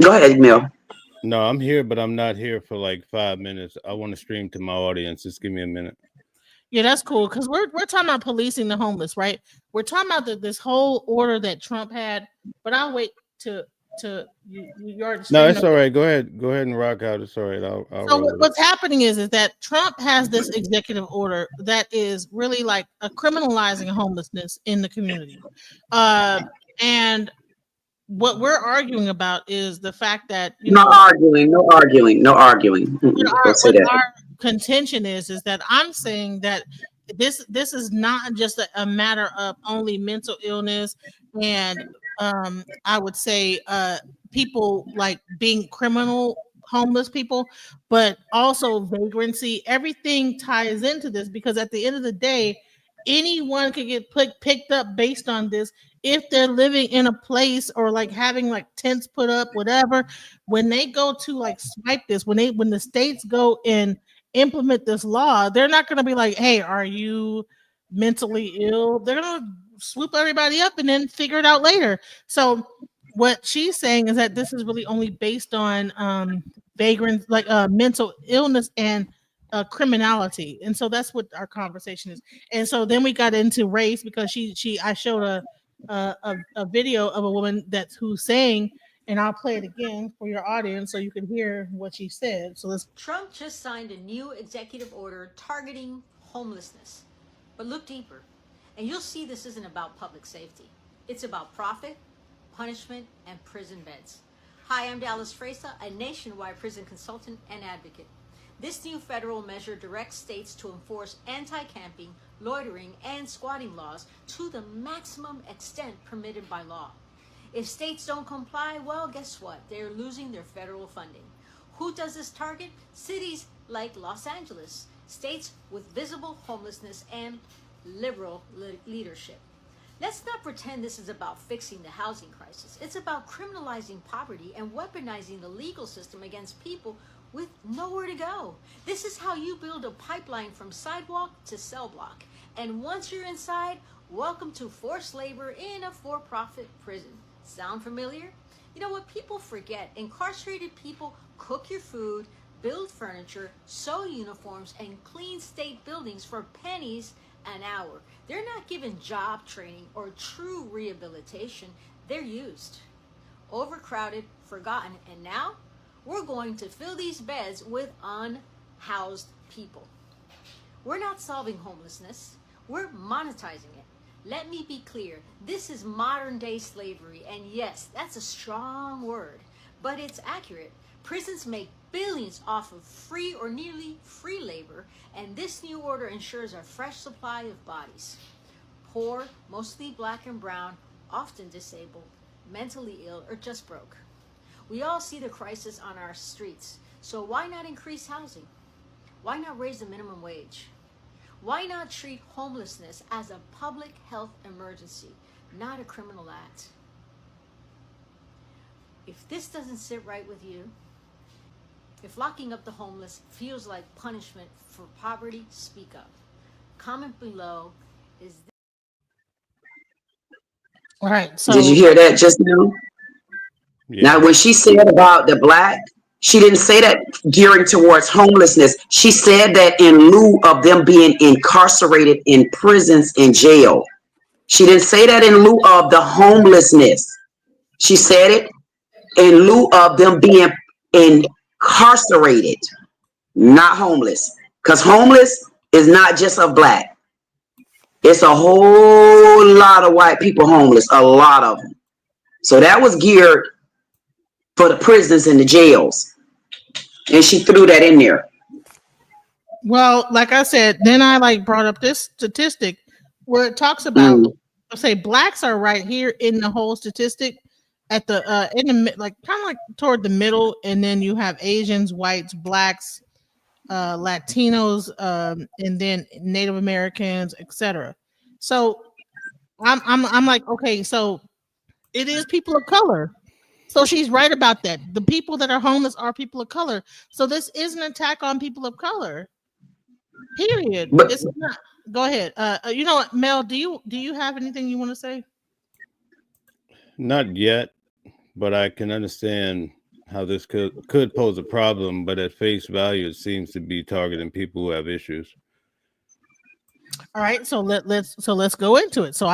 Go ahead, Mel. No, I'm here, but I'm not here for like 5 minutes. I want to stream to my audience. Just give me a minute. Yeah, that's cool because we're talking about policing the homeless, right? We're talking about this whole order that Trump had, but I'll wait to you already No, streaming. it's all right. Go ahead. Go ahead and rock out. It's all right. I'll So roll with it. what's happening is that Trump has this executive order that is really like a criminalizing homelessness in the community, uh, and what we're arguing about is the fact that No arguing, no arguing, no arguing. Don't say what that. our contention is that I'm saying that this is not just a matter of only mental illness and I would say people like being criminal homeless people, but also vagrancy. Everything ties into this because at the end of the day, anyone could get picked up based on this if they're living in a place or like having like tents put up, whatever. When they go to like swipe this, when the states go and implement this law, they're not going to be like, "Hey, are you mentally ill?" They're going to swoop everybody up and then figure it out later. So what she's saying is that this is really only based on vagrant, like mental illness and criminality, and so that's what our conversation is. And so then we got into race because I showed a video of a woman that's who's saying, and I'll play it again for your audience so you can hear what she said. So let's. Trump just signed a new executive order targeting homelessness. But look deeper, and you'll see this isn't about public safety. It's about profit, punishment, and prison beds. Hi, I'm Dallas Fresa, a nationwide prison consultant and advocate. This new federal measure directs states to enforce anti-camping, loitering, and squatting laws to the maximum extent permitted by law. If states don't comply, well, guess what? They're losing their federal funding. Who does this target? Cities like Los Angeles, states with visible homelessness and liberal leadership. Let's not pretend this is about fixing the housing crisis. It's about criminalizing poverty and weaponizing the legal system against people with nowhere to go. This is how you build a pipeline from sidewalk to cell block. And once you're inside, welcome to forced labor in a for-profit prison. Sound familiar? You know what people forget? Incarcerated people cook your food, build furniture, sew uniforms, and clean state buildings for pennies an hour. They're not given job training or true rehabilitation. They're used, overcrowded, forgotten, and now we're going to fill these beds with unhoused people. We're not solving homelessness. We're monetizing it. Let me be clear. This is modern day slavery. And yes, that's a strong word, but it's accurate. Prisons make billions off of free or nearly free labor, and this new order ensures a fresh supply of bodies. Poor, mostly black and brown, often disabled, mentally ill, or just broke. We all see the crisis on our streets. So why not increase housing? Why not raise the minimum wage? Why not treat homelessness as a public health emergency, not a criminal act? If this doesn't sit right with you, if locking up the homeless feels like punishment for poverty, speak up. Comment below. Is this All right. Did you So hear that just now? Now, Yeah. when she said about the black, she didn't say that gearing towards homelessness. She said that in lieu of them being incarcerated in prisons and jail. She didn't say that in lieu of the homelessness. She said it in lieu of them being incarcerated, not homeless. Because homeless is not just of black. It's a whole lot of white people homeless, a lot of them. So that was geared for the prisons and the jails. And she threw that in there. well, like I said, then I like brought up this statistic where it talks about, Mm. say blacks are right here in the whole statistic at the in the like kind of like toward the middle, and then you have Asians, whites, blacks, Latinos, and then Native Americans, etc. So I'm like, okay, so it is people of color. So she's right about that. The people that are homeless are people of color. So this is an attack on people of color. Period. But It's not. Go ahead. You know what, Mel? Do you have anything you want to say? Not yet, but I can understand. how this could pose a problem, but at face value, it seems to be targeting people who have issues. All right, so let's go into it. So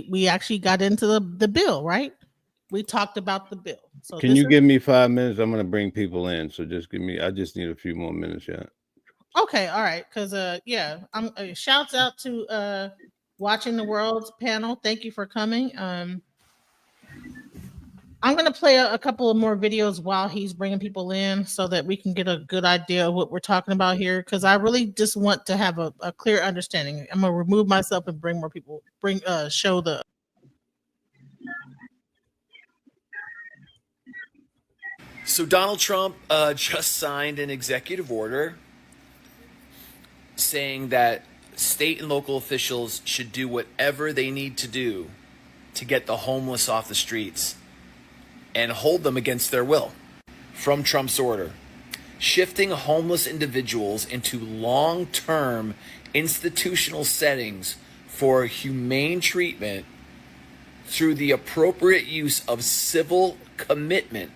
we actually got into the bill, right? We talked about the bill. So Can you give me 5 minutes? I'm going to bring people in. So just I just need a few more minutes. Yeah. Okay. All right. Cause yeah, I'm shouts out to Watching the World's panel. Thank you for coming. I'm going to play a couple of more videos while he's bringing people in so that we can get a good idea of what we're talking about here. Cause I really just want to have a clear understanding. I'm going to remove myself and bring more people, show the. So Donald Trump just signed an executive order saying that state and local officials should do whatever they need to do to get the homeless off the streets and hold them against their will. From Trump's order, shifting homeless individuals into long-term institutional settings for humane treatment through the appropriate use of civil commitment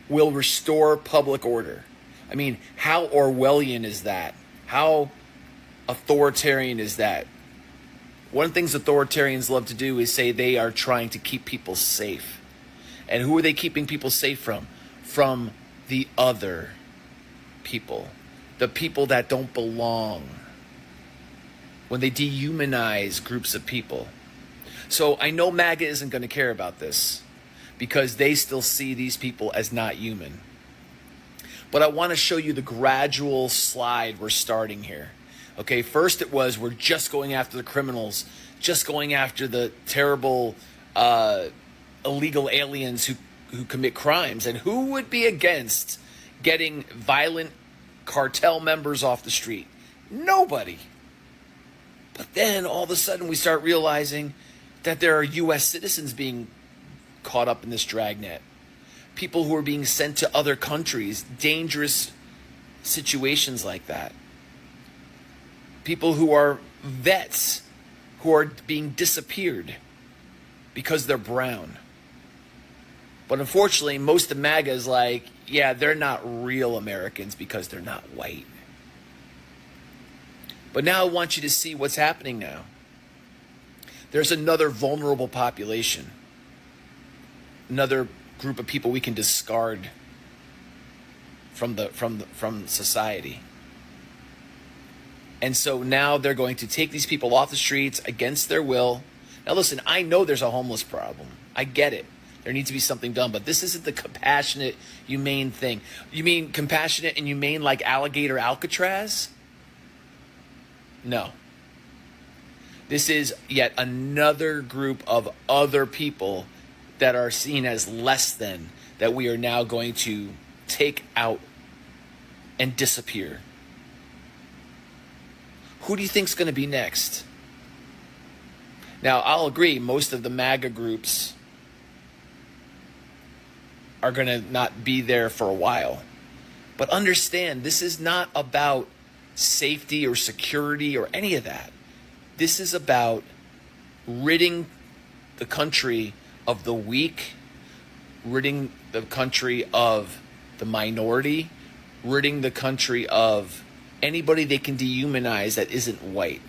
will restore public order. I mean, how Orwellian is that? How authoritarian is that? One of the things authoritarians love to do is say they are trying to keep people safe. And who are they keeping people safe from? From the other people. The people that don't belong. When they dehumanize groups of people. So I know MAGA isn't going to care about this, because they still see these people as not human. But I want to show you the gradual slide we're starting here. Okay, first it was we're just going after the criminals, just going after the terrible illegal aliens who commit crimes. And who would be against getting violent cartel members off the street? Nobody. But then all of a sudden we start realizing that there are U.S. citizens being caught up in this dragnet. People who are being sent to other countries, dangerous situations like that. People who are vets who are being disappeared because they're brown. But unfortunately, most of MAGA is like, yeah, they're not real Americans because they're not white. But now I want you to see what's happening now. There's another vulnerable population. Another group of people we can discard from society. And so now they're going to take these people off the streets against their will. Now listen, I know there's a homeless problem. I get it. There needs to be something done, but this isn't the compassionate, humane thing. You mean compassionate and humane like Alligator Alcatraz? No. This is yet another group of other people that are seen as less than, that we are now going to take out and disappear. Who do you think is going to be next? Now, I'll agree, most of the MAGA groups are going to not be there for a while. But understand, this is not about safety or security or any of that. This is about ridding the country of the weak, ridding the country of the minority, ridding the country of anybody they can dehumanize that isn't white.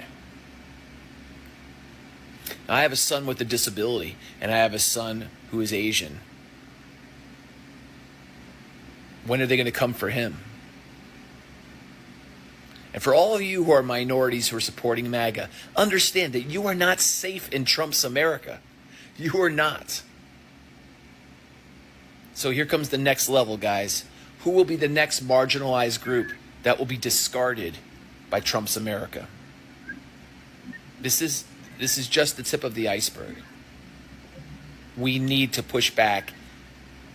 Now, I have a son with a disability, and I have a son who is Asian. When are they going to come for him? And for all of you who are minorities who are supporting MAGA, understand that you are not safe in Trump's America. You are not. So here comes the next level, guys. Who will be the next marginalized group that will be discarded by Trump's America? This is just the tip of the iceberg. We need to push back.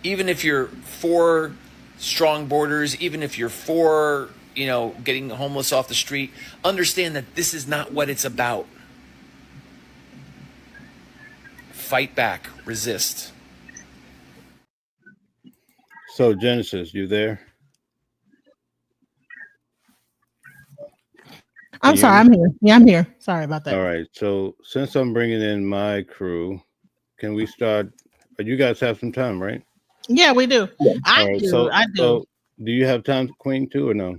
Even if you're for strong borders, even if you're for, getting homeless off the street, understand that this is not what it's about. Fight back, resist. So Genesis, you there? I'm sorry, I'm here. Yeah, I'm here. Sorry about that. All right. So since I'm bringing in my crew, can we start? You guys have some time, right? Yeah, we do. I All right. do. I do. So do you have time, Queen, too, or no?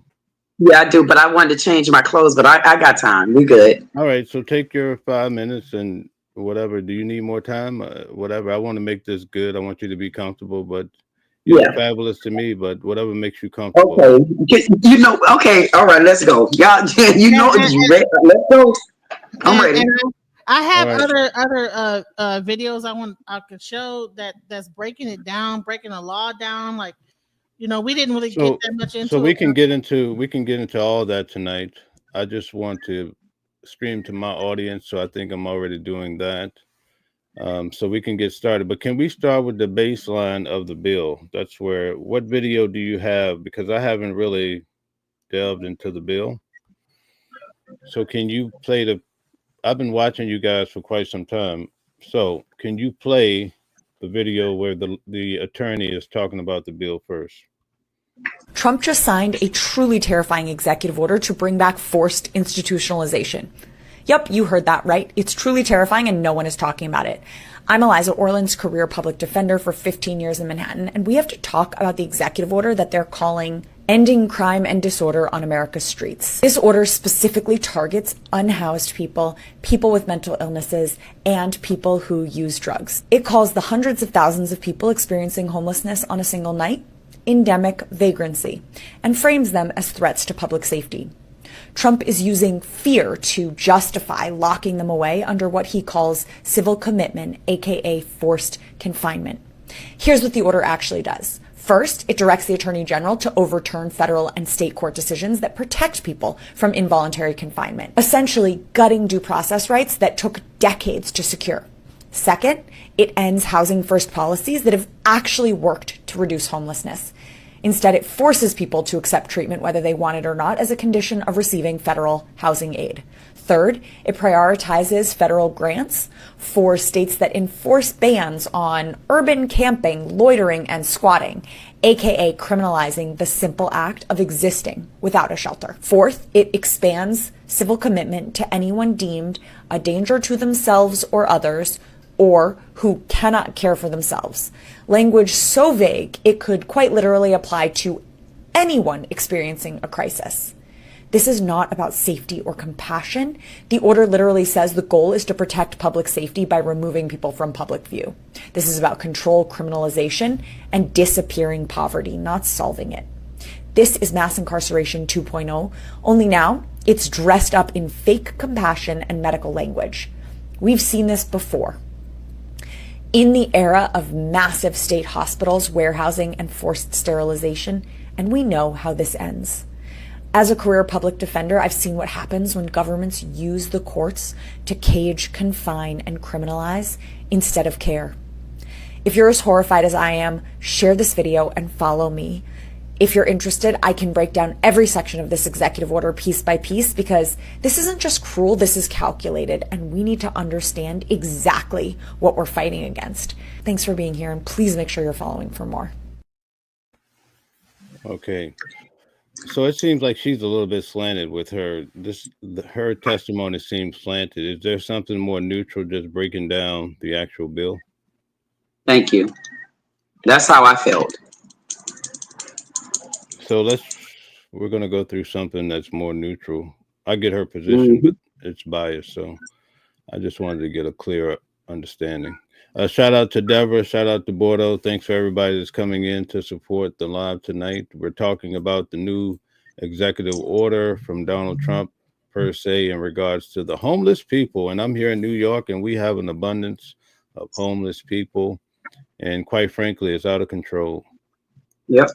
Yeah, I do, but I wanted to change my clothes, but I got time. We good. All right. So take your 5 minutes and whatever. Do you need more time? Whatever. I want to make this good. I want you to be comfortable, but you look Yeah. fabulous to me, but whatever makes you comfortable. Okay. You know, okay. All right, let's go. Y'all, you know, And, you ready? Let's go. I'm and, ready. and I All have right. other videos I could show that's breaking it down, breaking the law down. Like, we didn't really get So that much so into we it. can get into all that tonight. I just want to stream to my audience, so I think I'm already doing that. So we can get started. But can we start with the baseline of the bill? That's where, what video do you have? Because I haven't really delved into the bill. So can you play I've been watching you guys for quite some time. So can you play the video where the attorney is talking about the bill first? Trump just signed a truly terrifying executive order to bring back forced institutionalization. Yep, you heard that right. It's truly terrifying and no one is talking about it. I'm Eliza Orland's career public defender for 15 years in Manhattan, and we have to talk about the executive order that they're calling Ending Crime and Disorder on America's Streets. This order specifically targets unhoused people, people with mental illnesses, and people who use drugs. It calls the hundreds of thousands of people experiencing homelessness on a single night endemic vagrancy and frames them as threats to public safety. Trump is using fear to justify locking them away under what he calls civil commitment, aka forced confinement. Here's what the order actually does. First, it directs the Attorney General to overturn federal and state court decisions that protect people from involuntary confinement, essentially gutting due process rights that took decades to secure. Second, it ends housing first policies that have actually worked to reduce homelessness. Instead, it forces people to accept treatment whether they want it or not as a condition of receiving federal housing aid. Third, it prioritizes federal grants for states that enforce bans on urban camping, loitering, and squatting, aka criminalizing the simple act of existing without a shelter. Fourth, it expands civil commitment to anyone deemed a danger to themselves or others, or who cannot care for themselves. Language so vague, it could quite literally apply to anyone experiencing a crisis. This is not about safety or compassion. The order literally says the goal is to protect public safety by removing people from public view. This is about control, criminalization, and disappearing poverty, not solving it. This is mass incarceration 2.0, only now it's dressed up in fake compassion and medical language. We've seen this before. In the era of massive state hospitals, warehousing, and forced sterilization, and we know how this ends. As a career public defender, I've seen what happens when governments use the courts to cage, confine, and criminalize instead of care. If you're as horrified as I am, share this video and follow me. If you're interested, I can break down every section of this executive order piece by piece, because this isn't just cruel, this is calculated, and we need to understand exactly what we're fighting against. Thanks for being here, and please make sure you're following for more. Okay. So it seems like she's a little bit slanted with her. Her testimony seems slanted. Is there something more neutral, just breaking down the actual bill? Thank you. That's how I felt. So we're going to go through something that's more neutral. I get her position, but it's biased. So I just wanted to get a clear understanding. Shout out to Deborah. Shout out to Bordeaux. Thanks for everybody that's coming in to support the live tonight. We're talking about the new executive order from Donald Trump, per se, in regards to the homeless people. And I'm here in New York, and we have an abundance of homeless people. And quite frankly, it's out of control. Yep.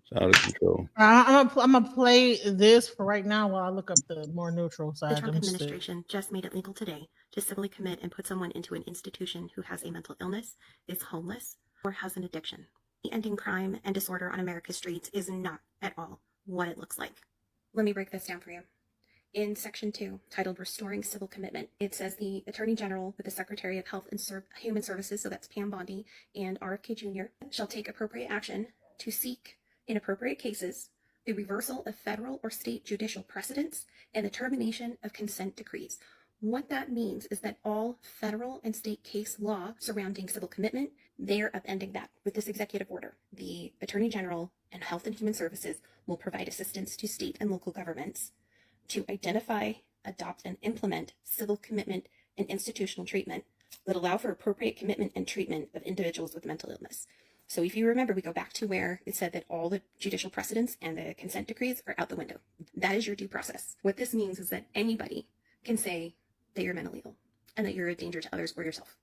It's out of control. I'm gonna play this for right now while I look up the more neutral side. The Trump administration just made it legal today to civilly commit and put someone into an institution who has a mental illness, is homeless, or has an addiction. The ending crime and disorder on America's streets is not at all what it looks like. Let me break this down for you. In Section 2, titled Restoring Civil Commitment, it says the Attorney General with the Secretary of Health and Human Services, so that's Pam Bondi and RFK Jr., shall take appropriate action to seek, in appropriate cases, the reversal of federal or state judicial precedents and the termination of consent decrees. What that means is that all federal and state case law surrounding civil commitment They're upending that. With this executive order, the Attorney General and Health and Human Services will provide assistance to state and local governments to identify, adopt, and implement civil commitment and institutional treatment that allow for appropriate commitment and treatment of individuals with mental illness. So if you remember, we go back to where it said that all the judicial precedents and the consent decrees are out the window. That is your due process. What this means is that anybody can say that you're mentally ill and that you're a danger to others or yourself.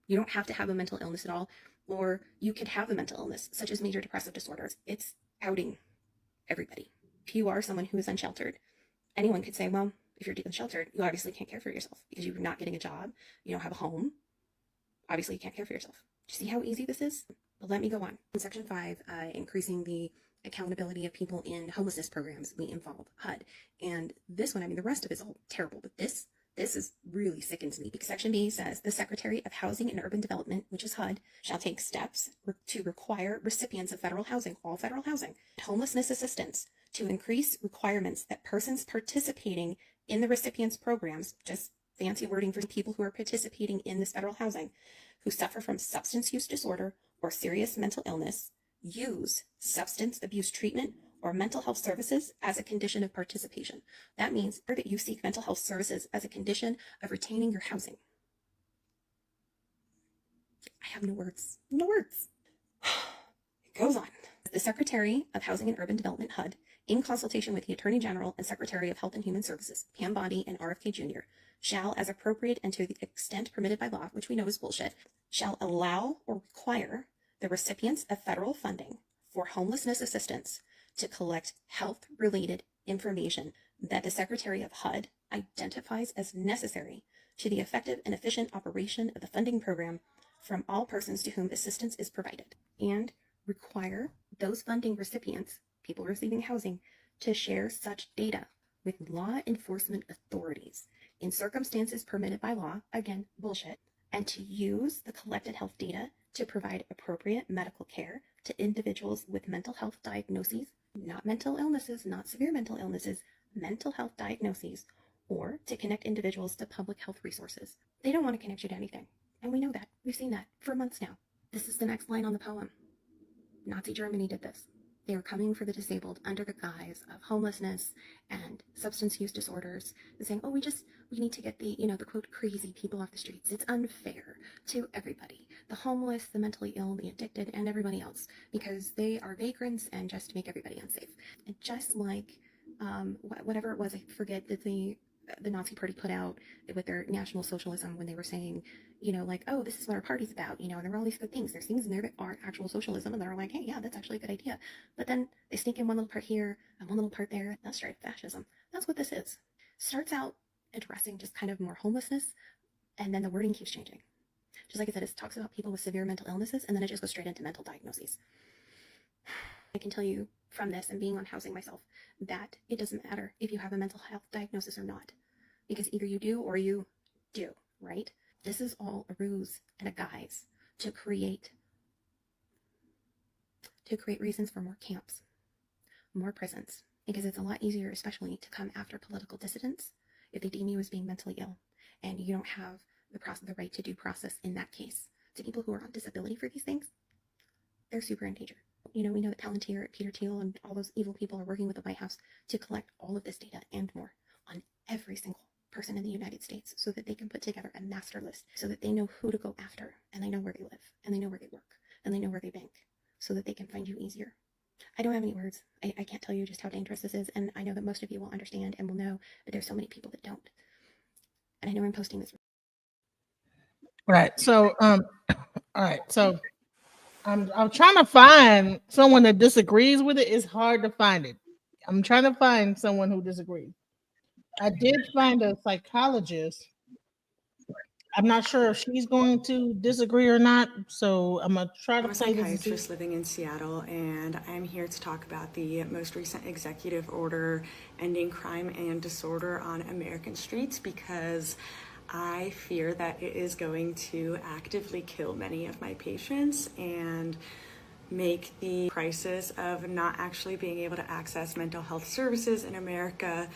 You don't have to have a mental illness at all, or you could have a mental illness, such as major depressive disorders. It's outing everybody. If you are someone who is unsheltered, anyone could say, well, if you're unsheltered, you obviously can't care for yourself because you're not getting a job, you don't have a home. Obviously, you can't care for yourself. Do you see how easy this is? But let me go on. In Section 5, increasing the accountability of people in homelessness programs, we involve HUD. And this one, I mean, the rest of it is all terrible, but this is really sickens me. Section B says the Secretary of Housing and Urban Development, which is HUD, shall take steps to require recipients of federal housing, all federal housing, homelessness assistance, to increase requirements that persons participating in the recipients' programs, just fancy wording for people who are participating in this federal housing, who suffer from substance use disorder or serious mental illness, use substance abuse treatment or mental health services as a condition of participation. That means that you seek mental health services as a condition of retaining your housing. I have no words. No words. It goes on. The Secretary of Housing and Urban Development, HUD, in consultation with the Attorney General and Secretary of Health and Human Services, Pam Bondi and RFK Jr., shall, as appropriate and to the extent permitted by law, which we know is bullshit, shall allow or require the recipients of federal funding for homelessness assistance to collect health-related information that the Secretary of HUD identifies as necessary to the effective and efficient operation of the funding program from all persons to whom assistance is provided, and require those funding recipients, people receiving housing, to share such data with law enforcement authorities in circumstances permitted by law, again, bullshit, and to use the collected health data to provide appropriate medical care to individuals with mental health diagnoses, not mental illnesses, not severe mental illnesses, mental health diagnoses, or to connect individuals to public health resources. They don't want to connect you to anything. And we know that. We've seen that for months now. This is the next line on the poem. Nazi Germany did this. They were coming for the disabled under the guise of homelessness and substance use disorders and saying, oh, we need to get the, the quote, crazy people off the streets. It's unfair to everybody, the homeless, the mentally ill, the addicted, and everybody else, because they are vagrants and just to make everybody unsafe. And just like whatever it was, I forget, that the Nazi party put out with their National Socialism when they were saying, like, oh, this is what our party's about, and there are all these good things. There's things in there that are actual socialism and that are like, hey, yeah, that's actually a good idea. But then they sneak in one little part here and one little part there. That's straight fascism. That's what this is. Starts out addressing just kind of more homelessness, and then the wording keeps changing. Just like I said, it talks about people with severe mental illnesses, and then it just goes straight into mental diagnoses. I can tell you from this and being on housing myself that it doesn't matter if you have a mental health diagnosis or not, because either you do or you do, right? This is all a ruse and a guise to create reasons for more camps, more prisons, because it's a lot easier, especially, to come after political dissidents if they deem you as being mentally ill and you don't have the right to due process in that case. To people who are on disability for these things, they're super in danger. We know that Palantir, Peter Thiel, and all those evil people are working with the White House to collect all of this data and more on every single person in the United States so that they can put together a master list so that they know who to go after, and they know where they live, and they know where they work, and they know where they bank, so that they can find you easier. I don't have any words. I can't tell you just how dangerous this is, and I know that most of you will understand and will know, but there's so many people that don't. And I know I'm posting this. Right. So, all right. So I'm trying to find someone that disagrees with it. It's hard to find it. I'm trying to find someone who disagrees. I did find a psychologist. I'm not sure if she's going to disagree or not, so I'm going to try to I'm a play this. psychiatrist living in Seattle, and I'm here to talk about the most recent executive order ending crime and disorder on American streets, because I fear that it is going to actively kill many of my patients and make the crisis of not actually being able to access mental health services in America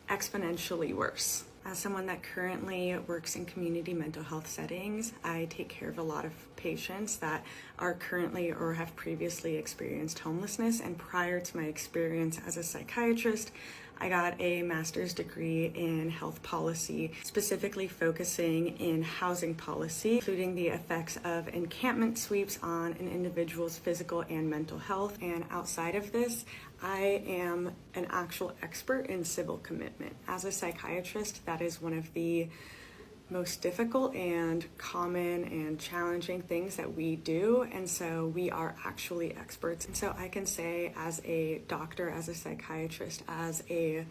exponentially worse. As someone that currently works in community mental health settings, I take care of a lot of patients that are currently or have previously experienced homelessness. And prior to my experience as a psychiatrist, I got a master's degree in health policy, specifically focusing in housing policy, including the effects of encampment sweeps on an individual's physical and mental health. And outside of this, I am an actual expert in civil commitment. As a psychiatrist, that is one of the most difficult and common and challenging things that we do, and so we are actually experts. And so I can say, as a doctor, as a psychiatrist, as a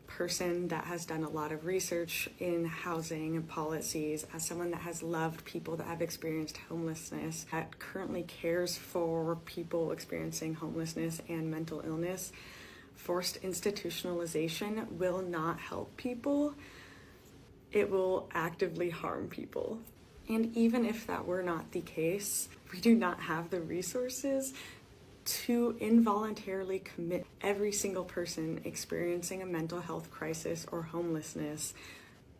person that has done a lot of research in housing and policies, as someone that has loved people that have experienced homelessness, that currently cares for people experiencing homelessness and mental illness, forced institutionalization will not help people. It will actively harm people. And even if that were not the case, we do not have the resources to involuntarily commit every single person experiencing a mental health crisis or homelessness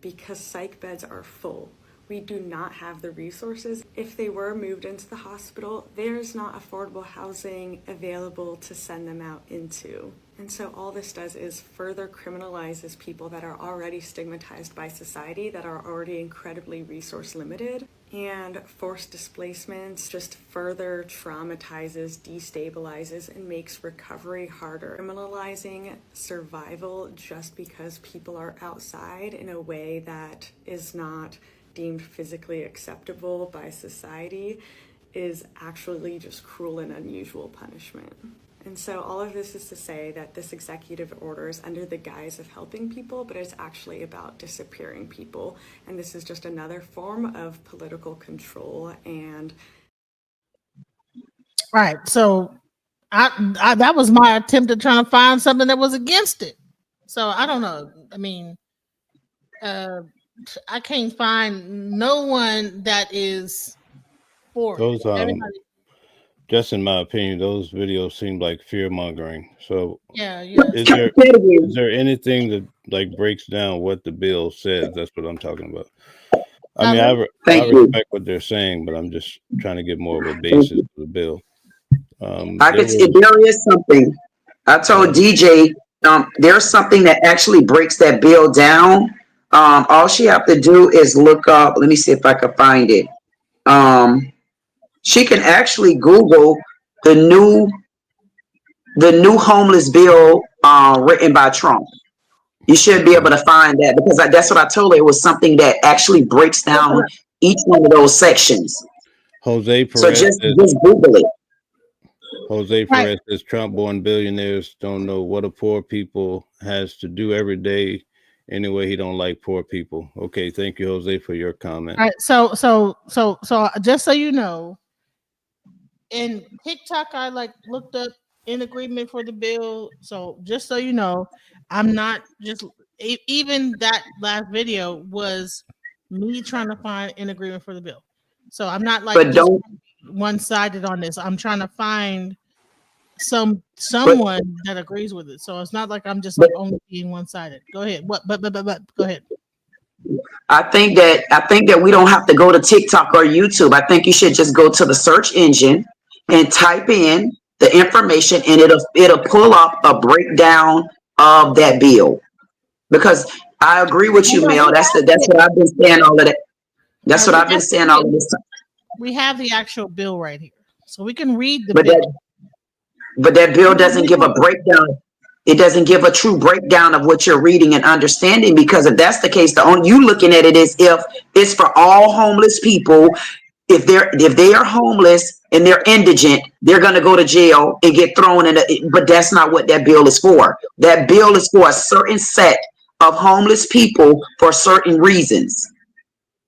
because psych beds are full. We do not have the resources. If they were moved into the hospital, there's not affordable housing available to send them out into. And so all this does is further criminalizes people that are already stigmatized by society, that are already incredibly resource limited. And forced displacements just further traumatizes, destabilizes, and makes recovery harder. Criminalizing survival just because people are outside in a way that is not deemed physically acceptable by society is actually just cruel and unusual punishment. And so all of this is to say that this executive order is under the guise of helping people, but it's actually about disappearing people. And this is just another form of political control. And Right. So I that was my attempt at trying to find something that was against it. So I don't know. I mean, I can't find no one that is for Those it. Everybody, just in my opinion, those videos seem like fear mongering. So yeah. is there anything that like breaks down what the bill says? That's what I'm talking about. I mean, I respect what they're saying, but I'm just trying to get more of a basis for the bill. There is something. I told DJ, there's something that actually breaks that bill down. All she have to do is look up. Let me see if I can find it. She can actually Google the new homeless bill written by Trump. You should be able to find that, because that's what I told her. It was something that actually breaks down each one of those sections. Jose Perez, so just Google it. Jose Perez says Trump-born billionaires don't know what a poor people has to do every day. Anyway, he don't like poor people. Okay, thank you, Jose, for your comment. All right, so just so you know, in TikTok, I looked up in agreement for the bill. So just so you know, I'm not just even that last video was me trying to find in agreement for the bill. So I'm not just one-sided on this. I'm trying to find someone that agrees with it. So it's not like I'm just only being one-sided. Go ahead. But go ahead. I think that we don't have to go to TikTok or YouTube. I think you should just go to the search engine and type in the information, and it'll pull up a breakdown of that bill. Because I agree with you, Mel. That's what I've been saying all of that. That's what I've been saying all of this time. We have the actual bill right here, so we can read the bill. But that bill doesn't give a breakdown. It doesn't give a true breakdown of what you're reading and understanding, because if that's the case, the only you looking at it is if it's for all homeless people. If they are homeless and they're indigent, they're going to go to jail and get thrown in. But that's not what that bill is for. That bill is for a certain set of homeless people for certain reasons.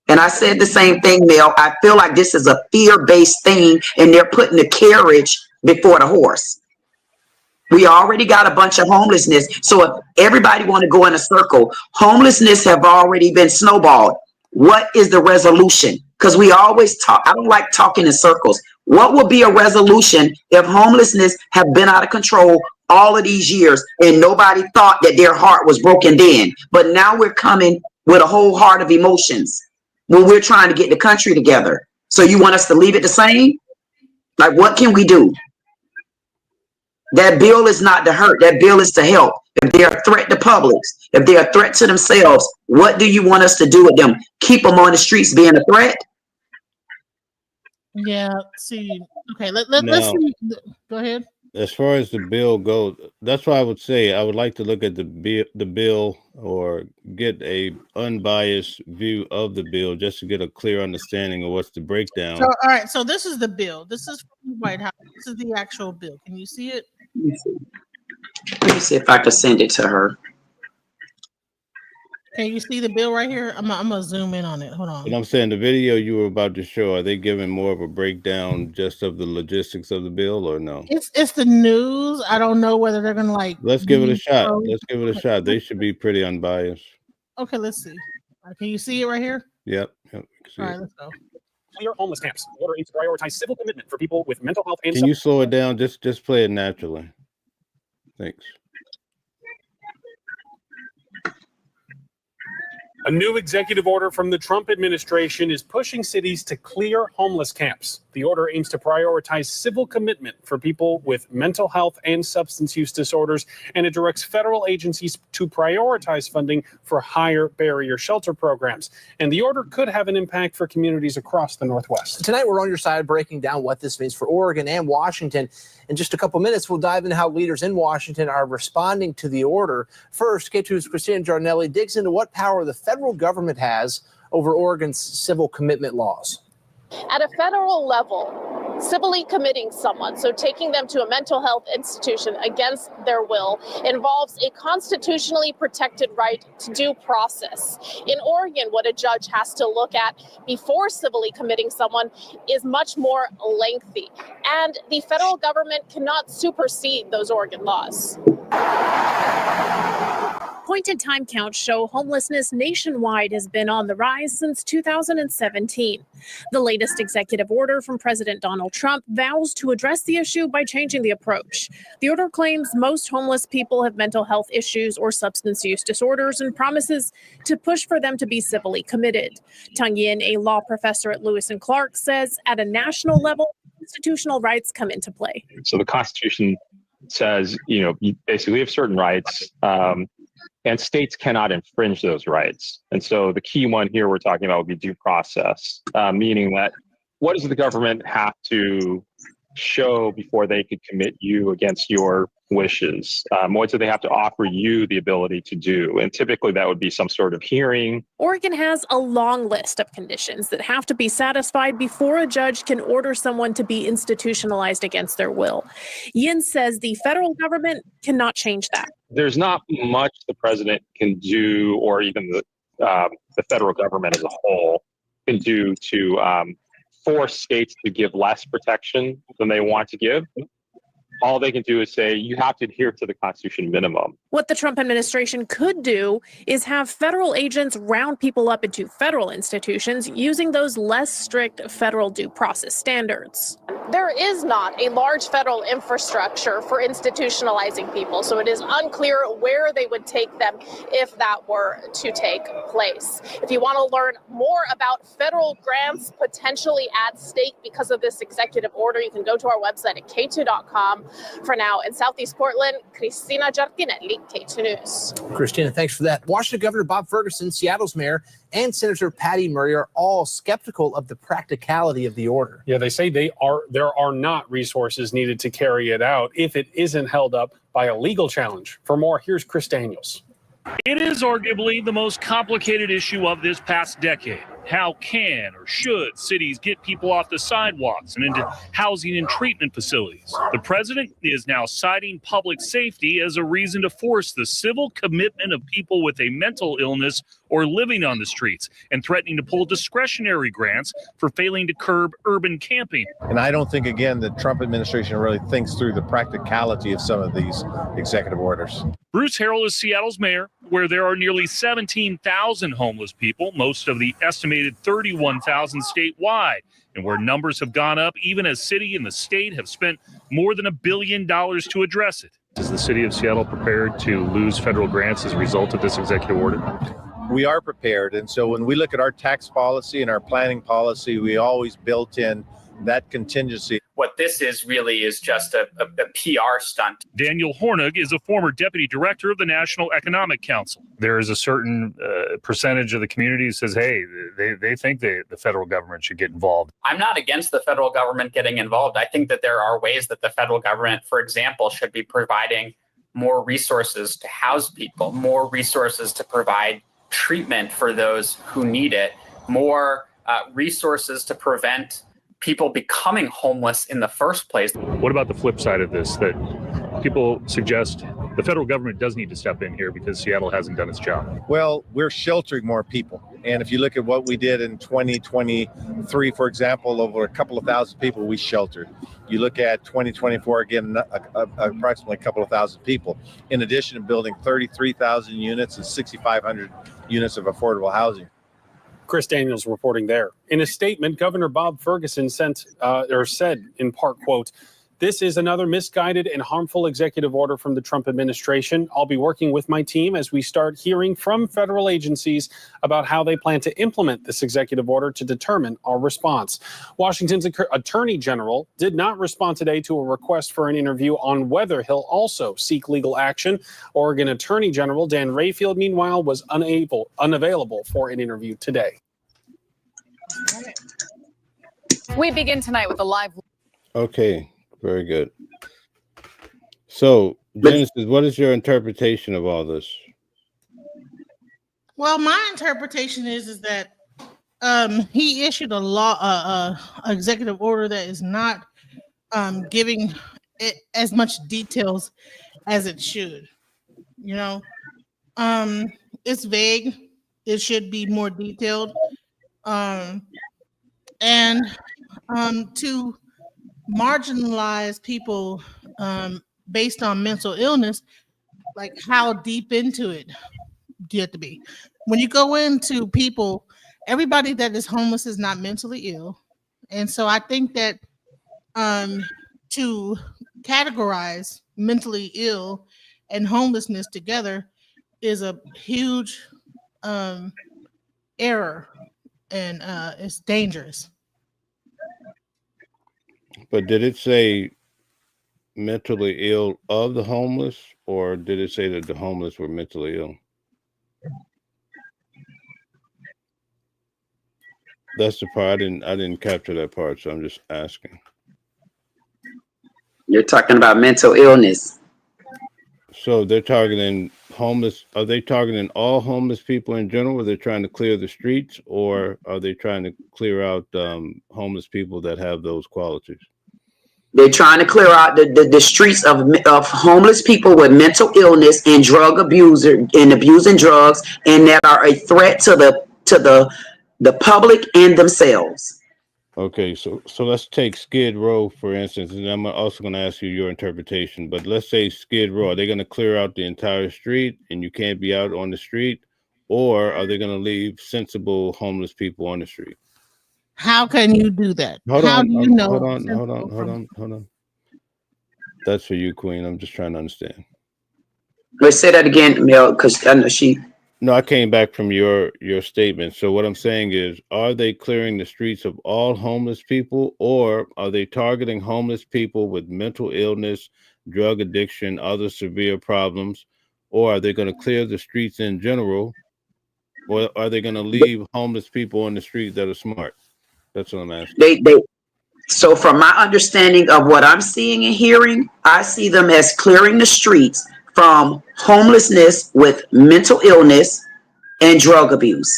And I said the same thing, Mel. I feel like this is a fear-based thing, and they're putting the carriage before the horse. We already got a bunch of homelessness. So if everybody want to go in a circle, homelessness have already been snowballed. What is the resolution? Because we always talk. I don't like talking in circles. What would be a resolution if homelessness have been out of control all of these years and nobody thought that their heart was broken then? But now we're coming with a whole heart of emotions when we're trying to get the country together. So you want us to leave it the same? Like, what can we do? That bill is not to hurt. That bill is to help. If they're a threat to public, if they're a threat to themselves, what do you want us to do with them? Keep them on the streets being a threat? Yeah. See. Okay. Let's Now, see. Go ahead. as far as the bill goes, that's why I would say I would like to look at the bill or get a unbiased view of the bill just to get a clear understanding of what's the breakdown. So, all right. So this is the bill. This is from the White House. This is the actual bill. Can you see it? Let me see if I can send it to her. Can you see the bill right here? I'm gonna zoom in on it. Hold on. But I'm saying the video you were about to show, are they giving more of a breakdown just of the logistics of the bill or no? It's the news. I don't know whether they're gonna like. Let's give it a shot. Let's give it a shot. They should be pretty unbiased. Okay, let's see. Can you see it right here? Yep. All right, let's go. Clear homeless camps. The order aims to prioritize civil commitment for people with mental health and. Can you slow it down? Just play it naturally. Thanks. A new executive order from the Trump administration is pushing cities to clear homeless camps. The order aims to prioritize civil commitment for people with mental health and substance use disorders, and it directs federal agencies to prioritize funding for higher barrier shelter programs. And the order could have an impact for communities across the Northwest. Tonight, we're on your side breaking down what this means for Oregon and Washington. In just a couple minutes, we'll dive into how leaders in Washington are responding to the order. First, K2's Christina Giarnelli digs into what power the federal government has over Oregon's civil commitment laws. At a federal level, civilly committing someone, so taking them to a mental health institution against their will, involves a constitutionally protected right to due process. In Oregon, what a judge has to look at before civilly committing someone is much more lengthy, and the federal government cannot supersede those Oregon laws. Point-in-time counts show homelessness nationwide has been on the rise since 2017. The latest executive order from President Donald Trump vows to address the issue by changing the approach. The order claims most homeless people have mental health issues or substance use disorders and promises to push for them to be civilly committed. Tung Yin, a law professor at Lewis and Clark, says at a national level, constitutional rights come into play. So the Constitution says, you basically have certain rights, and states cannot infringe those rights. And so the key one here we're talking about would be due process, meaning that what does the government have to show before they could commit you against your wishes? What do they have to offer you the ability to do? And typically that would be some sort of hearing. Oregon has a long list of conditions that have to be satisfied before a judge can order someone to be institutionalized against their will. Yin says the federal government cannot change that. There's not much the president can do, or even the federal government as a whole can do to force states to give less protection than they want to give. All they can do is say, you have to adhere to the Constitution minimum. What the Trump administration could do is have federal agents round people up into federal institutions using those less strict federal due process standards. There is not a large federal infrastructure for institutionalizing people, so it is unclear where they would take them if that were to take place. If you want to learn more about federal grants potentially at stake because of this executive order, you can go to our website at k2.com. For now, in Southeast Portland, Christina Giarnelli, K2 News. Christina, thanks for that. Washington Governor Bob Ferguson, Seattle's mayor, and Senator Patty Murray are all skeptical of the practicality of the order. Yeah, they say there are not resources needed to carry it out if it isn't held up by a legal challenge. For more, here's Chris Daniels. It is arguably the most complicated issue of this past decade. How can or should cities get people off the sidewalks and into housing and treatment facilities? The president is now citing public safety as a reason to force the civil commitment of people with a mental illness or living on the streets, and threatening to pull discretionary grants for failing to curb urban camping. And I don't think, again, the Trump administration really thinks through the practicality of some of these executive orders. Bruce Harrell is Seattle's mayor, where there are nearly 17,000 homeless people, most of the estimated 31,000 statewide, and where numbers have gone up even as city and the state have spent more than $1 billion to address it. Is the city of Seattle prepared to lose federal grants as a result of this executive order? we are prepared. And so when we look at our tax policy and our planning policy, we always built in that contingency. What this is really is just a PR stunt. Daniel Hornig is a former deputy director of the National Economic Council. There is a certain percentage of the community who says, hey, they think the federal government should get involved. I'm not against the federal government getting involved. I think that there are ways that the federal government, for example, should be providing more resources to house people, more resources to provide treatment for those who need it, more resources to prevent people becoming homeless in the first place. What about the flip side of this, that people suggest the federal government does need to step in here because Seattle hasn't done its job? Well, we're sheltering more people. And if you look at what we did in 2023, for example, over a couple of thousand people we sheltered. You look at 2024, again, approximately a couple of thousand people. In addition to building 33,000 units and 6,500 units of affordable housing. Chris Daniels reporting there. In a statement, Governor Bob Ferguson said in part, quote, "This is another misguided and harmful executive order from the Trump administration. I'll be working with my team as we start hearing from federal agencies about how they plan to implement this executive order to determine our response." Washington's Attorney General did not respond today to a request for an interview on whether he'll also seek legal action. Oregon Attorney General Dan Rayfield, meanwhile, was unavailable for an interview today. We begin tonight with a live. Okay. Very good. So, Genesis, what is your interpretation of all this? Well, my interpretation is that he issued a executive order that is not giving it as much details as it should. You know, it's vague. It should be more detailed. And to marginalize people based on mental illness, like how deep into it do you have to be? When you go into people, everybody that is homeless is not mentally ill. And so I think that to categorize mentally ill and homelessness together is a huge error, and it's dangerous. But did it say mentally ill of the homeless, or did it say that the homeless were mentally ill? That's the part I didn't capture that part, so I'm just asking. You're talking about mental illness. So they're targeting homeless. Are they targeting all homeless people in general? Are they trying to clear the streets, or are they trying to clear out homeless people that have those qualities? They're trying to clear out the streets of homeless people with mental illness and drug abuser and abusing drugs, and that are a threat to the public and themselves. Okay, so let's take Skid Row, for instance, and I'm also going to ask you your interpretation. But let's say Skid Row, are they going to clear out the entire street and you can't be out on the street? Or are they going to leave sensible homeless people on the street? How can you do that? Hold on. That's for you, Queen. I'm just trying to understand. Let's say that again, Mel, because I know she... No, I came back from your statement. So what I'm saying is, are they clearing the streets of all homeless people, or are they targeting homeless people with mental illness, drug addiction, other severe problems, or are they going to clear the streets in general, or are they going to leave homeless people on the street that are smart? That's what I'm asking. So from my understanding of what I'm seeing and hearing, I see them as clearing the streets from homelessness with mental illness and drug abuse.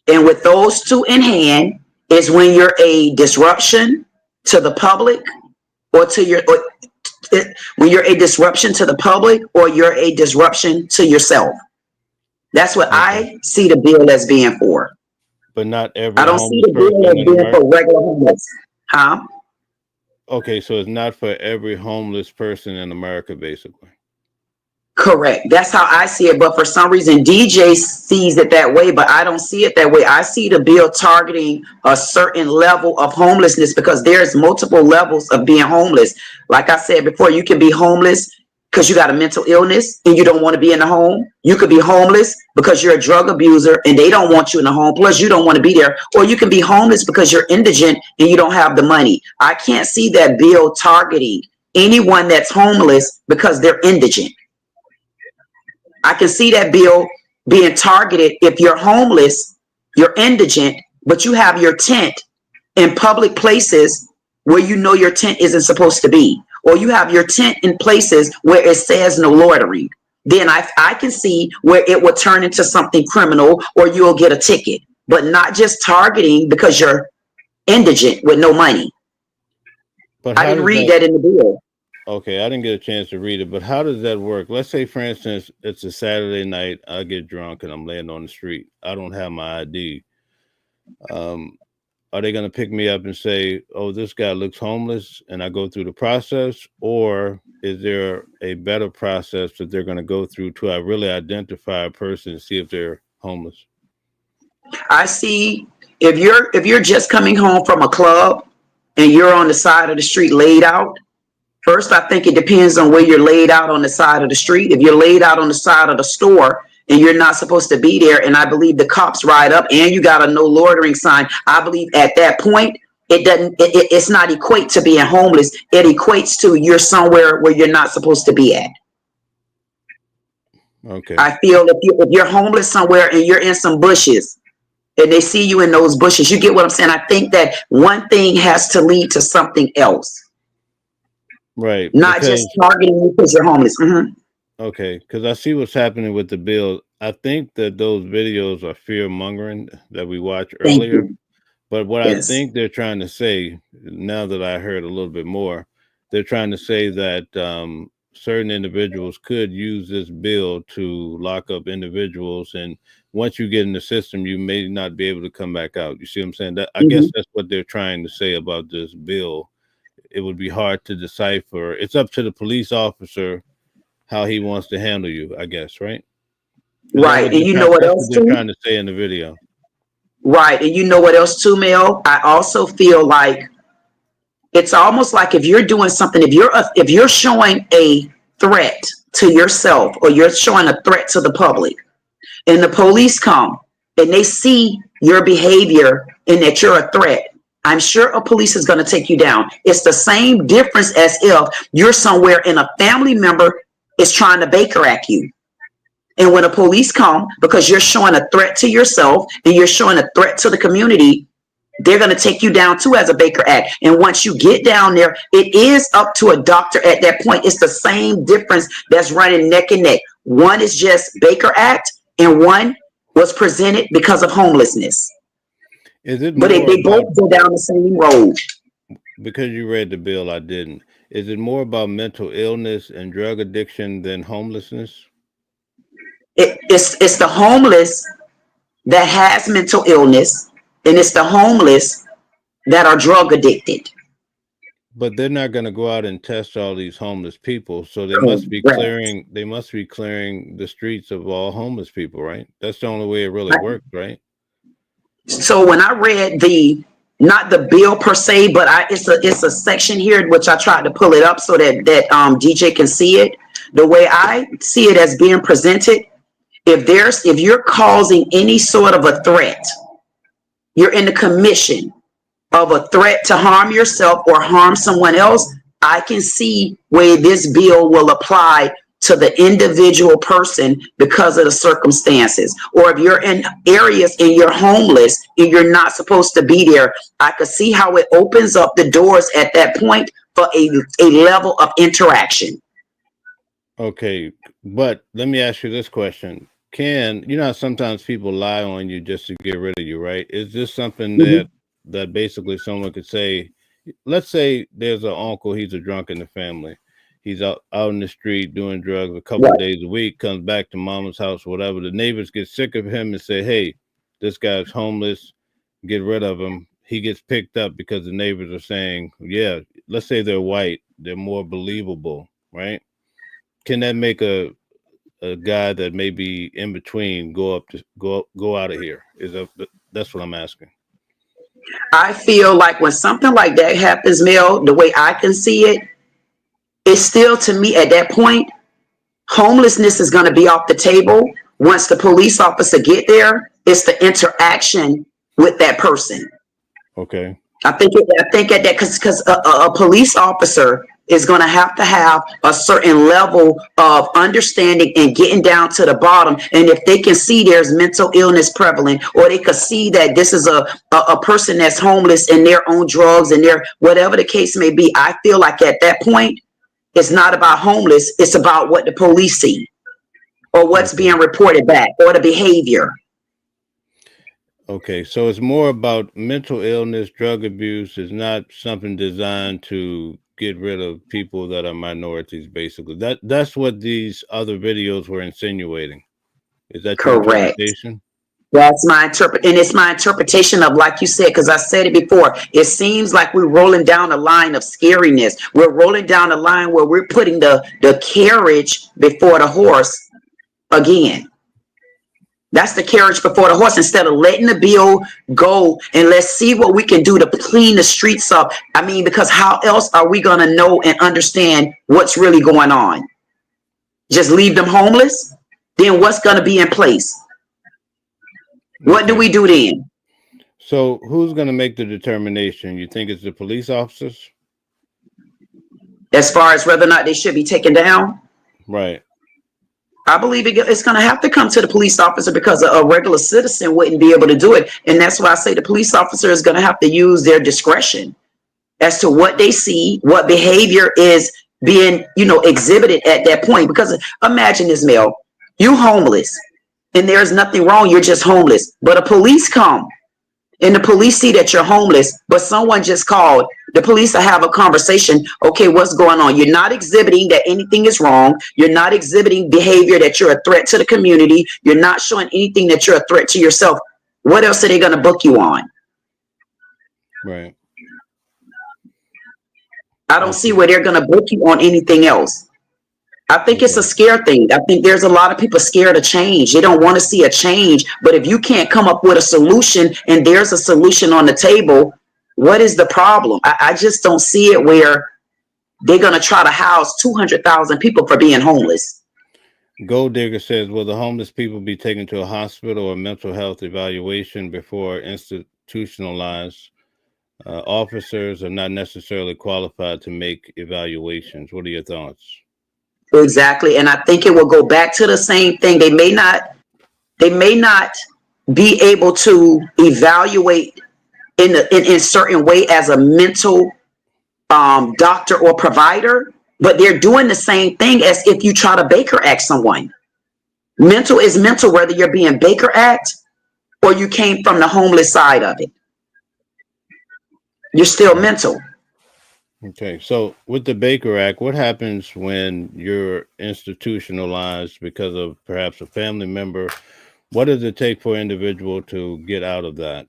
And with those two in hand is when you're a disruption to the public, or when you're a disruption to the public, or you're a disruption to yourself. That's what I see the bill as being for. But not every. I don't see the bill as being for regular homeless. Huh? Okay, so it's not for every homeless person in America, basically. Correct. That's how I see it. But for some reason, DJ sees it that way, but I don't see it that way. I see the bill targeting a certain level of homelessness, because there's multiple levels of being homeless. Like I said before, you can be homeless because you got a mental illness and you don't want to be in the home. You could be homeless because you're a drug abuser and they don't want you in the home. Plus, you don't want to be there. Or you can be homeless because you're indigent and you don't have the money. I can't see that bill targeting anyone that's homeless because they're indigent. I can see that bill being targeted if you're homeless, you're indigent, but you have your tent in public places where you know your tent isn't supposed to be, or you have your tent in places where it says no loitering. Then I can see where it will turn into something criminal or you'll get a ticket, but not just targeting because you're indigent with no money. But I didn't read that in the bill. Okay, I didn't get a chance to read it, but how does that work? Let's say, for instance, it's a Saturday night, I get drunk and I'm laying on the street. I don't have my ID. Are they going to pick me up and say, oh, this guy looks homeless, and I go through the process? Or is there a better process that they're going to go through to really identify a person and see if they're homeless? I see if you're just coming home from a club and you're on the side of the street laid out, first, I think it depends on where you're laid out on the side of the street. If you're laid out on the side of the store and you're not supposed to be there, and I believe the cops ride up and you got a no loitering sign, I believe at that point, it's not equate to being homeless. It equates to you're somewhere where you're not supposed to be at. Okay. I feel if you're homeless somewhere and you're in some bushes and they see you in those bushes, you get what I'm saying? I think that one thing has to lead to something else. Right. Not just targeting you because you're homeless. Mm-hmm. Okay, because I see what's happening with the bill. I think that those videos are fear mongering that we watched earlier. But what I think they're trying to say, now that I heard a little bit more, they're trying to say that certain individuals could use this bill to lock up individuals. And once you get in the system, you may not be able to come back out. You see what I'm saying? I guess that's what they're trying to say about this bill. It would be hard to decipher. It's up to the police officer how he wants to handle you, I guess, right? Right. And you know what else they're trying to say in the video. Right. And you know what else too, Mel? I also feel like it's almost like if you're doing something, if you're showing a threat to yourself or you're showing a threat to the public and the police come and they see your behavior and that you're a threat, I'm sure a police is going to take you down. It's the same difference as if you're somewhere and a family member is trying to Baker Act you. And when the police come, because you're showing a threat to yourself and you're showing a threat to the community, they're going to take you down too as a Baker Act. And once you get down there, it is up to a doctor at that point. It's the same difference that's running neck and neck. One is just Baker Act and one was presented because of homelessness. But they both go down the same road. Because you read the bill, I didn't. Is it more about mental illness and drug addiction than homelessness? It's the homeless that has mental illness, and it's the homeless that are drug addicted. But they're not going to go out and test all these homeless people, so they must be clearing. They must be clearing the streets of all homeless people, right? That's the only way it really works, right? So when I read not the bill per se, but it's a section here which I tried to pull it up so that DJ can see it. The way I see it as being presented, if you're causing any sort of a threat, you're in the commission of a threat to harm yourself or harm someone else, I can see where this bill will apply to the individual person because of the circumstances. Or if you're in areas and you're homeless and you're not supposed to be there, I could see how it opens up the doors at that point for a level of interaction. Okay, but let me ask you this question. Sometimes people lie on you just to get rid of you, right? Is this something that basically someone could say, let's say there's an uncle, he's a drunk in the family. He's out in the street doing drugs a couple of days a week, comes back to mama's house, whatever. The neighbors get sick of him and say, hey, this guy's homeless, get rid of him. He gets picked up because the neighbors are saying, yeah, let's say they're white, they're more believable, right? Can that make a guy that may be in between go out of here? That's what I'm asking. I feel like when something like that happens, Mel, the way I can see it, it's still, to me, at that point, Homelessness is going to be off the table once the police officer get there. It's the interaction with that person. Okay. I think at that because a police officer is going to have a certain level of understanding and getting down to the bottom. And if they can see there's mental illness prevalent, or they could see that this is a person that's homeless and they're on drugs and they're whatever the case may be, I feel like at that point, it's not about homeless. It's about what the police see or what's being reported back or the behavior. Okay, so it's more about mental illness, drug abuse is not something designed to get rid of people that are minorities, basically. That's what these other videos were insinuating. Is that your Correct? interpretation? That's my and it's my interpretation of, like you said, because I said it before, it seems like we're rolling down a line of scariness. We're rolling down a line where we're putting the carriage before the horse again. That's the carriage before the horse, instead of letting the bill go and let's see what we can do to clean the streets up. I mean, because how else are we going to know and understand what's really going on? Just leave them homeless? Then what's going to be in place? What do we do then? So who's going to make the determination? You think it's the police officers? As far as whether or not they should be taken down? Right. I believe it's going to have to come to the police officer, because a regular citizen wouldn't be able to do it. And that's why I say the police officer is going to have to use their discretion as to what they see, what behavior is being, exhibited at that point. Because imagine this, Mel, you homeless and there's nothing wrong. You're just homeless. But a police come and the police see that you're homeless, but someone just called. The police will have a conversation. Okay, what's going on? You're not exhibiting that anything is wrong. You're not exhibiting behavior that you're a threat to the community. You're not showing anything that you're a threat to yourself. What else are they going to book you on? Right. I don't see where they're going to book you on anything else. I think it's a scare thing. I think there's a lot of people scared of change. They don't want to see a change. But if you can't come up with a solution and there's a solution on the table, what is the problem? I just don't see it where they're going to try to house 200,000 people for being homeless. Gold Digger says, will the homeless people be taken to a hospital or mental health evaluation before institutionalized? Officers are not necessarily qualified to make evaluations. What are your thoughts? Exactly. And I think it will go back to the same thing. They may not be able to evaluate in a certain way as a mental doctor or provider, but they're doing the same thing as if you try to Baker Act someone. Mental is mental, whether you're being Baker Act or you came from the homeless side of it. You're still mental. Okay, so with the Baker Act, what happens when you're institutionalized because of perhaps a family member? What does it take for an individual to get out of that?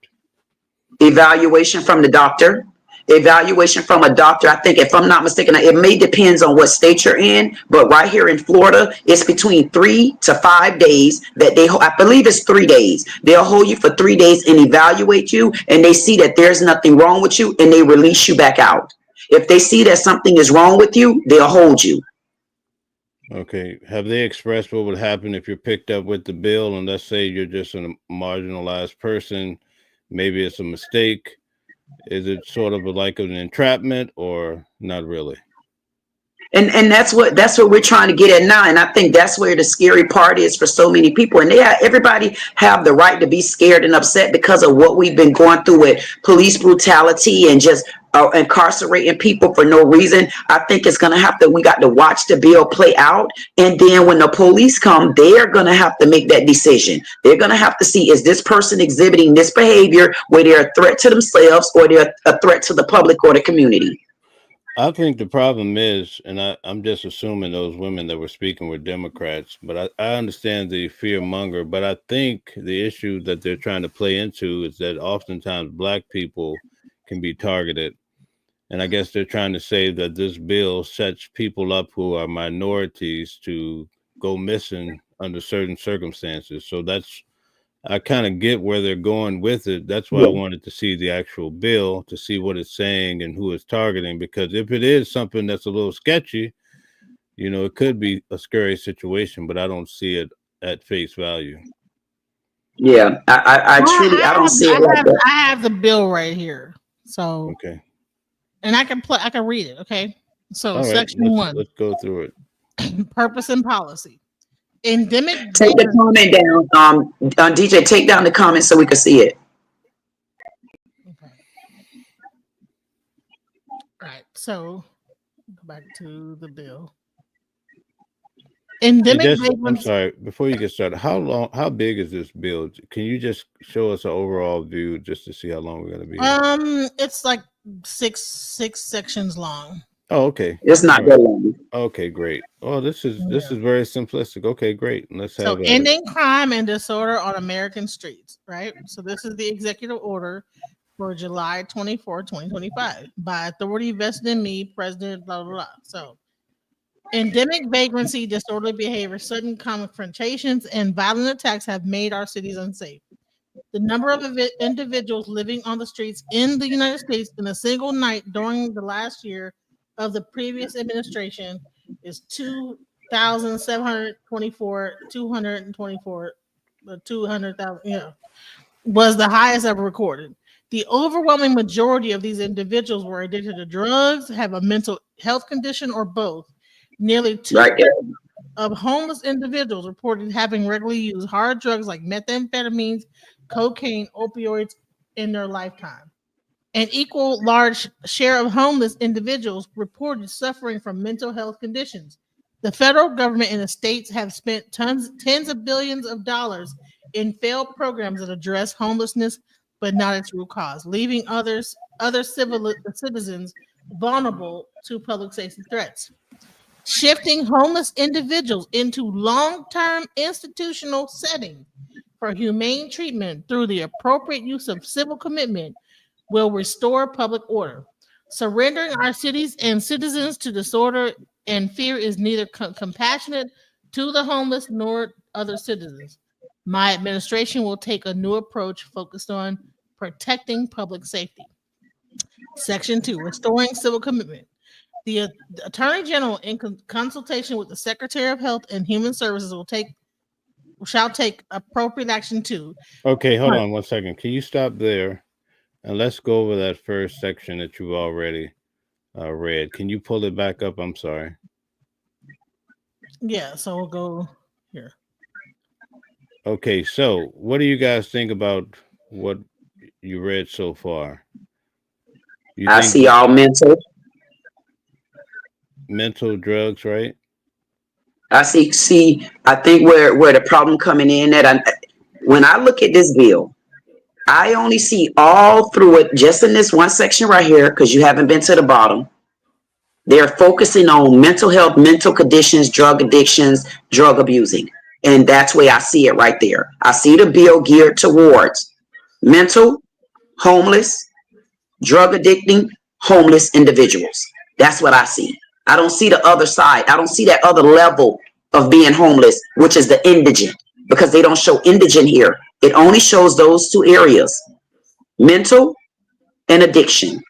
Evaluation from the doctor. Evaluation from a doctor. I think, if I'm not mistaken, it may depends on what state you're in, but right here in Florida, it's between 3 to 5 days that I believe it's 3 days. They'll hold you for 3 days and evaluate you, and they see that there's nothing wrong with you, and they release you back out. If they see that something is wrong with you, they'll hold you. Okay. Have they expressed what would happen if you're picked up with the bill, and let's say you're just a marginalized person? Maybe it's a mistake. Is it sort of like an entrapment, or not really? And that's what we're trying to get at now. And I think that's where the scary part is for so many people. And everybody have the right to be scared and upset because of what we've been going through with police brutality and just incarcerating people for no reason. I think it's going to have to, we got to watch the bill play out. And then when the police come, they're going to have to make that decision. They're going to have to see, is this person exhibiting this behavior where they're a threat to themselves or they're a threat to the public or the community? I think the problem is, and I'm just assuming those women that were speaking were Democrats, but I understand the fear monger, but I think the issue that they're trying to play into is that oftentimes Black people can be targeted. And I guess they're trying to say that this bill sets people up who are minorities to go missing under certain circumstances. So I kind of get where they're going with it. That's why I wanted to see the actual bill to see what it's saying and who it's targeting, because if it is something that's a little sketchy, You know, it could be a scary situation, but I don't see it at face value. Yeah, I truly, I don't see it like that. I have the bill right here. So Okay. And I can read it. Okay. So All right, section 1, let's go through it. purpose and policy. Endemic. Take the comment down. DJ, take down the comment so we can see it. Okay. All right. So go back to the bill. Endemic. I'm sorry. Before you get started, how big is this bill? Can you just show us an overall view just to see how long we're going to be here? It's like six sections long. Oh, okay. It's not that long. Okay, great. Oh, this is very simplistic. Okay, great. Let's have ending crime and disorder on American streets, right? So this is the executive order for July 24, 2025 by authority vested in me, President, blah, blah, blah. So endemic vagrancy, disorderly behavior, sudden confrontations, and violent attacks have made our cities unsafe. The number of individuals living on the streets in the United States in a single night during the last year of the previous administration is 2,724, 200,000, was the highest ever recorded. The overwhelming majority of these individuals were addicted to drugs, have a mental health condition, or both. Nearly 2% of homeless individuals reported having regularly used hard drugs like methamphetamines, cocaine, opioids in their lifetime. An equal large share of homeless individuals reported suffering from mental health conditions. The federal government and the states have spent tens of billions of dollars in failed programs that address homelessness, but not its root cause, leaving other citizens vulnerable to public safety threats. Shifting homeless individuals into long-term institutional settings for humane treatment through the appropriate use of civil commitment will restore public order. Surrendering our cities and citizens to disorder and fear is neither compassionate to the homeless nor other citizens. My administration will take a new approach focused on protecting public safety. Section 2, restoring civil commitment. The Attorney General, in consultation with the Secretary of Health and Human Services, shall take appropriate action too. Okay, hold on 1 second. Can you stop there? And let's go over that first section that you've already read. Can you pull it back up? I'm sorry. Yeah, so we'll go here. Okay, so what do you guys think about what you read so far? I see all mental drugs, right? I see. I think where the problem coming in that when I look at this bill, I only see all through it just in this one section right here, because you haven't been to the bottom. They're focusing on mental health, mental conditions, drug addictions, drug abusing. And that's where I see it right there. I see the bill geared towards mental, homeless, drug addicting, homeless individuals. That's what I see. I don't see the other side. I don't see that other level of being homeless, which is the indigent, because they don't show indigent here. It only shows those two areas, mental and addiction.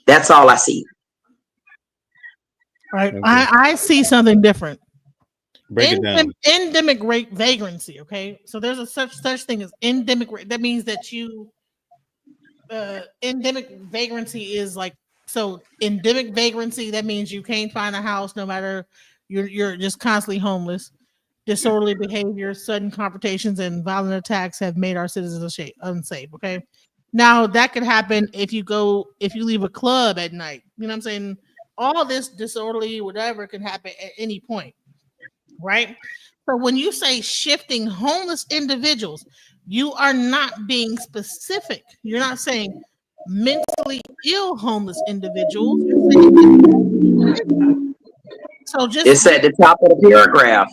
That's all I see. Right. Okay. I see something different. Break it down. Endemic vagrancy. Okay. So there's a such thing as endemic. That means that you endemic vagrancy is like, so endemic vagrancy, that means you can't find a house no matter, you're just constantly homeless. Disorderly behavior, sudden confrontations, and violent attacks have made our citizens unsafe. Okay. Now that could happen if you leave a club at night. You know what I'm saying? All this disorderly, whatever, can happen at any point. Right? So when you say shifting homeless individuals, you are not being specific. You're not saying mentally ill homeless individuals. So it's at the top of the paragraph.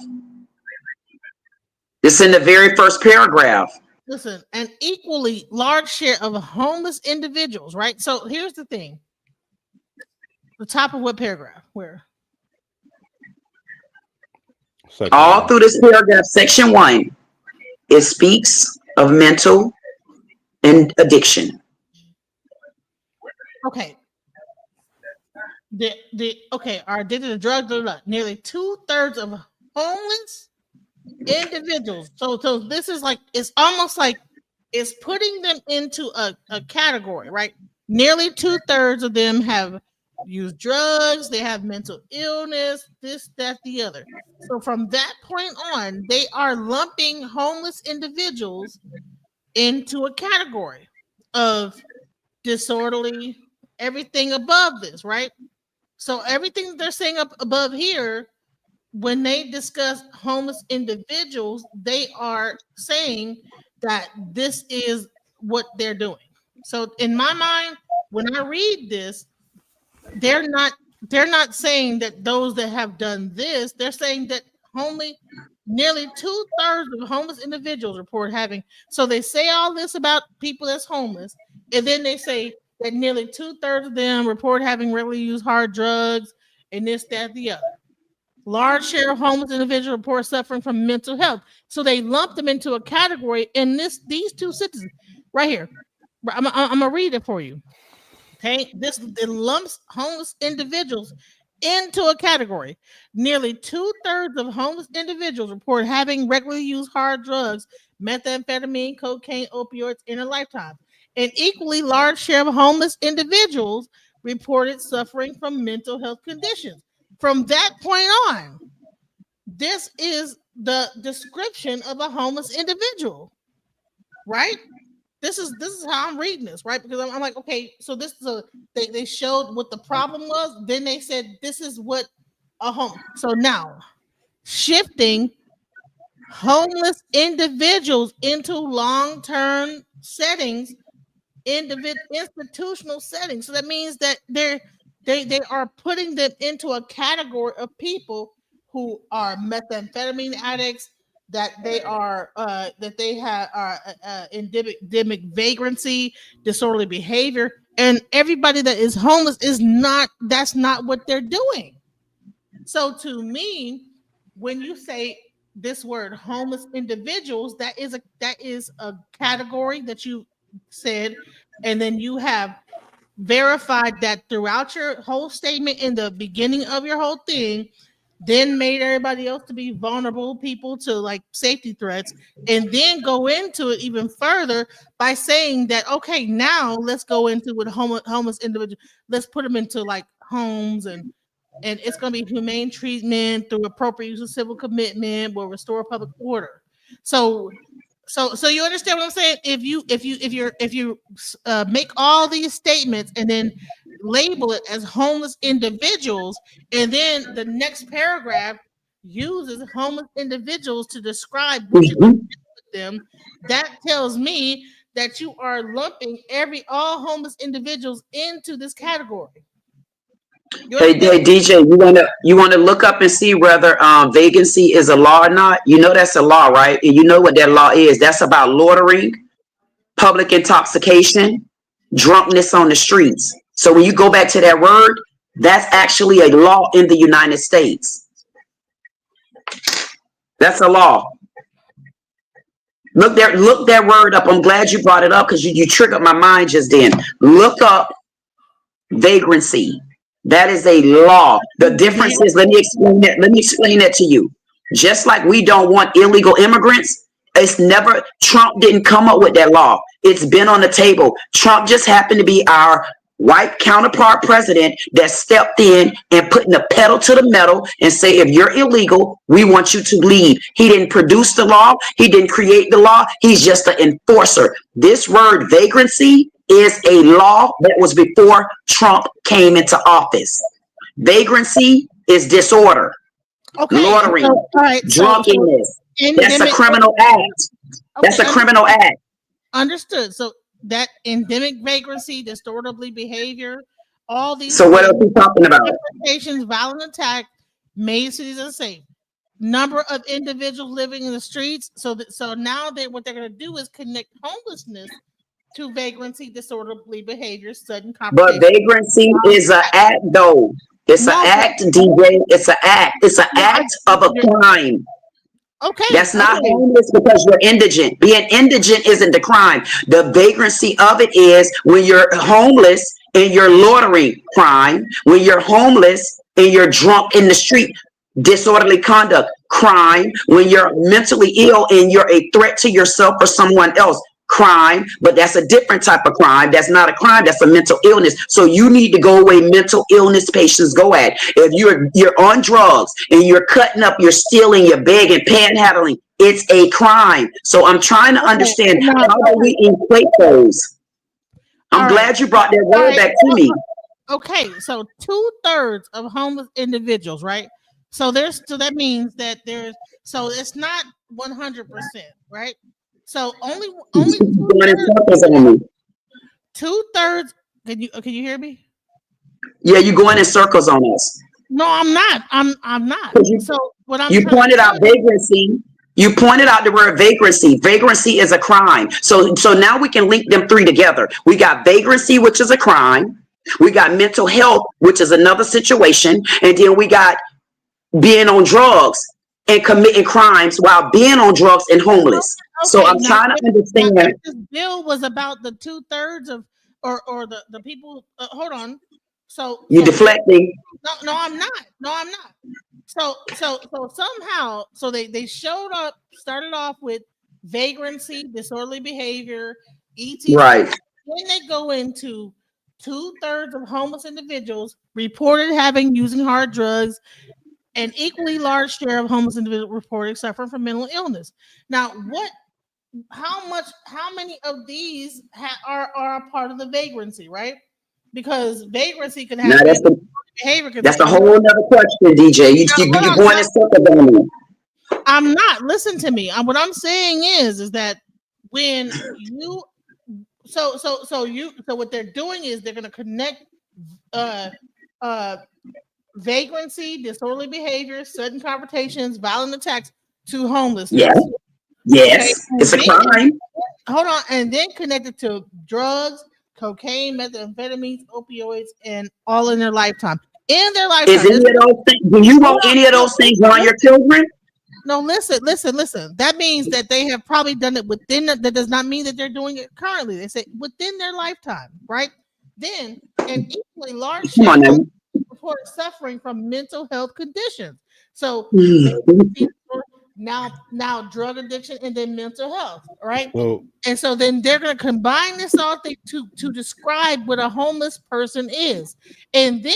It's in the very first paragraph. Listen, an equally large share of homeless individuals, right? So here's the thing. The top of what paragraph? Where? All through this paragraph, section 1, it speaks of mental and addiction. Okay. are addicted to drugs. Nearly 2/3 of homeless individuals. So this is like, it's almost like it's putting them into a category, right? Nearly 2/3 of them have used drugs, they have mental illness, this, that, the other. So from that point on, they are lumping homeless individuals into a category of disorderly, everything above this, right? So everything they're saying up above here, when they discuss homeless individuals, they are saying that this is what they're doing. So in my mind, when I read this, they're not saying that those that have done this, they're saying that nearly 2/3 of homeless individuals report having. So they say all this about people that's homeless, and then they say that nearly 2/3 of them report having regularly used hard drugs and this, that, the other. Large share of homeless individuals report suffering from mental health. So they lump them into a category in these two sentences right here. I'm gonna read it for you. Okay, it lumps homeless individuals into a category. Nearly 2/3 of homeless individuals report having regularly used hard drugs, methamphetamine, cocaine, opioids in a lifetime. An equally large share of homeless individuals reported suffering from mental health conditions. From that point on, this is the description of a homeless individual, right? This is how I'm reading this, right? Because I'm like, okay, so this is they showed what the problem was, then they said this is what a home. So now shifting homeless individuals into long-term settings, institutional settings. So that means that they are putting them into a category of people who are methamphetamine addicts, that they are that they have endemic vagrancy, disorderly behavior, and everybody that is homeless that's not what they're doing. So to me, when you say this word homeless individuals, that is a category that you said, and then you have verified that throughout your whole statement in the beginning of your whole thing, then made everybody else to be vulnerable people to like safety threats, and then go into it even further by saying that, okay, now let's go into with homeless individuals, let's put them into like homes, and it's going to be humane treatment through appropriate use of civil commitment will restore public order. So you understand what I'm saying? If you make all these statements and then label it as homeless individuals, and then the next paragraph uses homeless individuals to describe what you're doing with them, that tells me that you are lumping all homeless individuals into this category. Hey, DJ, you wanna look up and see whether vagrancy is a law or not? You know that's a law, right? And you know what that law is. That's about loitering, public intoxication, drunkenness on the streets. So when you go back to that word, that's actually a law in the United States. That's a law. Look that word up. I'm glad you brought it up because you triggered my mind just then. Look up vagrancy. That is a law. The difference is, let me explain that to you. Just like we don't want illegal immigrants, Trump didn't come up with that law. It's been on the table. Trump just happened to be our white counterpart president that stepped in and putting the pedal to the metal and say, if you're illegal, we want you to leave. He didn't produce the law. He didn't create the law. He's just an enforcer. This word vagrancy is a law that was before Trump came into office. Vagrancy is disorder, loitering, drunkenness. That's a criminal act. That's a criminal act. Understood. So that endemic vagrancy, disorderly behavior, all these. So what are we talking about? Violent attack, made cities unsafe. Number of individuals living in the streets. So now what they're going to do is connect homelessness to vagrancy, disorderly behavior, sudden complications. But vagrancy is an act, though. It's an act, DJ. It's an act. It's an act of a crime. Okay. That's not homeless because you're indigent. Being indigent isn't the crime. The vagrancy of it is when you're homeless and you're loitering, crime. When you're homeless and you're drunk in the street, disorderly conduct, crime. When you're mentally ill and you're a threat to yourself or someone else, crime. But that's a different type of crime. That's not a crime. That's a mental illness. So you need to go away mental illness patients go at. If you're on drugs and you're cutting up, you're stealing, you're begging, panhandling, it's a crime. So I'm trying to understand how do we equate those. I'm glad you brought that word back to me. Okay, so 2/3 of homeless individuals, right? So that means that so it's not 100%, right? So only 2/3. Can you hear me? Yeah, you're going in circles on us. No, I'm not. I'm not. So what you pointed out vagrancy. You pointed out the word vagrancy. Vagrancy is a crime. So now we can link them three together. We got vagrancy, which is a crime. We got mental health, which is another situation, and then we got being on drugs and committing crimes while being on drugs and homeless. Okay, so I'm trying to understand. This bill was about the 2/3 of, or the people. Hold on. So you deflecting. No, I'm not. No, I'm not. So somehow, they started off with vagrancy, disorderly behavior, ET. Right. Then they go into 2/3 of homeless individuals reported using hard drugs. An equally large share of homeless individuals reported suffering from mental illness. Now, how many of these are a part of the vagrancy, right? Because vagrancy can have behavior. That's a whole other question, DJ. You're going in circles on me. I'm not. Listen to me. What I'm saying is that when you so what they're doing is they're going to connect vagrancy, disorderly behavior, sudden confrontations, violent attacks to homelessness. Yes, okay. It's a crime. Hold on, and then connected to drugs, cocaine, methamphetamines, opioids, and all in their lifetime. In their lifetime. Is any of those things? Do you want any of those things on your children? No, listen. That means that they have probably done it within. That does not mean that they're doing it currently. They say within their lifetime, right? Then an equally large share report suffering from mental health conditions. So now drug addiction and then mental health, right? Well, and so then they're going to combine this all thing to describe what a homeless person is, and then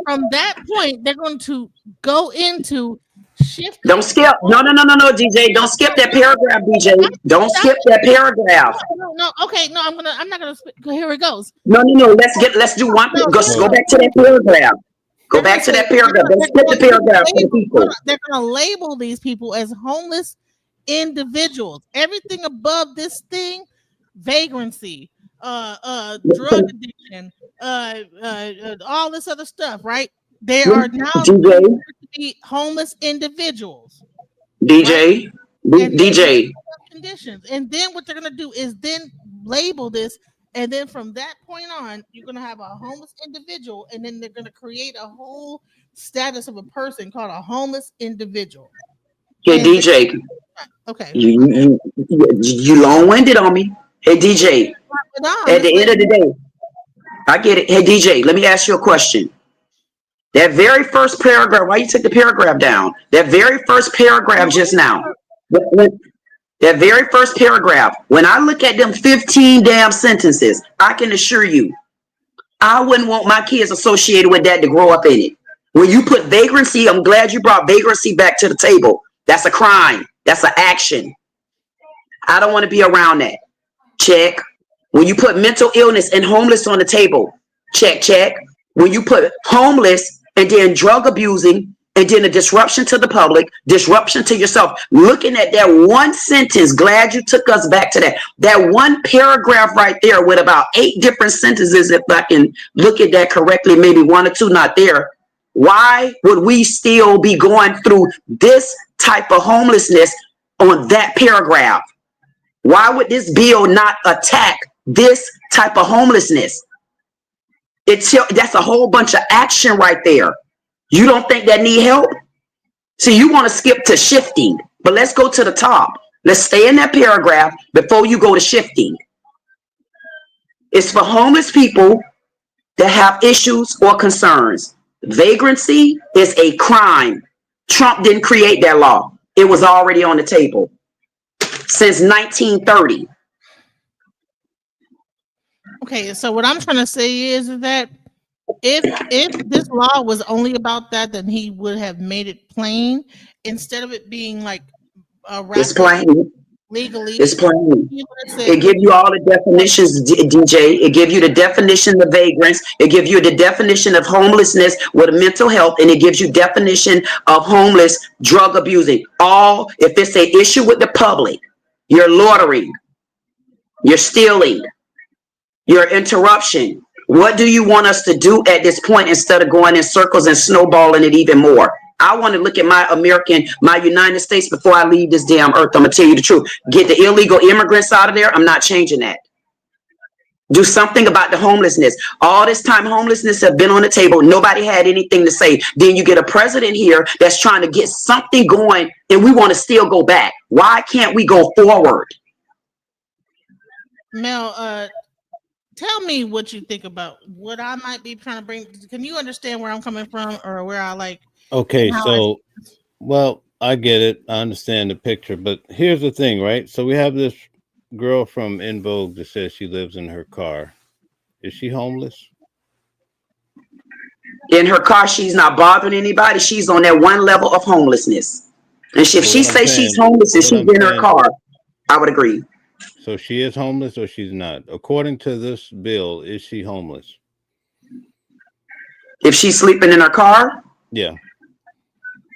from that point they're going to go into shift. Don't skip. No, DJ. Don't skip that paragraph, DJ. Don't skip that paragraph. No. Okay. No, I'm not gonna. Here it goes. No. Let's do one. Go back to that paragraph. Go back to that paragraph. Don't skip the paragraph for the people. They're gonna label these people as homeless individuals. Everything above this thing, vagrancy, drug addiction, all this other stuff, right? They are now to be homeless individuals. DJ. Conditions. And then what they're going to do is then label this. And then from that point on, you're going to have a homeless individual. And then they're going to create a whole status of a person called a homeless individual. Hey, DJ. Okay. You long-winded on me. Hey, DJ. At the end of the day, I get it. Hey, DJ, let me ask you a question. That very first paragraph, why you took the paragraph down? That very first paragraph just now. That very first paragraph, when I look at them 15 damn sentences, I can assure you, I wouldn't want my kids associated with that to grow up in it. When you put vagrancy, I'm glad you brought vagrancy back to the table. That's a crime. That's an action. I don't want to be around that. Check. When you put mental illness and homeless on the table, check. When you put homeless and then drug abusing, and then a disruption to the public, disruption to yourself. Looking at that one sentence, glad you took us back to that. That one paragraph right there with about 8 different sentences, if I can look at that correctly, maybe 1 or 2 not there. Why would we still be going through this type of homelessness on that paragraph? Why would this bill not attack this type of homelessness? That's a whole bunch of action right there. You don't think that need help? So you want to skip to shifting. But let's go to the top. Let's stay in that paragraph before you go to shifting. It's for homeless people that have issues or concerns. Vagrancy is a crime. Trump didn't create that law. It was already on the table since 1930. Okay, so what I'm trying to say is that if this law was only about that, then he would have made it plain instead of it being like It's plain. legally. It's plain. It gives you all the definitions, DJ. It gives you the definition of vagrants. It gives you the definition of homelessness with mental health, and it gives you definition of homeless drug abusing. All, if it's an issue with the public, you're loitering, you're stealing, you're interruption. What do you want us to do at this point instead of going in circles and snowballing it even more? I want to look at my United States before I leave this damn earth. I'm going to tell you the truth. Get the illegal immigrants out of there. I'm not changing that. Do something about the homelessness. All this time, homelessness have been on the table. Nobody had anything to say. Then you get a president here that's trying to get something going, and we want to still go back. Why can't we go forward? Mel, tell me what you think about what I might be trying to bring. Can you understand where I'm coming from, or where I like? Okay, so, well, I get it. I understand the picture, but here's the thing, right? So we have this girl from In Vogue that says she lives in her car. Is she homeless? In her car, she's not bothering anybody. She's on that one level of homelessness. And if she says she's homeless and she's in her car, I would agree. So she is homeless or she's not? According to this bill, is she homeless? If she's sleeping in her car? Yeah.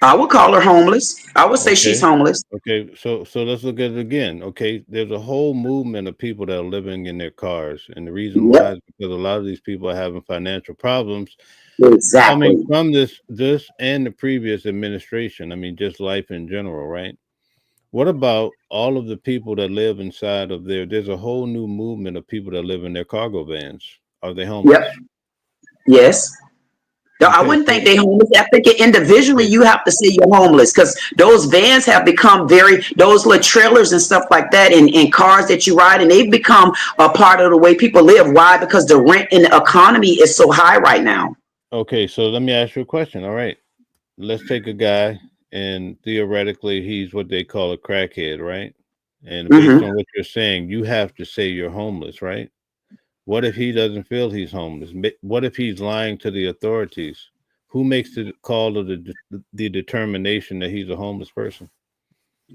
I would call her homeless. I would say she's homeless. Okay, so let's look at it again. Okay, there's a whole movement of people that are living in their cars, and the reason why is because a lot of these people are having financial problems. Exactly. Coming from this and the previous administration. I mean, just life in general, right? What about all of the people that live inside of there's a whole new movement of people that live in their cargo vans. Are they homeless? Yep. Yes. No, I wouldn't think they homeless. I think individually you have to say you're homeless, because those vans have become those little trailers and stuff like that, and cars that you ride, and they've become a part of the way people live. Why? Because the rent in the economy is so high right now. Okay, so let me ask you a question. All right, let's take a guy, and theoretically he's what they call a crackhead, right? And based on what you're saying, you have to say you're homeless, right? What if he doesn't feel he's homeless? What if he's lying to the authorities? Who makes the call of the determination that he's a homeless person?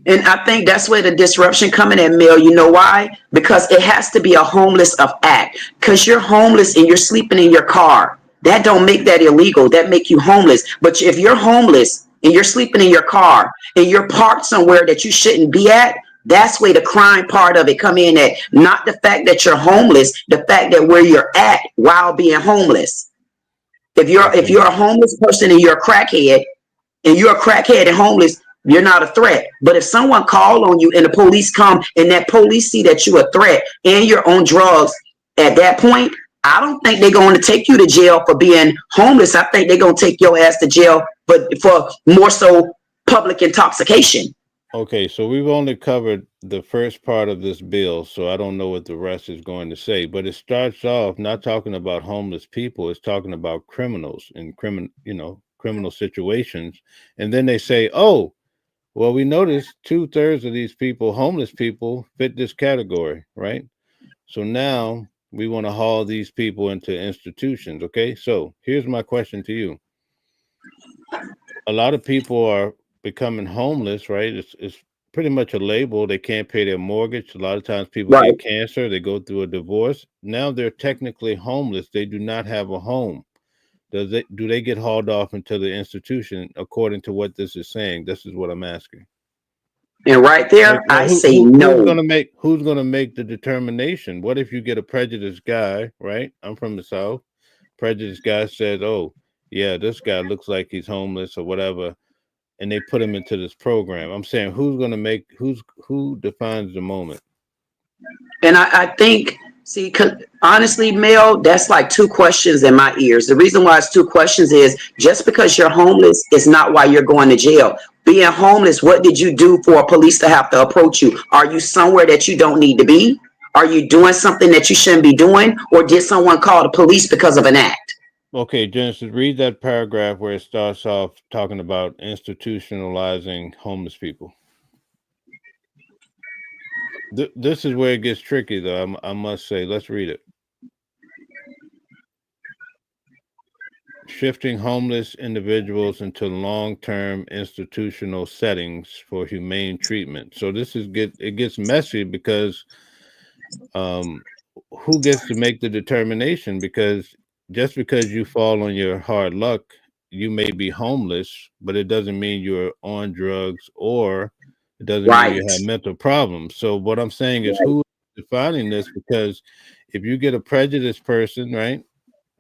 And I think that's where the disruption coming in, Mel. You know why? Because it has to be a homeless of act. Because you're homeless and you're sleeping in your car. That don't make that illegal. That make you homeless. But if you're homeless and you're sleeping in your car and you're parked somewhere that you shouldn't be at, that's where the crime part of it come in at. Not the fact that you're homeless, the fact that where you're at while being homeless. If you're a homeless person and you're a crackhead and homeless, you're not a threat. But if someone call on you and the police come and that police see that you're a threat and you're on drugs, at that point, I don't think they're going to take you to jail for being homeless. I think they're going to take your ass to jail, but for more so public intoxication. Okay, so we've only covered the first part of this bill, so I don't know what the rest is going to say. But it starts off not talking about homeless people; it's talking about criminals and criminal situations. And then they say, "Oh, well, we noticed 2/3 of these people, homeless people, fit this category, right? So now we want to haul these people into institutions." Okay, so here's my question to you: a lot of people are becoming homeless, right? It's pretty much a label. They can't pay their mortgage. A lot of times people get cancer, they go through a divorce. Now they're technically homeless. They do not have a home. Do they get hauled off into the institution according to what this is saying? This is what I'm asking. And right there, I say no. Who's gonna make the determination? What if you get a prejudiced guy, right? I'm from the South. Prejudiced guy says, "Oh, yeah, this guy looks like he's homeless or whatever," and they put him into this program. I'm saying, who defines the moment? And I think, see, honestly, Mel, that's like two questions in my ears. The reason why it's two questions is just because you're homeless is not why you're going to jail. Being homeless, what did you do for police to have to approach you? Are you somewhere that you don't need to be? Are you doing something that you shouldn't be doing? Or did someone call the police because of an act? Okay, Genesis, read that paragraph where it starts off talking about institutionalizing homeless people. This is where it gets tricky, though, I must say. Let's read it. Shifting homeless individuals into long-term institutional settings for humane treatment. So this is it gets messy because who gets to make the determination? Because just because you fall on your hard luck, you may be homeless, but it doesn't mean you're on drugs or it doesn't mean you have mental problems. So what I'm saying is who is defining this? Because if you get a prejudiced person, right,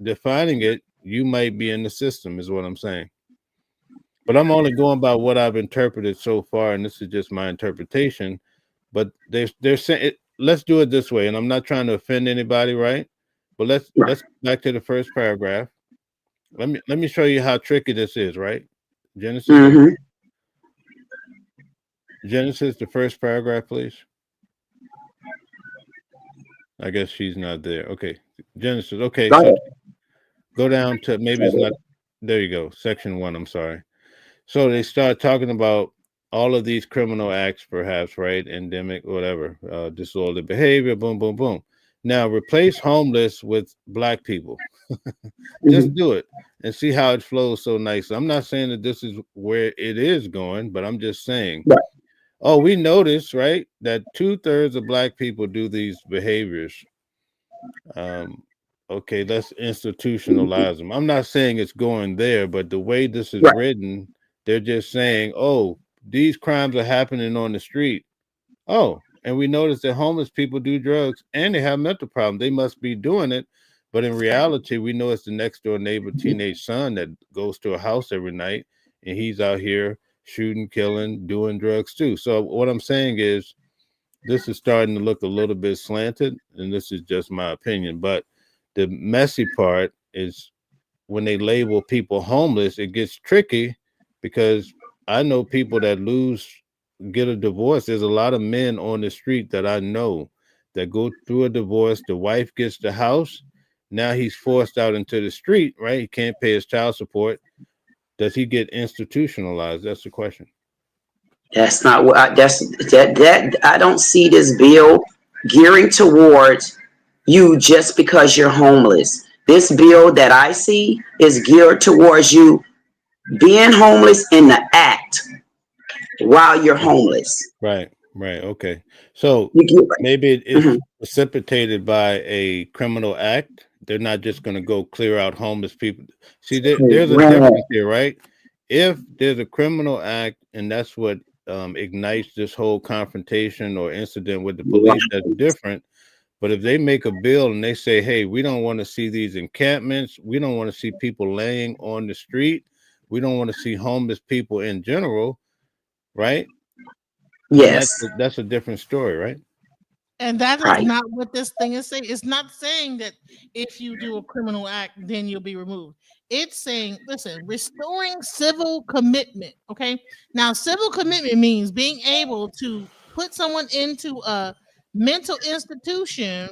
defining it, you might be in the system is what I'm saying. But I'm only going by what I've interpreted so far, and this is just my interpretation. But they're saying let's do it this way, and I'm not trying to offend anybody, right? But let's go back to the first paragraph. Let me show you how tricky this is, right? Genesis. Genesis, the first paragraph, please. I guess she's not there. Okay, Genesis. Okay, so go down to maybe it's not. There you go. Section 1. I'm sorry. So they start talking about all of these criminal acts, perhaps, right? Endemic, whatever, disorderly behavior, boom, boom, boom. Now replace homeless with Black people. Just do it and see how it flows so nice. I'm not saying that this is where it is going, but I'm just saying, oh, we noticed, right, that 2/3 of Black people do these behaviors. Okay, let's institutionalize them. I'm not saying it's going there, but the way this is written, they're just saying, oh, these crimes are happening on the street. Oh, and we notice that homeless people do drugs and they have mental problems. They must be doing it. But in reality, we know it's the next door neighbor teenage son that goes to a house every night and he's out here shooting, killing, doing drugs too. So what I'm saying is this is starting to look a little bit slanted, and this is just my opinion. But the messy part is when they label people homeless, it gets tricky because I know people that get a divorce. There's a lot of men on the street that I know that go through a divorce. The wife gets the house. Now he's forced out into the street, right? He can't pay his child support. Does he get institutionalized? That's the question. That's not what that I don't see this bill gearing towards you just because you're homeless. This bill that I see is geared towards you being homeless in the act while you're homeless. Right. Okay. So maybe it's precipitated by a criminal act. They're not just going to go clear out homeless people. See, there's a difference here, right? If there's a criminal act and that's what ignites this whole confrontation or incident with the police, that's different. But if they make a bill and they say, hey, we don't want to see these encampments, we don't want to see people laying on the street, we don't want to see homeless people in general, right? Yes. That's a different story, right? And that is not what this thing is saying. It's not saying that if you do a criminal act, then you'll be removed. It's saying, listen, restoring civil commitment. Okay. Now, civil commitment means being able to put someone into a mental institution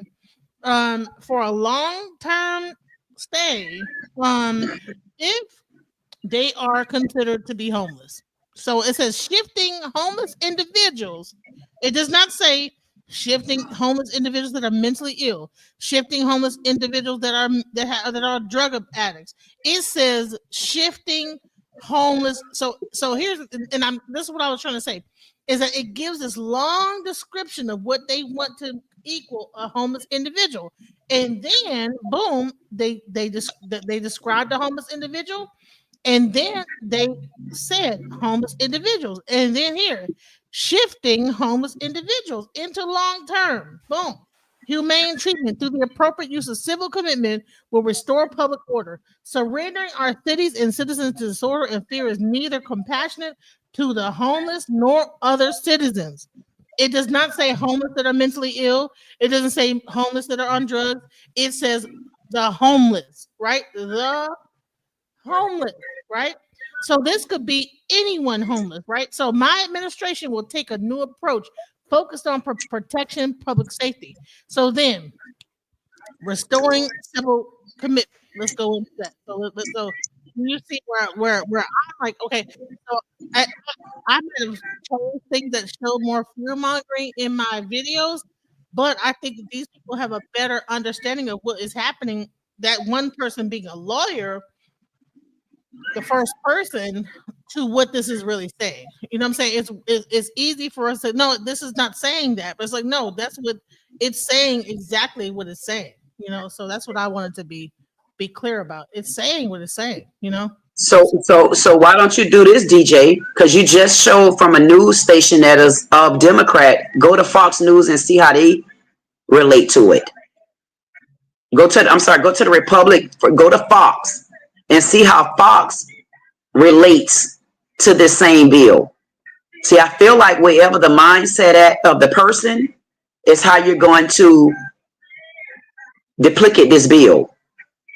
for a long-term stay if they are considered to be homeless. So it says shifting homeless individuals. It does not say shifting homeless individuals that are mentally ill, shifting homeless individuals that are drug addicts. It says shifting homeless. So here's this is what I was trying to say is that it gives this long description of what they want to equal a homeless individual, and then boom, they describe the homeless individual. And then they said homeless individuals. And then here, shifting homeless individuals into long-term, boom, humane treatment through the appropriate use of civil commitment will restore public order. Surrendering our cities and citizens to disorder and fear is neither compassionate to the homeless nor other citizens. It does not say homeless that are mentally ill. It doesn't say homeless that are on drugs. It says the homeless, right? The homeless, right? So this could be anyone homeless, right? So my administration will take a new approach focused on protection, public safety. So then, restoring civil commitment. Let's go into that. So you see where I'm like, okay, so I might have told things that show more fear mongering in my videos, but I think that these people have a better understanding of what is happening. That one person being a lawyer, the first person to what this is really saying. You know what I'm saying? It's easy for us to no, this is not saying that, but it's like, no, that's what it's saying, exactly what it's saying, you know. So that's what I wanted to be clear about. It's saying what it's saying, you know. So why don't you do this, DJ? Because you just showed from a news station that is Democrat. Go to Fox News and see how they relate to it. Go to the Republic. Go to Fox and see how Fox relates to this same bill. See, I feel like wherever the mindset of the person is how you're going to duplicate this bill.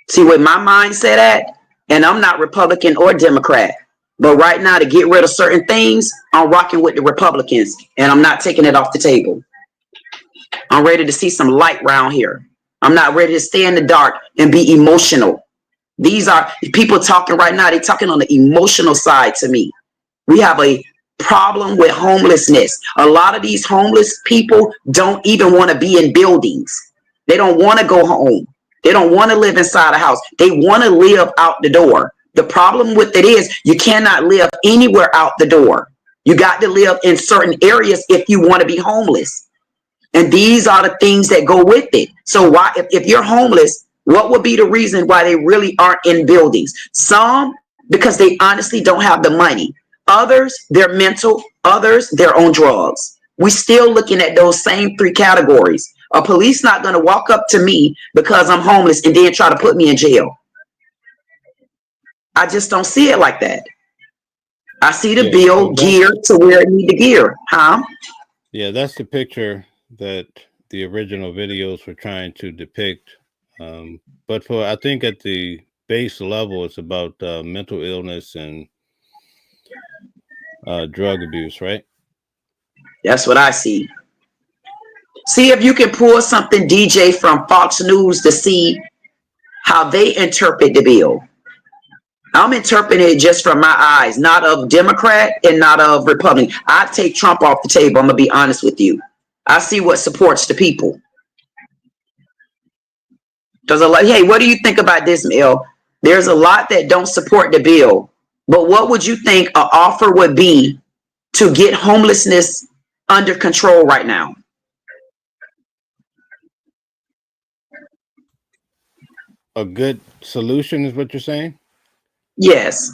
See where my mindset at, and I'm not Republican or Democrat, but right now to get rid of certain things, I'm rocking with the Republicans, and I'm not taking it off the table. I'm ready to see some light around here. I'm not ready to stay in the dark and be emotional. These are people talking right now. They're talking on the emotional side to me. We have a problem with homelessness. A lot of these homeless people don't even want to be in buildings. They don't want to go home. They don't want to live inside a house. They want to live out the door. The problem with it is you cannot live anywhere out the door. You got to live in certain areas if you want to be homeless. And these are the things that go with it. So why, if you're homeless, what would be the reason why they really aren't in buildings? Some, because they honestly don't have the money. Others, they're mental. Others, they're on drugs. We're still looking at those same three categories. A police not going to walk up to me because I'm homeless and then try to put me in jail. I just don't see it like that. I see the bill geared to where it need to gear. Huh? Yeah, that's the picture that the original videos were trying to depict. But for, I think at the base level, it's about mental illness and drug abuse, right? That's what I see. See if you can pull something, DJ, from Fox News to see how they interpret the bill. I'm interpreting it just from my eyes, not of Democrat and not of Republican. I take Trump off the table. I'm going to be honest with you. I see what supports the people. There's a lot. Hey, what do you think about this, Mel? There's a lot that don't support the bill. But what would you think an offer would be to get homelessness under control right now? A good solution is what you're saying? Yes.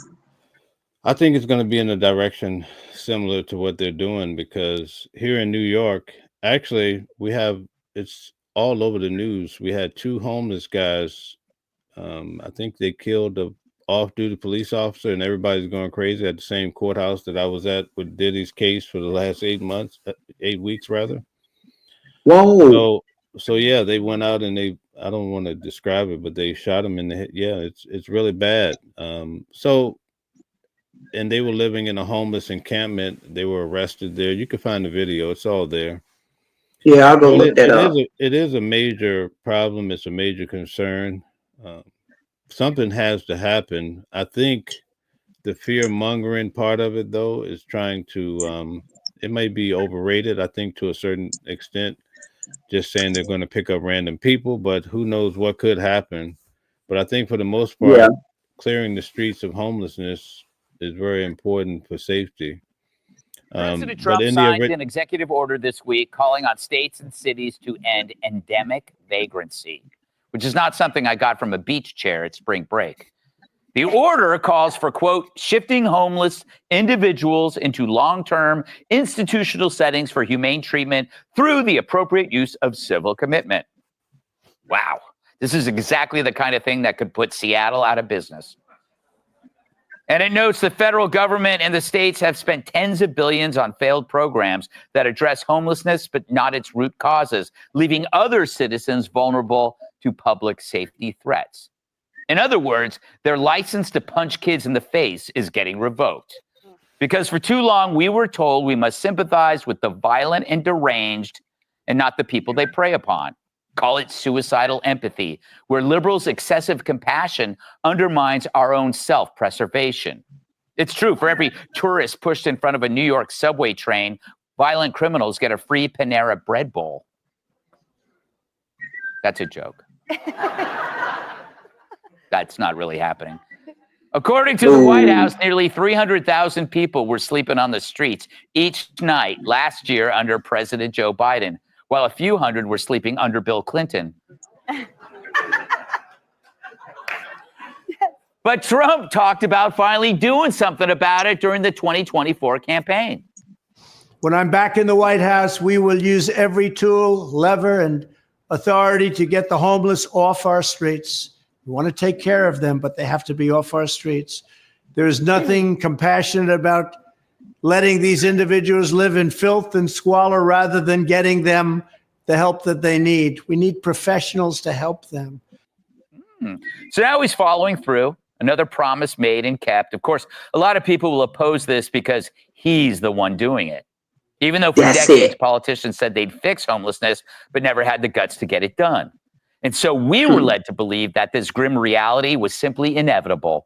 I think it's going to be in a direction similar to what they're doing, because here in New York, actually, it's all over the news. We had 2 homeless guys. I think they killed a off-duty police officer, and everybody's going crazy at the same courthouse that I was at with Diddy's case for the last 8 weeks rather. Whoa. So yeah, they went out and I don't want to describe it, but they shot him in the head. Yeah, it's really bad. And they were living in a homeless encampment. They were arrested there. You can find the video. It's all there. Yeah, I'll go look that up. It is a major problem. It's a major concern. Something has to happen. I think the fear mongering part of it, though, is trying to, it may be overrated, I think, to a certain extent. Just saying they're going to pick up random people, but who knows what could happen. But I think for the most part, clearing the streets of homelessness is very important for safety. President Trump signed an executive order this week calling on states and cities to end endemic vagrancy, which is not something I got from a beach chair at spring break. The order calls for, quote, shifting homeless individuals into long-term institutional settings for humane treatment through the appropriate use of civil commitment. Wow. This is exactly the kind of thing that could put Seattle out of business. And it notes the federal government and the states have spent tens of billions on failed programs that address homelessness, but not its root causes, leaving other citizens vulnerable to public safety threats. In other words, their license to punch kids in the face is getting revoked. Because for too long, we were told we must sympathize with the violent and deranged and not the people they prey upon. Call it suicidal empathy, where liberals' excessive compassion undermines our own self-preservation. It's true, for every tourist pushed in front of a New York subway train, violent criminals get a free Panera bread bowl. That's a joke. That's not really happening. According to the White House, nearly 300,000 people were sleeping on the streets each night last year under President Joe Biden, while a few hundred were sleeping under Bill Clinton. But Trump talked about finally doing something about it during the 2024 campaign. When I'm back in the White House, we will use every tool, lever, and authority to get the homeless off our streets. We want to take care of them, but they have to be off our streets. There's nothing compassionate about letting these individuals live in filth and squalor rather than getting them the help that they need. We need professionals to help them. So now he's following through. Another promise made and kept. Of course, a lot of people will oppose this because he's the one doing it. Even though for decades, politicians said they'd fix homelessness, but never had the guts to get it done. And so we were led to believe that this grim reality was simply inevitable.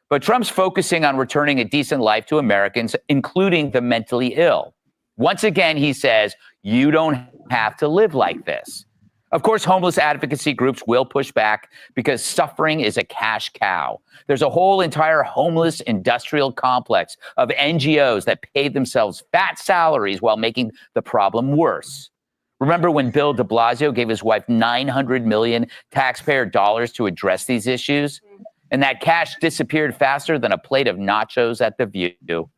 But Trump's focusing on returning a decent life to Americans, including the mentally ill. Once again, he says, you don't have to live like this. Of course, homeless advocacy groups will push back because suffering is a cash cow. There's a whole entire homeless industrial complex of NGOs that paid themselves fat salaries while making the problem worse. Remember when Bill de Blasio gave his wife $900 million taxpayer dollars to address these issues? And that cash disappeared faster than a plate of nachos at The View.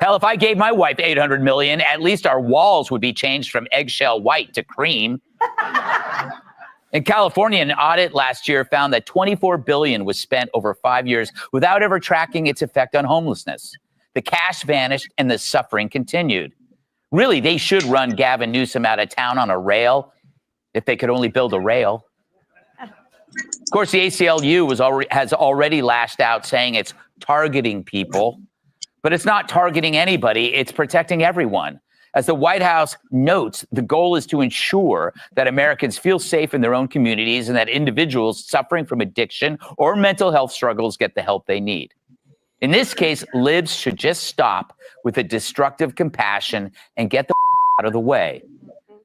Hell, if I gave my wife $800 million, at least our walls would be changed from eggshell white to cream. In California, an audit last year found that $24 billion was spent over 5 years without ever tracking its effect on homelessness. The cash vanished and the suffering continued. Really, they should run Gavin Newsom out of town on a rail if they could only build a rail. Of course, the ACLU has already lashed out saying it's targeting people, but it's not targeting anybody. It's protecting everyone. As the White House notes, the goal is to ensure that Americans feel safe in their own communities and that individuals suffering from addiction or mental health struggles get the help they need. In this case, libs should just stop with the destructive compassion and get the out of the way.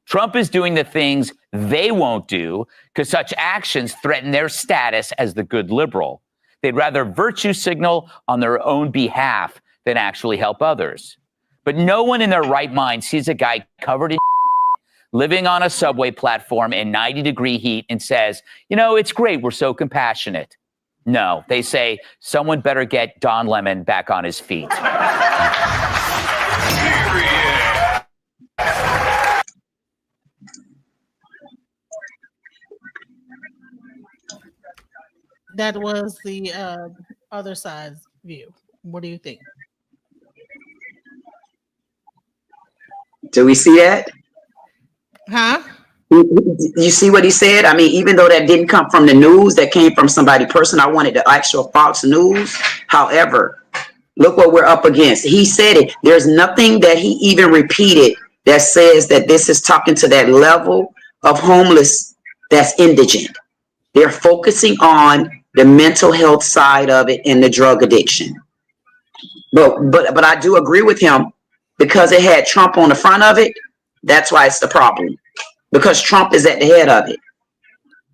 Trump is doing the things they won't do because such actions threaten their status as the good liberal. They'd rather virtue signal on their own behalf than actually help others. But no one in their right mind sees a guy covered in living on a subway platform in 90-degree heat and says, you know, it's great, we're so compassionate. No, they say, someone better get Don Lemon back on his feet. That was the other side's view. What do you think? Do we see that? Huh? You see what he said? I mean, even though that didn't come from the news, that came from somebody person, I wanted the actual Fox News. However, look what we're up against. He said it. There's nothing that he even repeated that says that this is talking to that level of homeless that's indigent. They're focusing on the mental health side of it and the drug addiction. But I do agree with him because it had Trump on the front of it. That's why it's the problem. Because Trump is at the head of it.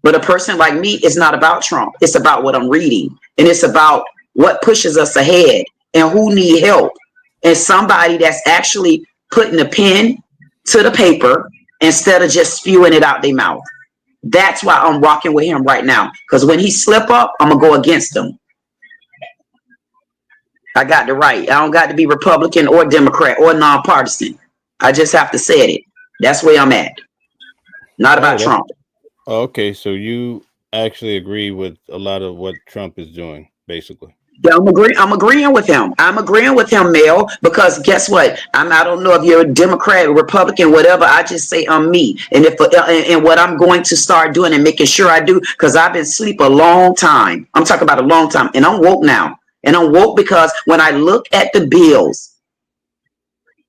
But a person like me, it's not about Trump. It's about what I'm reading. And it's about what pushes us ahead and who need help. And somebody that's actually putting a pen to the paper instead of just spewing it out their mouth. That's why I'm rocking with him right now. Because when he slip up, I'm going to go against him. I got the right. I don't got to be Republican or Democrat or nonpartisan. I just have to say it. That's where I'm at. Not about Trump. Okay, so you actually agree with a lot of what Trump is doing, basically. Yeah, I'm agreeing with him. I'm agreeing with him, Mel, because guess what? I don't know if you're a Democrat, Republican, whatever. I just say I'm me, and if and what I'm going to start doing and making sure I do, because I've been asleep a long time. I'm talking about a long time, and I'm woke now. And I'm woke because when I look at the bills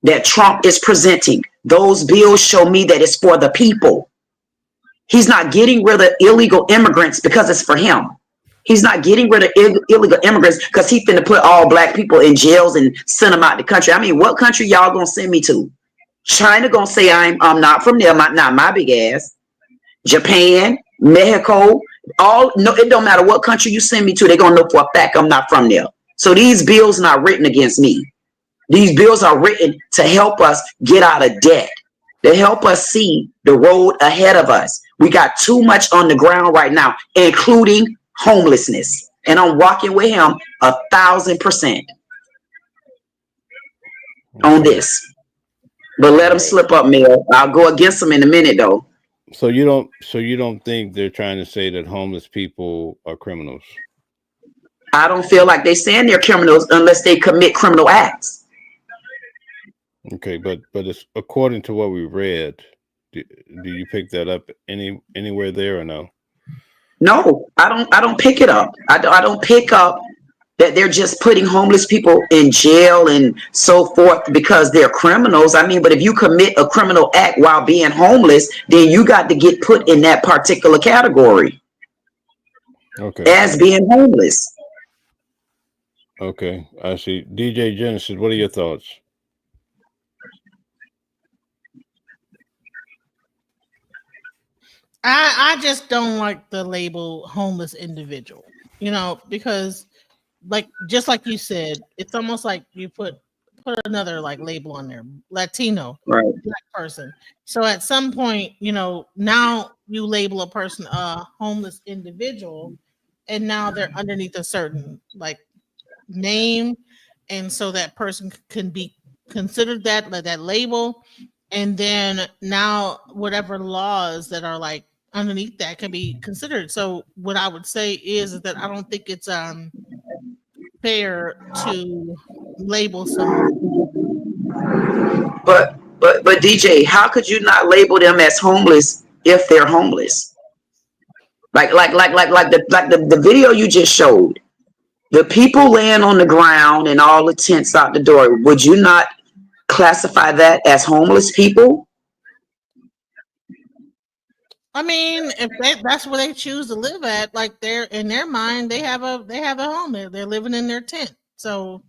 that Trump is presenting, those bills show me that it's for the people. He's not getting rid of illegal immigrants because it's for him. He's not getting rid of illegal immigrants because he's finna put all black people in jails and send them out the country. I mean, what country y'all gonna send me to? China gonna say I'm not from there, not my big ass. Japan, Mexico, no, it don't matter what country you send me to, they're gonna know for a fact I'm not from there. So these bills not written against me. These bills are written to help us get out of debt, to help us see the road ahead of us. We got too much on the ground right now, including homelessness. And I'm walking with him 1,000% on this. But let him slip up, Mel. I'll go against him in a minute, though. So you don't think they're trying to say that homeless people are criminals? I don't feel like they're saying they're criminals unless they commit criminal acts. Okay, but it's according to what we read. Do you pick that up anywhere there or no? No, I don't pick it up. I don't pick up that they're just putting homeless people in jail and so forth because they're criminals. I mean, but if you commit a criminal act while being homeless, then you got to get put in that particular category. Okay. As being homeless. Okay, I see. DJ Genesis, what are your thoughts? I just don't like the label homeless individual, because just like you said, it's almost like you put another like label on there, Latino, right, black person. So at some point, now you label a person a homeless individual, and now they're underneath a certain like name, and so that person can be considered that label, and then now whatever laws that are like underneath that can be considered. So what I would say is that I don't think it's fair to label someone. But DJ, how could you not label them as homeless if they're homeless? Like the video you just showed, the people laying on the ground and all the tents out the door. Would you not classify that as homeless people? I mean, if that's where they choose to live at, like they're in their mind, they have a home there. They're living in their tent. So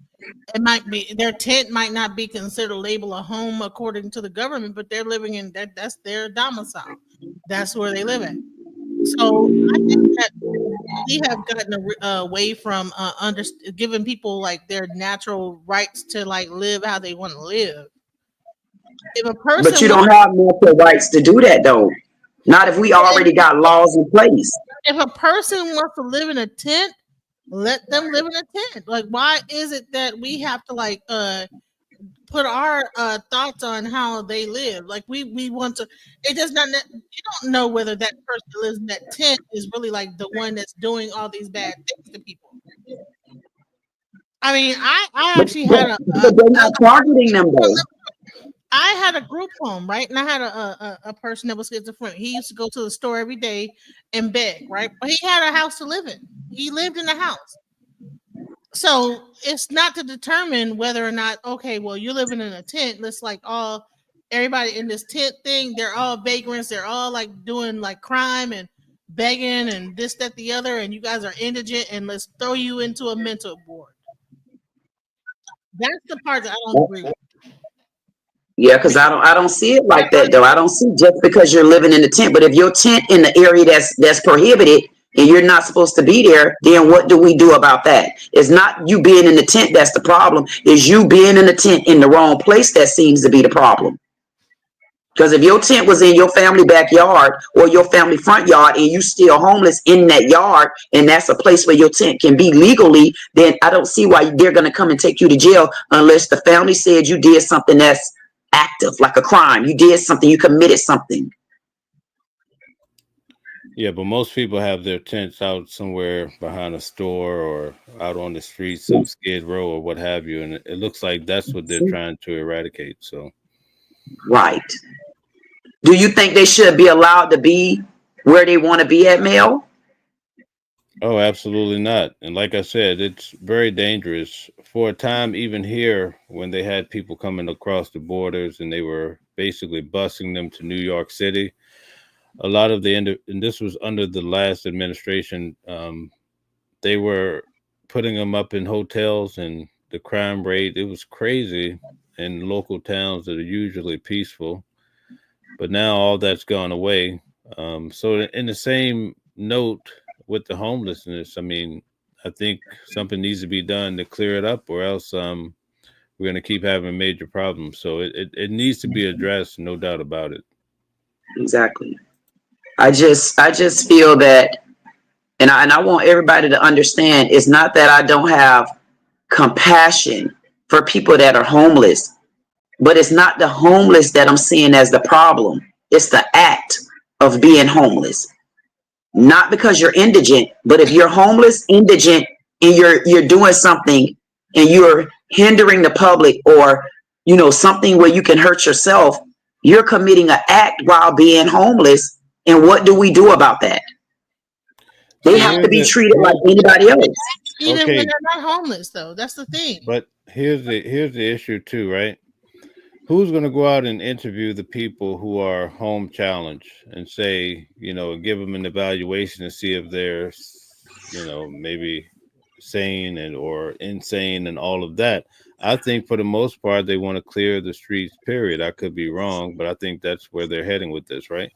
it might be their tent might not be considered labeled a home according to the government, but they're living in that's their domicile. That's where they live at. So I think that we have gotten away from giving people like their natural rights to like live how they want to live. If a person, but you don't have natural rights to do that, though. Not if we already got laws in place. If a person wants to live in a tent, let them live in a tent. Like, why is it that we have to like put our thoughts on how they live? Like we want to. It does not. You don't know whether that person who lives in that tent is really like the one that's doing all these bad things to people. I mean, I actually had they're not targeting them though. I had a group home, right? And I had a person that was schizophrenic. He used to go to the store every day and beg, right? But he had a house to live in. He lived in the house. So it's not to determine whether or not, okay, well, you're living in a tent. Let's like everybody in this tent thing, they're all vagrants. They're all like doing like crime and begging and this, that, the other. And you guys are indigent and let's throw you into a mental ward. That's the part that I don't agree with. Yeah, because I don't see it like that though. I don't see just because you're living in the tent, but if your tent in the area that's prohibited and you're not supposed to be there, then what do we do about that? It's not you being in the tent that's the problem. It's you being in the tent in the wrong place that seems to be the problem. Because if your tent was in your family backyard or your family front yard and you still homeless in that yard and that's a place where your tent can be legally, then I don't see why they're going to come and take you to jail unless the family said you did something that's active, like a crime. You did something, you committed something. Yeah, but most people have their tents out somewhere behind a store or out on the streets of Skid Row or what have you, and it looks like that's what they're trying to eradicate. So, Right. Do you think they should be allowed to be where they want to be at, Mel? oh, absolutely not. And like I said, it's very dangerous. For a time, even here, when they had people coming across the borders and they were basically busing them to New York City, a lot of and this was under the last administration, they were putting them up in hotels, and the crime rate, it was crazy in local towns that are usually peaceful. But now all that's gone away. So in the same note with the homelessness, I mean, I think something needs to be done to clear it up, or else we're going to keep having major problems. So it needs to be addressed, no doubt about it. Exactly. I just feel that, and I want everybody to understand, it's not that I don't have compassion for people that are homeless, but it's not the homeless that I'm seeing as the problem. It's the act of being homeless. Not because you're indigent, but if you're homeless, indigent, and you're doing something and you're hindering the public, or something where you can hurt yourself, you're committing an act while being homeless. And what do we do about that? They have to be treated like anybody else. Even when they're not homeless, though. That's the thing. But here's the issue too, right? Who's going to go out and interview the people who are home challenged and say, give them an evaluation to see if they're, maybe sane or insane and all of that? I think for the most part, they want to clear the streets, period. I could be wrong, but I think that's where they're heading with this, right?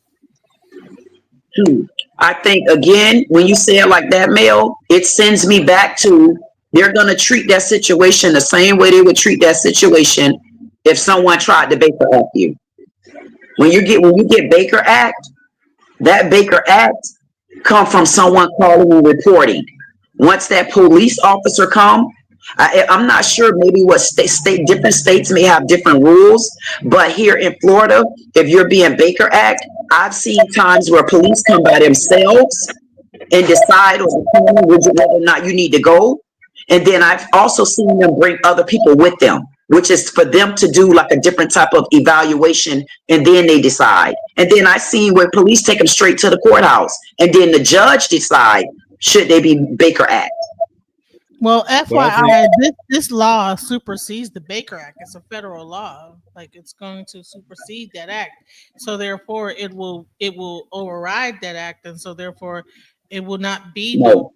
I think, again, when you say it like that, Mel, it sends me back to, they're going to treat that situation the same way they would treat that situation if someone tried to Baker Act you. When you get Baker Act, that Baker Act come from someone calling and reporting. Once that police officer come, I'm not sure, maybe what different states may have different rules, but here in Florida, if you're being Baker Act, I've seen times where police come by themselves and decide or determine whether or not you need to go. And then I've also seen them bring other people with them, which is for them to do like a different type of evaluation, and then they decide. And then I've seen where police take them straight to the courthouse, and then the judge decide should they be Baker Act. Well, FYI, this law supersedes the Baker Act. It's a federal law. Like, it's going to supersede that act. So therefore, it will override that act, and so therefore, it will not be no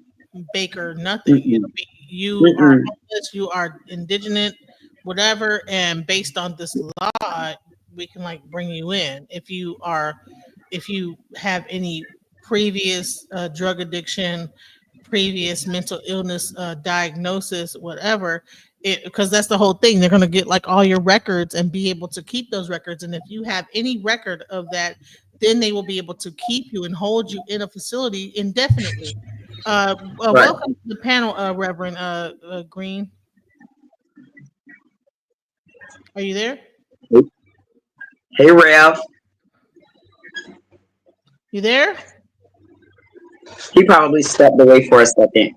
Baker nothing. It'll be you are homeless, you are indigent, whatever, and based on this law, we can bring you in if you have any previous drug addiction, previous mental illness diagnosis, whatever, because that's the whole thing. They're going to get all your records and be able to keep those records. And if you have any record of that, then they will be able to keep you and hold you in a facility indefinitely. Right. Welcome to the panel, Reverend Green. Are you there? Hey, Rev. You there? He probably stepped away for a second.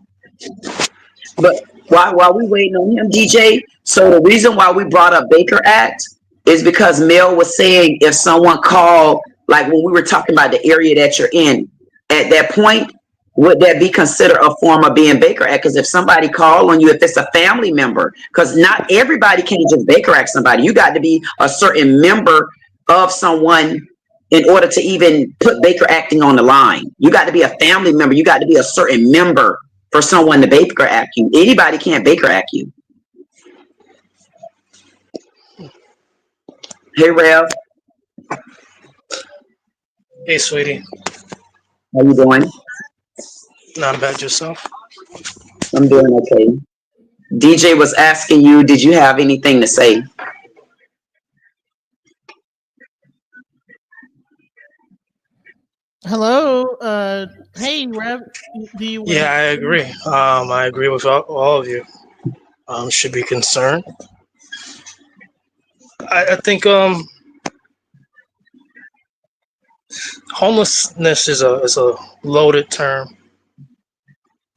But while we waiting on him, DJ, so the reason why we brought up Baker Act is because Mel was saying if someone called, like when we were talking about the area that you're in, at that point, would that be considered a form of being Baker Act? Because if somebody called on you, if it's a family member, because not everybody can just Baker Act somebody. You got to be a certain member of someone in order to even put Baker acting on the line. You got to be a family member. You got to be a certain member for someone to Baker Act you. Anybody can't Baker Act you. Hey, Rev. Hey, sweetie. How you doing? Not bad, yourself? I'm doing okay. DJ was asking you, did you have anything to say? Hello. Hey, Rev. Yeah, I agree. I agree with all of you. Should be concerned. I think Homelessness is a loaded term.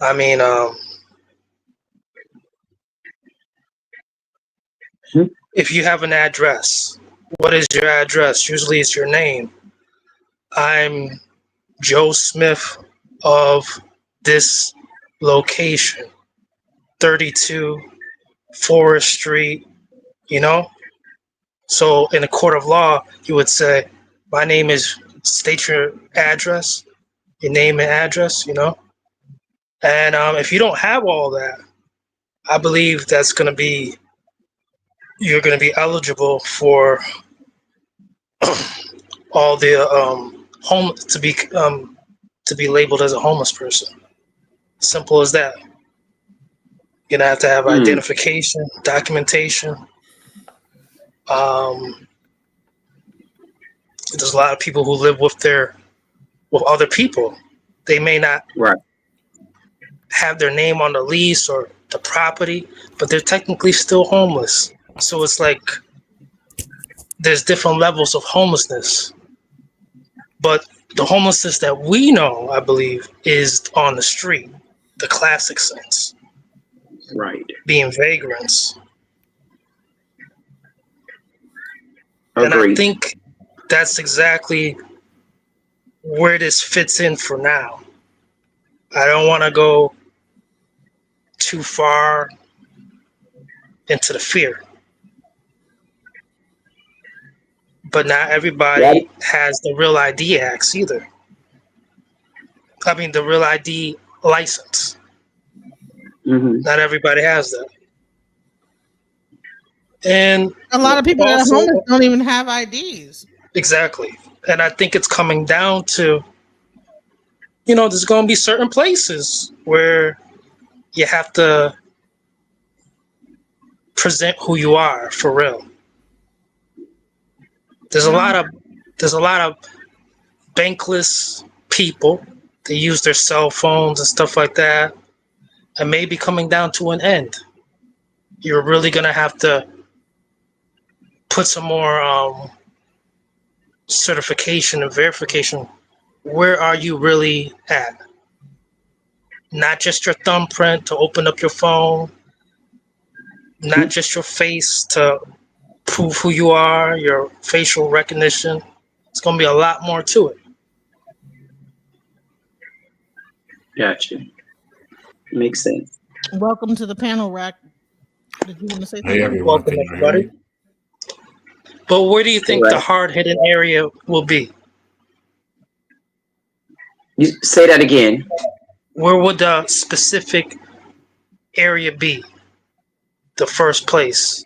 I mean, if you have an address, what is your address? Usually it's your name. I'm Joe Smith of this location, 32 Forest Street, you know? So in a court of law, you would say, my name is, state your address, your name and address, you know? And if you don't have all that, I believe that's going to be, you're going to be eligible for all the to be labeled as a homeless person. Simple as that. You're gonna have to have identification, documentation. There's a lot of people who live with other people. They may not have their name on the lease or the property, but they're technically still homeless. So it's like there's different levels of homelessness. But the homelessness that we know, I believe, is on the street, the classic sense. Right. Being vagrants. Agreed. And I think that's exactly where this fits in for now. I don't want to go too far into the fear. But not everybody has the Real ID Acts either. I mean, the Real ID license. Not everybody has that. And a lot of people that are homeless don't even have IDs. Exactly. And I think it's coming down to, there's going to be certain places where you have to present who you are for real. There's a lot of bankless people. They use their cell phones and stuff like that. And maybe coming down to an end. You're really going to have to put some more certification and verification. Where are you really at? Not just your thumbprint to open up your phone. Not just your face to prove who you are, your facial recognition. It's going to be a lot more to it. Gotcha. Makes sense. Welcome to the panel, Rack. Did you want to say something? Hey, everyone. Welcome, everybody. But where do you think the hard-hitting area will be? You say that again. Where would the specific area be? The first place.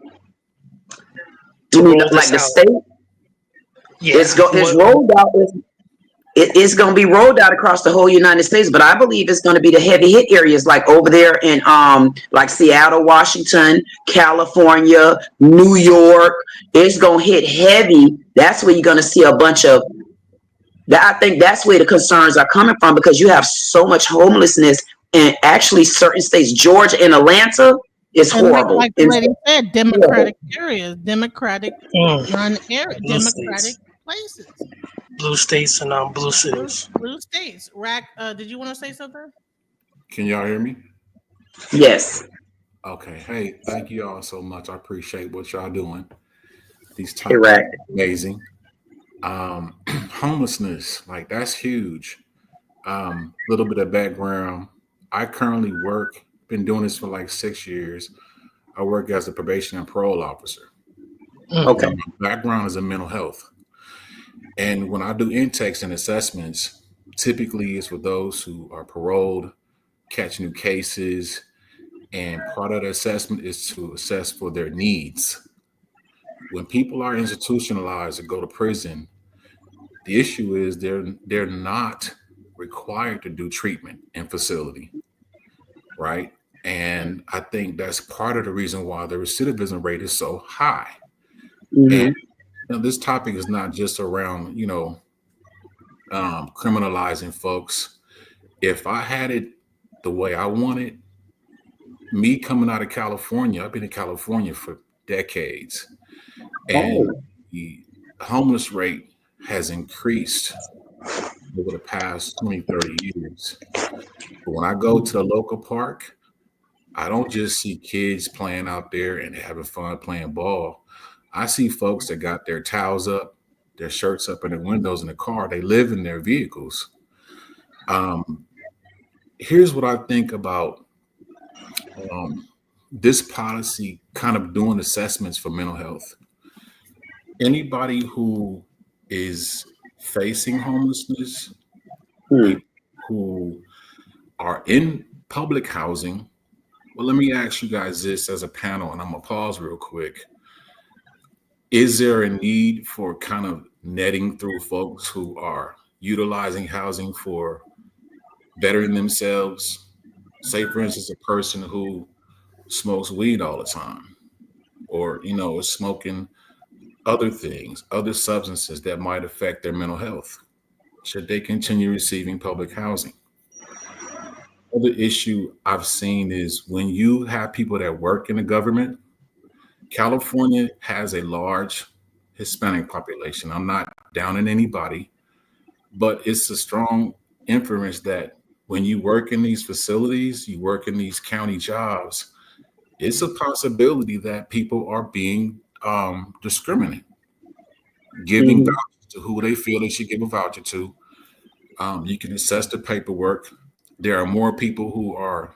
You mean like the state? Yeah. It's rolled out. It's going to be rolled out across the whole United States, but I believe it's going to be the heavy hit areas like over there in like Seattle, Washington, California, New York. It's going to hit heavy. That's where you're going to see a bunch of that. I think that's where the concerns are coming from, because you have so much homelessness in actually certain states. Georgia and Atlanta is horrible. Like the lady said, democratic areas, democratic run areas, democratic places. Blue states and blue cities. Blue states. Rack, did you want to say something? Can y'all hear me? Yes. Okay. Hey, thank you all so much. I appreciate what y'all doing. These topics are amazing. Homelessness, like that's huge. Little bit of background. I currently been doing this for like 6 years. I work as a probation and parole officer. Okay. My background is in mental health. And when I do intakes and assessments, typically it's for those who are paroled, catch new cases, and part of the assessment is to assess for their needs. When people are institutionalized and go to prison, the issue is they're not required to do treatment in facility, right? And I think that's part of the reason why the recidivism rate is so high. And this topic is not just around, criminalizing folks. If I had it the way I want it, me coming out of California, I've been in California for decades, and the homeless rate has increased over the past 20, 30 years. But when I go to the local park, I don't just see kids playing out there and having fun playing ball. I see folks that got their towels up, their shirts up in the windows in the car. They live in their vehicles. Here's what I think about this policy kind of doing assessments for mental health. Anybody who is facing homelessness, people who are in public housing. Well, let me ask you guys this as a panel, and I'm gonna pause real quick. Is there a need for kind of netting through folks who are utilizing housing for bettering themselves? Say, for instance, a person who smokes weed all the time, or, you know, is smoking other things, other substances that might affect their mental health. Should they continue receiving public housing? Other issue I've seen is when you have people that work in the government. California has a large Hispanic population. I'm not downing anybody, but it's a strong inference that when you work in these facilities, you work in these county jobs, it's a possibility that people are being discriminated, giving vouchers to who they feel they should give a voucher to. You can assess the paperwork. There are more people who are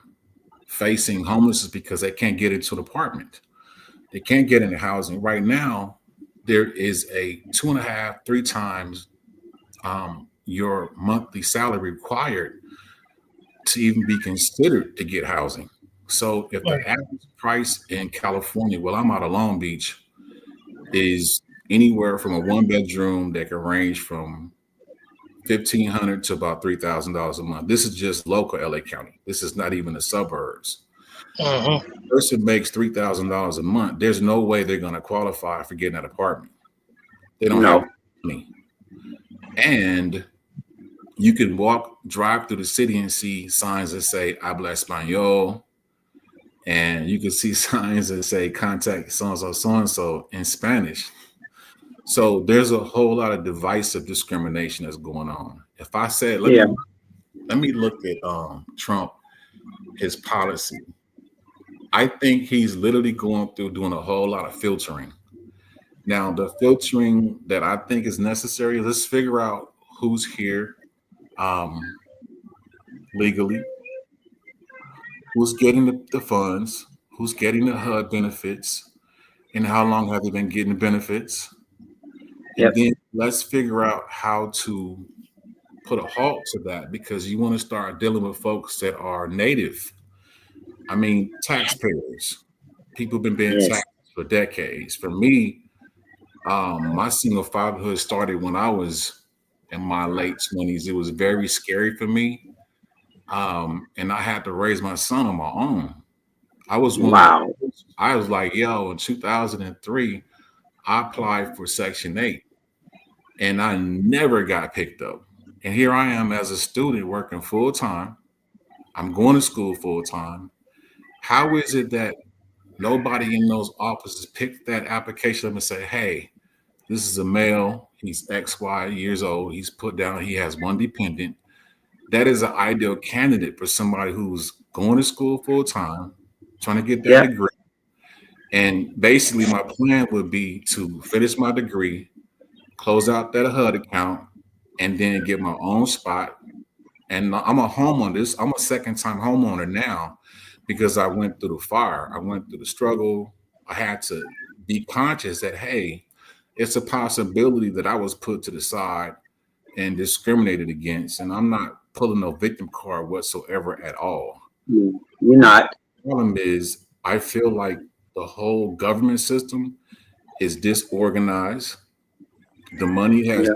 facing homelessness because they can't get into an apartment. They can't get into housing. Right now, there is a 2.5, 3 times your monthly salary required to even be considered to get housing. So if the average price in California, well, I'm out of Long Beach, is anywhere from a 1-bedroom that can range from $1,500 to about $3,000 a month. This is just local LA County. This is not even the suburbs. A person makes $3,000 a month. There's no way they're going to qualify for getting an apartment. They don't have money. And you can drive through the city and see signs that say "Habla Español," and you can see signs that say "Contact so-and-so in Spanish." So there's a whole lot of divisive discrimination that's going on. If I said, let me look at Trump, his policy. I think he's literally going through doing a whole lot of filtering. Now, the filtering that I think is necessary, let's figure out who's here legally, who's getting the funds, who's getting the HUD benefits, and how long have they been getting the benefits. And then let's figure out how to put a halt to that, because you want to start dealing with folks that are native. I mean, taxpayers. People have been paying taxes for decades. For me, my single fatherhood started when I was in my late 20s. It was very scary for me. And I had to raise my son on my own. I was I was like, yo, in 2003, I applied for Section 8 and I never got picked up. And here I am as a student working full time. I'm going to school full time. How is it that nobody in those offices picked that application up and say, hey, this is a male, he's XY years old, he's put down, he has one dependent. That is an ideal candidate for somebody who's going to school full time, trying to get that degree. And basically my plan would be to finish my degree, close out that HUD account, and then get my own spot. And I'm a homeowner. I'm a second-time homeowner now because I went through the fire. I went through the struggle. I had to be conscious that, hey, it's a possibility that I was put to the side and discriminated against. And I'm not pulling no victim card whatsoever at all. You're not. The problem is I feel like the whole government system is disorganized. The money has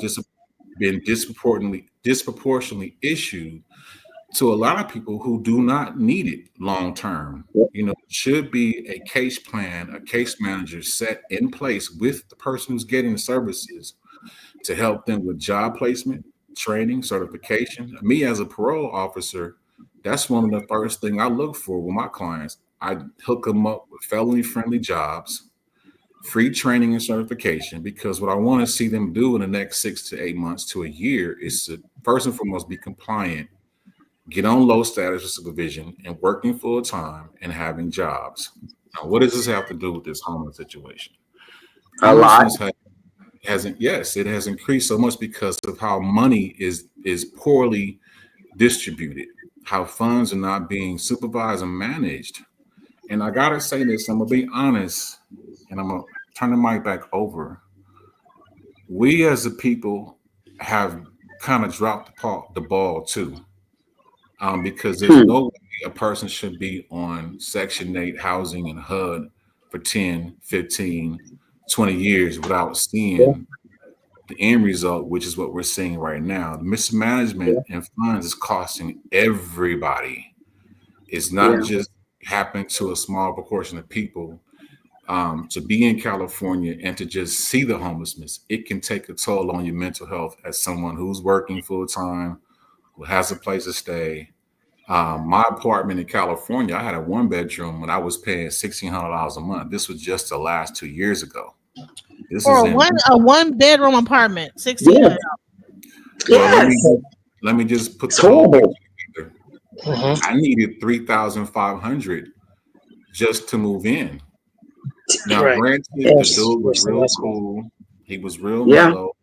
been disproportionately issued to a lot of people who do not need it long term. You know, should be a case plan, a case manager set in place with the person who's getting the services to help them with job placement, training, certification. Me as a parole officer, that's one of the first things I look for with my clients. I hook them up with felony-friendly jobs, free training and certification, because what I want to see them do in the next 6 to 8 months to a year is to first and foremost, be compliant, get on low status supervision, and working full time and having jobs. Now, what does this have to do with this homeless situation? A lot. Yes, it has increased so much because of how money is poorly distributed, how funds are not being supervised and managed. And I gotta say this, I'm gonna be honest, and I'm gonna turn the mic back over. We as a people have kind of dropped the ball too, because there's no way a person should be on Section 8 housing and HUD for 10, 15, 20 years without seeing the end result, which is what we're seeing right now. The mismanagement and funds is costing everybody. It's not just happening to a small proportion of people. To be in California and to just see the homelessness, it can take a toll on your mental health as someone who's working full time, who has a place to stay. My apartment in California, I had a 1-bedroom when I was paying $1,600 a month. This was just the last 2 years ago. This For is a 1-bedroom apartment, $1,600. Well, let me just put the whole picture together. I needed $3,500 just to move in. Now, granted, the dude was real cool. He was real mellow.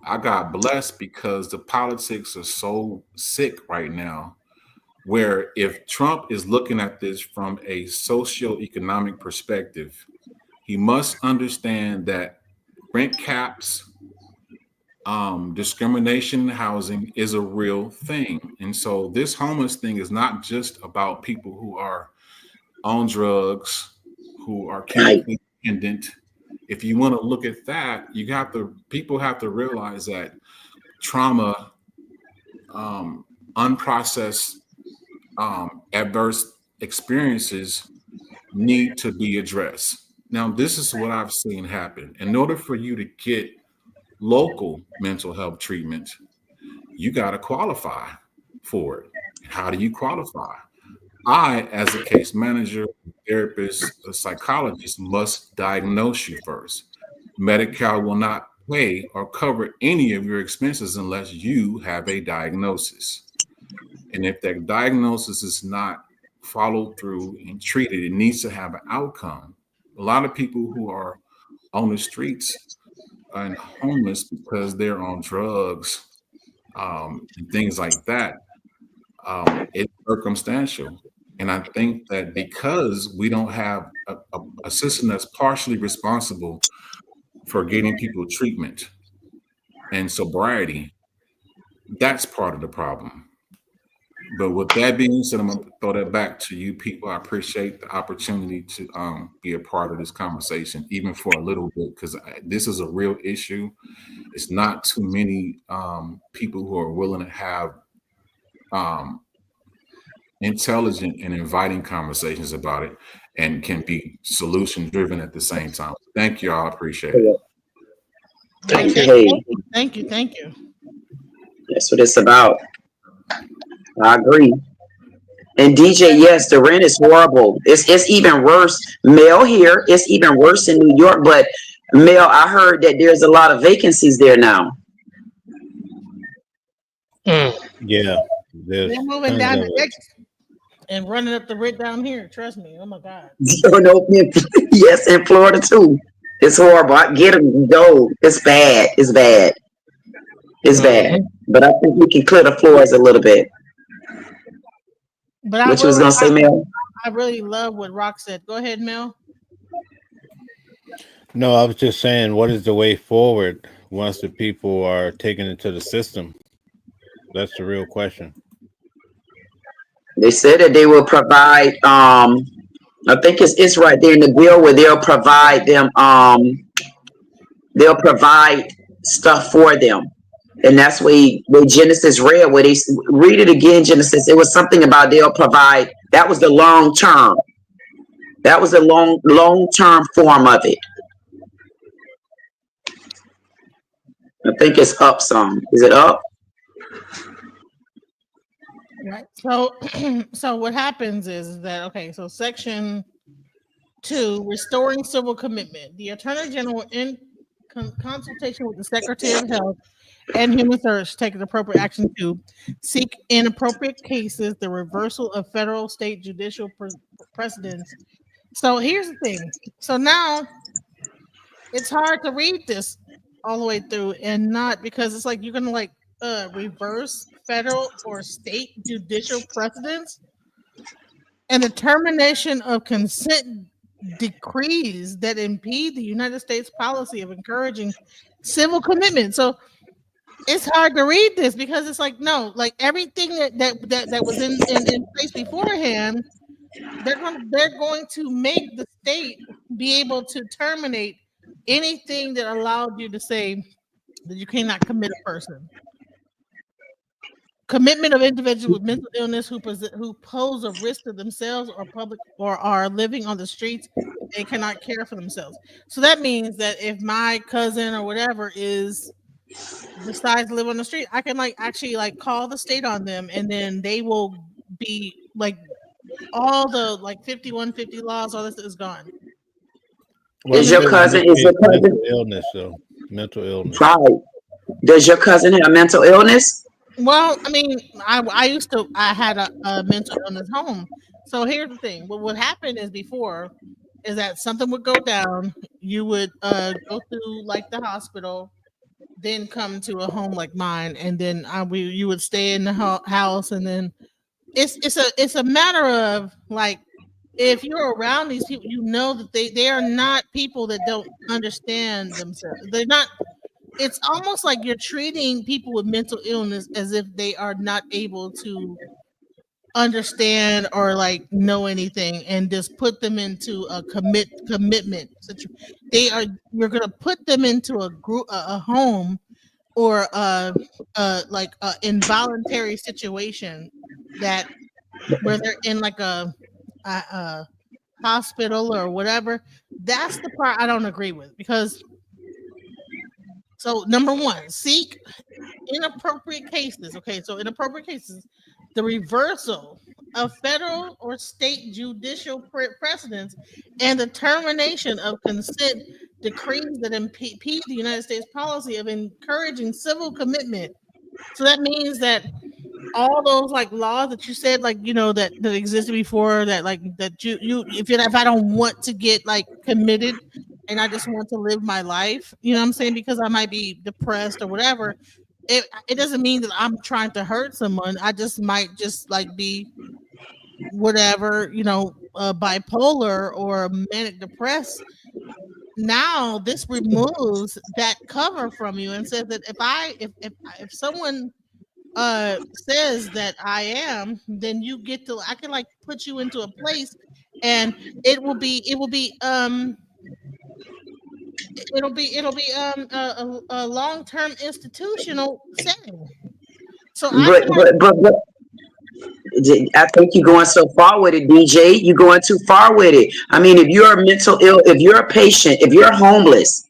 I got blessed because the politics are so sick right now, where if Trump is looking at this from a socioeconomic perspective, he must understand that rent caps, discrimination in housing is a real thing. And so this homeless thing is not just about people who are on drugs, who are chemically dependent. If you want to look at that, people have to realize that trauma, unprocessed, adverse experiences need to be addressed. Now, this is what I've seen happen. In order for you to get local mental health treatment, you got to qualify for it. How do you qualify? I, as a case manager, therapist, a psychologist, must diagnose you first. Medi-Cal will not pay or cover any of your expenses unless you have a diagnosis. And if that diagnosis is not followed through and treated, it needs to have an outcome. A lot of people who are on the streets and homeless because they're on drugs and things like that, it's circumstantial. And I think that because we don't have a system that's partially responsible for getting people treatment and sobriety, that's part of the problem. But with that being said, I'm going to throw that back to you people. I appreciate the opportunity to be a part of this conversation, even for a little bit, because this is a real issue. It's not too many people who are willing to have intelligent and inviting conversations about it and can be solution driven at the same time. Thank you all. I appreciate it. Thank you. Thank you. That's what it's about. I agree. And DJ, yes, the rent is horrible. It's even worse. Mel here, it's even worse in New York. But Mel, I heard that there's a lot of vacancies there now. Yeah, They're moving down to Texas and running up the rent down here. Trust me. Oh my God. Yes, in Florida too. It's horrible. Get them. Go. It's bad. It's bad. It's bad. But I think we can clear the floors a little bit. But what you was gonna say, Mel? I really love what Rock said. Go ahead, Mel. No, I was just saying, what is the way forward once the people are taken into the system? That's the real question. They said that they will provide. I think it's right there in the bill where they'll provide them. They'll provide stuff for them. And that's where Genesis read, where they read it again, Genesis. It was something about they'll provide. That was the long term. That was the long term form of it. I think it's up some. Is it up? Right. So what happens is that, okay, so Section 2, restoring civil commitment. The Attorney General consultation with the Secretary of Health and Human Services, taking appropriate action to seek, in appropriate cases, the reversal of federal state judicial precedents. So here's the thing. So now it's hard to read this all the way through and not, because it's like you're gonna like reverse federal or state judicial precedents and the termination of consent decrees that impede the United States policy of encouraging civil commitment. So it's hard to read this because it's like, no, like everything that was in place beforehand, they're going to make the state be able to terminate anything that allowed you to say that you cannot commit a person. Commitment of individuals with mental illness who pose a risk to themselves or public or are living on the streets, they cannot care for themselves. So that means that if my cousin or whatever decides to live on the street, I can like actually like call the state on them, and then they will be like all the like 5150 laws, all this is gone. Well, Is your cousin mental illness? So mental illness. Right. Does your cousin have mental illness? Well, I mean, I had a mental illness home. So here's the thing. What would happen is that something would go down. You would go through like the hospital, then come to a home like mine, and then you would stay in the house, and then it's a matter of like, if you're around these people, you know that they are not people that don't understand themselves. They're not. It's almost like you're treating people with mental illness as if they are not able to understand or like know anything, and just put them into a commitment. You're gonna put them into a group, a home, or like a involuntary situation where they're in like a hospital or whatever. That's the part I don't agree with, because so number one, seek inappropriate cases. Okay, so inappropriate cases, the reversal of federal or state judicial precedents and the termination of consent decrees that impede the United States policy of encouraging civil commitment. So that means that all those like laws that you said, like, you know, that existed before, that like that you if I don't want to get like committed and I just want to live my life, you know what I'm saying, because I might be depressed or whatever, it doesn't mean that I'm trying to hurt someone. I just might just like be whatever, you know, bipolar or manic depressed. Now this removes that cover from you and says that if someone says that I am, then you get to, I can like put you into a place, and it'll be a long-term institutional setting. So but I think you're going so far with it, DJ. You're going too far with it. I mean, if you're mental ill, if you're a patient, if you're homeless,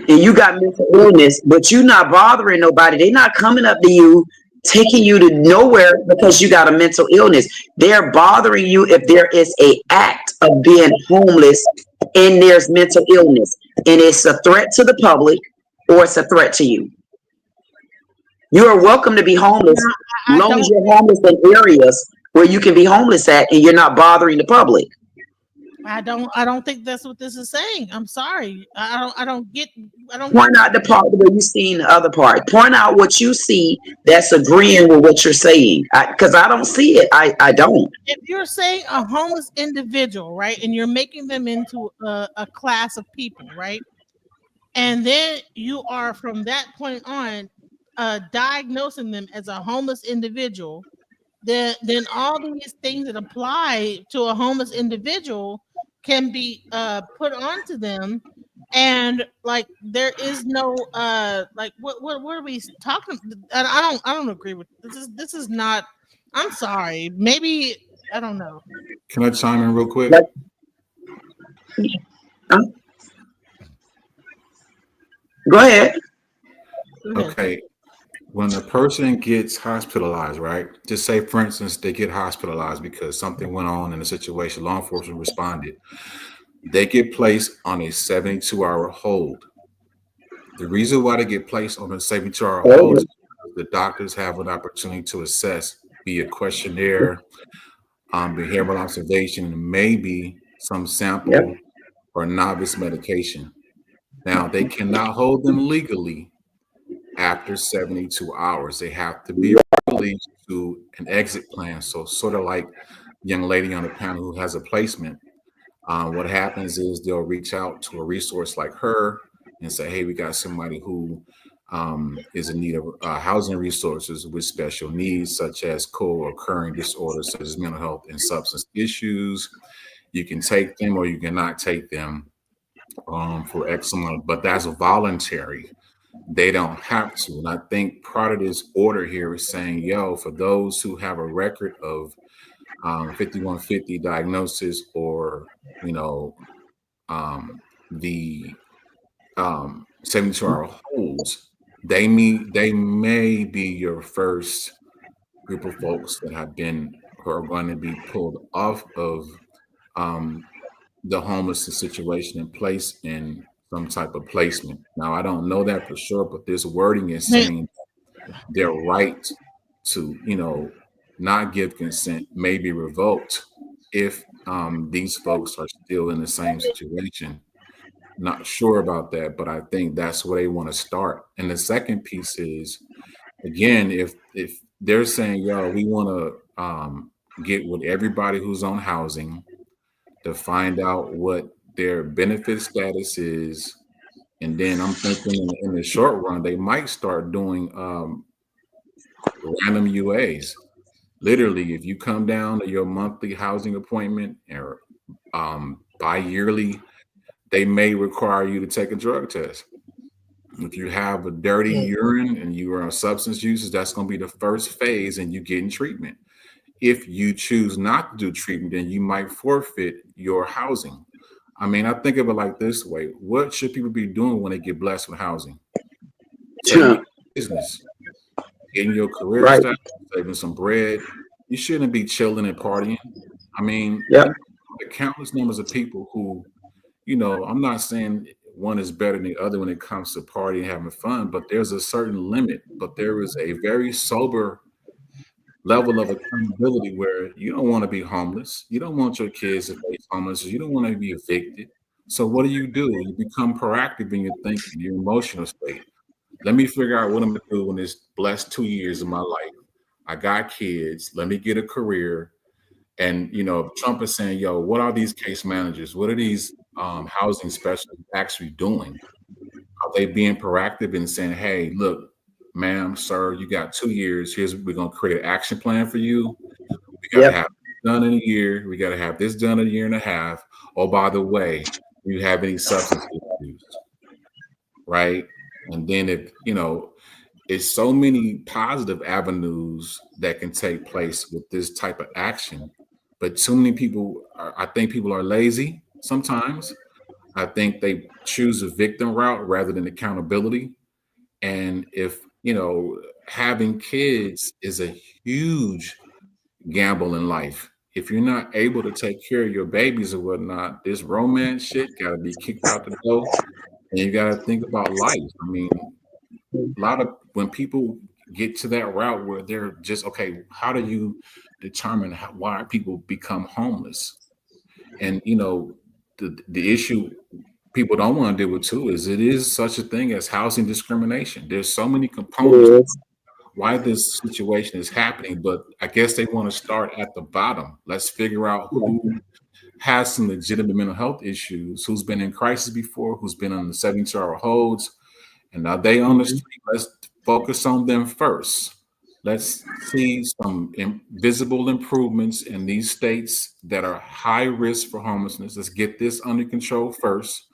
and you got mental illness, but you're not bothering nobody, they're not coming up to you, taking you to nowhere because you got a mental illness. They're bothering you if there is a act of being homeless and there's mental illness, and it's a threat to the public or it's a threat to you. You are welcome to be homeless, as long as you're homeless in areas where you can be homeless at and you're not bothering the public. I don't think that's what this is saying. I'm sorry. I don't Point out the part where you seen the other part. Point out what you see that's agreeing with what you're saying. Because I don't see it. I don't. If you're saying a homeless individual, right, and you're making them into a class of people, right, and then you are from that point on diagnosing them as a homeless individual, then all these things that apply to a homeless individual can be put onto them, and like there is no like what are we talking? I don't agree with this. Is not. I'm sorry. Maybe I don't know. Can I chime in real quick? Go ahead. Okay. When a person gets hospitalized, right? Just say, for instance, they get hospitalized because something went on in a situation, law enforcement responded. They get placed on a 72-hour hold. The reason why they get placed on a 72-hour hold is because the doctors have an opportunity to assess via questionnaire, behavioral observation, and maybe some sample or novice medication. Now, they cannot hold them legally after 72 hours. They have to be released to an exit plan. So sort of like the young lady on the panel who has a placement. What happens is they'll reach out to a resource like her and say, hey, we got somebody who is in need of housing resources with special needs, such as co-occurring disorders, such as mental health and substance issues. You can take them or you cannot take them for X amount, but that's voluntary. They don't have to. And I think part of this order here is saying, yo, for those who have a record of 5150 diagnosis or, the 72-hour holds, they may be your first group of folks that have been who are going to be pulled off of the homelessness situation and placed in some type of placement. Now, I don't know that for sure, but this wording is saying their right to, not give consent may be revoked if these folks are still in the same situation. Not sure about that, but I think that's where they want to start. And the second piece is, again, if they're saying, yo, we want to get with everybody who's on housing to find out what their benefit status is. And then I'm thinking in the short run, they might start doing random UAs. Literally, if you come down to your monthly housing appointment or bi-yearly, they may require you to take a drug test. If you have a dirty urine and you are on substance uses, that's going to be the first phase and you get in treatment. If you choose not to do treatment, then you might forfeit your housing. I mean, I think of it like this way. What should people be doing when they get blessed with housing? Taking business, getting your career started, saving some bread. You shouldn't be chilling and partying. I mean, the countless numbers of people who, I'm not saying one is better than the other when it comes to partying and having fun, but there's a certain limit. But there is a very sober level of accountability where you don't want to be homeless. You don't want your kids to face homeless. You don't want to be evicted. So what do? You become proactive in your thinking, your emotional state. Let me figure out what I'm going to do in this blessed 2 years of my life. I got kids. Let me get a career. And, Trump is saying, yo, what are these case managers? What are these housing specialists actually doing? Are they being proactive and saying, hey, look, ma'am, sir, you got 2 years. We're going to create an action plan for you. We got to have this done in a year. We got to have this done in a year and a half. Oh, by the way, do you have any substance issues? Right. And then it's so many positive avenues that can take place with this type of action. But too many people, I think people are lazy sometimes. I think they choose a victim route rather than accountability. And if, having kids is a huge gamble in life. If you're not able to take care of your babies or whatnot, this romance shit got to be kicked out the door. And you got to think about life. I mean, when people get to that route where they're just, okay, how do you determine why people become homeless? And, the issue people don't want to deal with too is it is such a thing as housing discrimination. There's so many components why this situation is happening, but I guess they want to start at the bottom. Let's figure out who has some legitimate mental health issues, who's been in crisis before, who's been on the 72-hour holds, and are they on the street? Let's focus on them first. Let's see some visible improvements in these states that are high risk for homelessness. Let's get this under control first.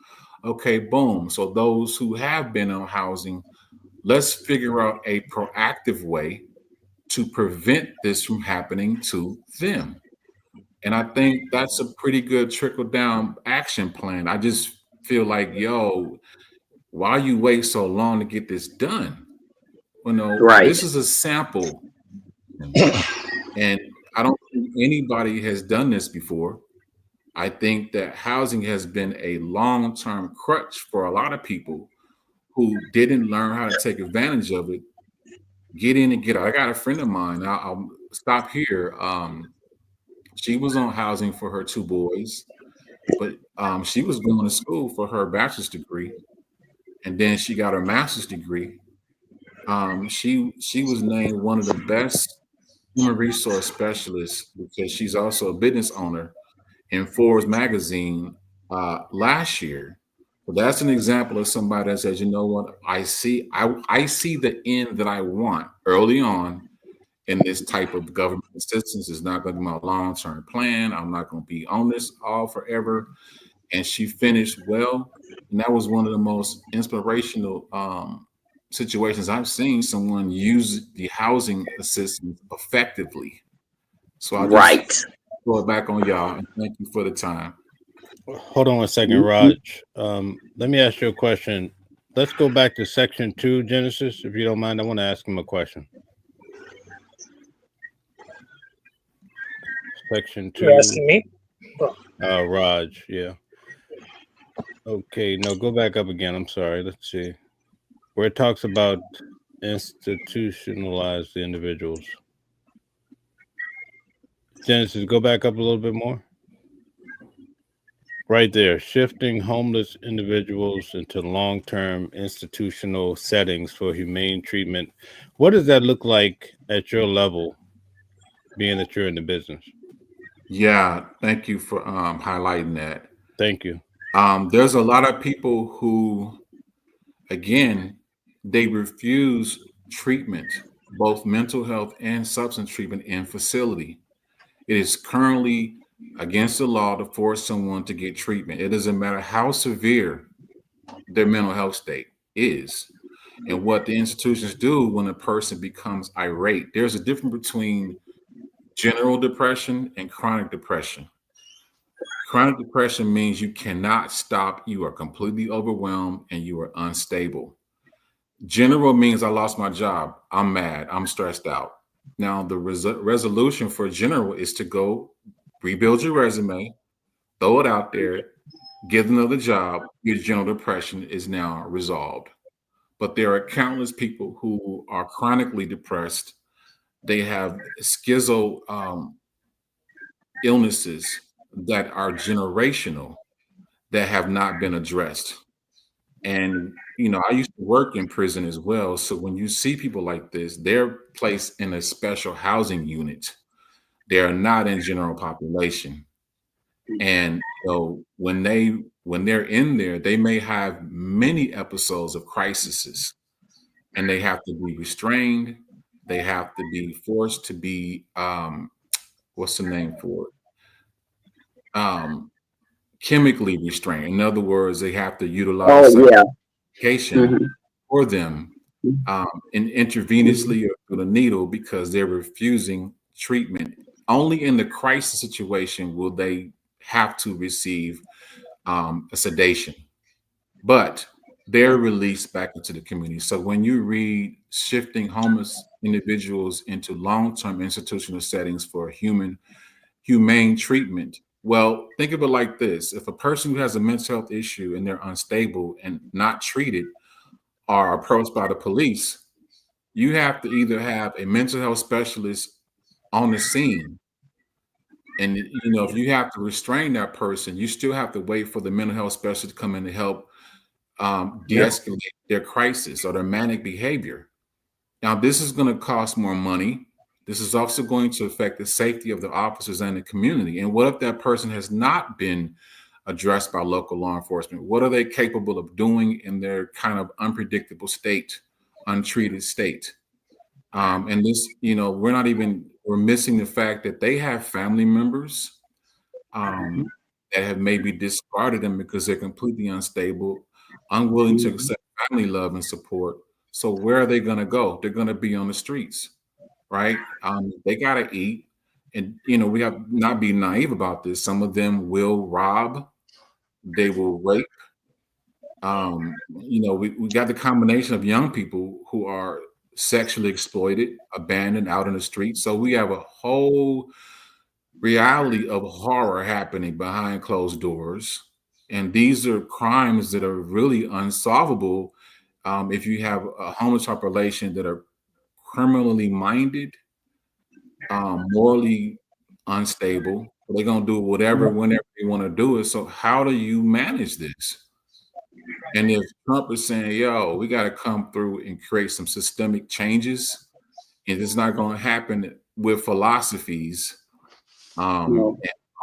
Okay, boom. So those who have been on housing, let's figure out a proactive way to prevent this from happening to them. And I think that's a pretty good trickle-down action plan. I just feel like, yo, why you wait so long to get this done? This is a sample. And I don't think anybody has done this before. I think that housing has been a long-term crutch for a lot of people who didn't learn how to take advantage of it get in and get out. I got a friend of mine. I'll stop here. She was on housing for her 2 boys, but she was going to school for her bachelor's degree, and then she got her master's degree. She was named one of the best human resource specialists because she's also a business owner in Forbes magazine last year. Well, that's an example of somebody that says, you know what, I see the end that I want early on in this type of government assistance. Is not going to be my long-term plan. I'm not going to be on this all forever. And she finished well. And that was one of the most inspirational situations I've seen someone use the housing assistance effectively. So I'll just throw it back on y'all, and thank you for the time. Hold on a second, Raj. Let me ask you a question. Let's go back to section 2, Genesis, if you don't mind. I want to ask him a question. Section 2. You're asking me? Raj, yeah. Okay, no, go back up again. I'm sorry. Let's see. Where it talks about institutionalized individuals. Genesis, go back up a little bit more. Right there, shifting homeless individuals into long-term institutional settings for humane treatment. What does that look like at your level, being that you're in the business? Yeah, thank you for highlighting that. Thank you. There's a lot of people who, again, they refuse treatment, both mental health and substance treatment in facility. It is currently against the law to force someone to get treatment. It doesn't matter how severe their mental health state is and what the institutions do when a person becomes irate. There's a difference between general depression and chronic depression. Chronic depression means you cannot stop. You are completely overwhelmed and you are unstable. General means I lost my job. I'm mad. I'm stressed out. Now, the resolution for general is to go rebuild your resume, throw it out there, get another job. Your general depression is now resolved. But there are countless people who are chronically depressed. They have schizo illnesses that are generational that have not been addressed. And, you know, I used to work in prison as well. So when you see people like this, they're placed in a special housing unit. They are not in general population. And so when they're in there, they may have many episodes of crises, and they have to be restrained. They have to be forced to be what's the name for it? Chemically restrained. In other words, they have to utilize medication for them and intravenously or through the needle because they're refusing treatment. Only in the crisis situation will they have to receive a sedation, but they're released back into the community. So when you read shifting homeless individuals into long-term institutional settings for humane treatment, well, think of it like this. If a person who has a mental health issue and they're unstable and not treated are approached by the police, you have to either have a mental health specialist on the scene. And, you know, if you have to restrain that person, you still have to wait for the mental health specialist to come in to help de-escalate their crisis or their manic behavior. Now, this is going to cost more money. This is also going to affect the safety of the officers and the community. And what if that person has not been addressed by local law enforcement? What are they capable of doing in their kind of unpredictable state, untreated state? And this, you know, we're missing the fact that they have family members that have maybe discarded them because they're completely unstable, unwilling to accept family love and support. So where are they going to go? They're going to be on the streets, right? They got to eat. And, you know, we have not be naive about this. Some of them will rob. They will rape. You know, we got the combination of young people who are sexually exploited, abandoned out in the streets. So we have a whole reality of horror happening behind closed doors. And these are crimes that are really unsolvable if you have a homeless population that are criminally minded, morally unstable, they're gonna do whatever whenever they want to do it. So how do you manage this? And if Trump is saying, yo, we got to come through and create some systemic changes, and it's not going to happen with philosophies, and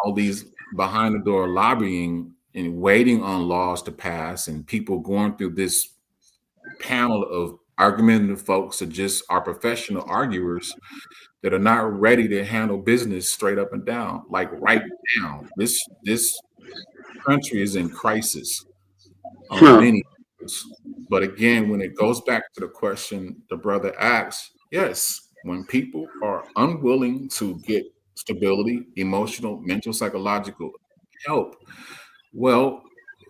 all these behind the door lobbying and waiting on laws to pass, and people going through this panel of argumentative folks that just are professional arguers that are not ready to handle business straight up and down. Like right now, this country is in crisis on many levels. But again, when it goes back to the question the brother asked, yes, when people are unwilling to get stability, emotional, mental, psychological help, well,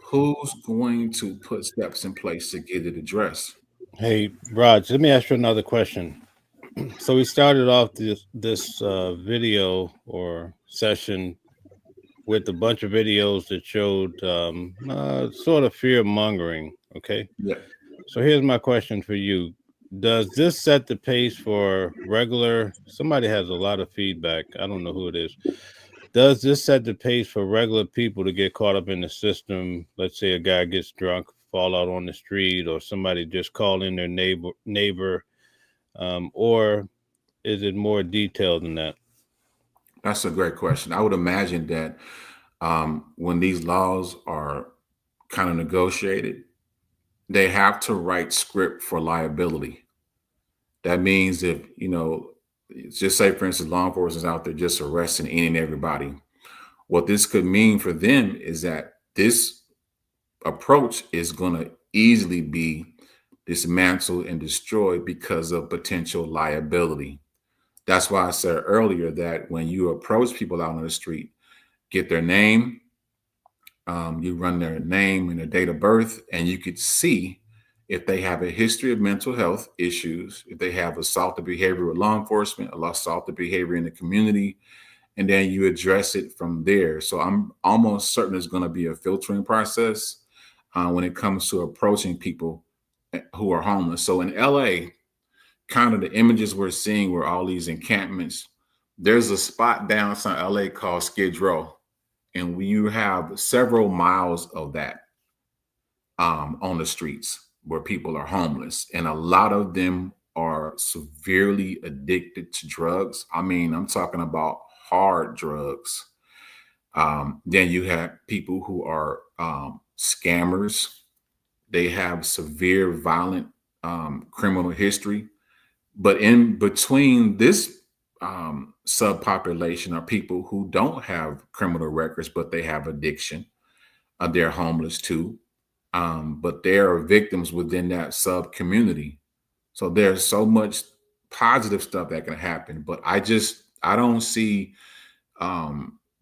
who's going to put steps in place to get it addressed? Hey, Raj, let me ask you another question. So we started off this video or session with a bunch of videos that showed sort of fear mongering. Okay. Yeah. So here's my question for you. Does this set the pace for regular? Somebody has a lot of feedback. I don't know who it is. Does this set the pace for regular people to get caught up in the system? Let's say a guy gets drunk, fall out on the street, or somebody just call in their neighbor, or is it more detailed than that? That's a great question. I would imagine that when these laws are kind of negotiated, they have to write script for liability. That means if, just say, for instance, law enforcement is out there just arresting any and everybody. What this could mean for them is that this approach is going to easily be dismantled and destroyed because of potential liability. That's why I said earlier that when you approach people out on the street, get their name, you run their name and their date of birth, and you could see if they have a history of mental health issues, if they have assaultive behavior with law enforcement, assaultive behavior in the community, and then you address it from there. So I'm almost certain there's going to be a filtering process when it comes to approaching people who are homeless. So in LA, kind of the images we're seeing were all these encampments. There's a spot downtown LA called Skid Row, and you have several miles of that on the streets where people are homeless, and a lot of them are severely addicted to drugs. I mean, I'm talking about hard drugs. Then you have people who are scammers. They have severe violent criminal history. But in between this subpopulation are people who don't have criminal records, but they have addiction. They're homeless too. But there are victims within that sub community. So there's so much positive stuff that can happen. But I don't see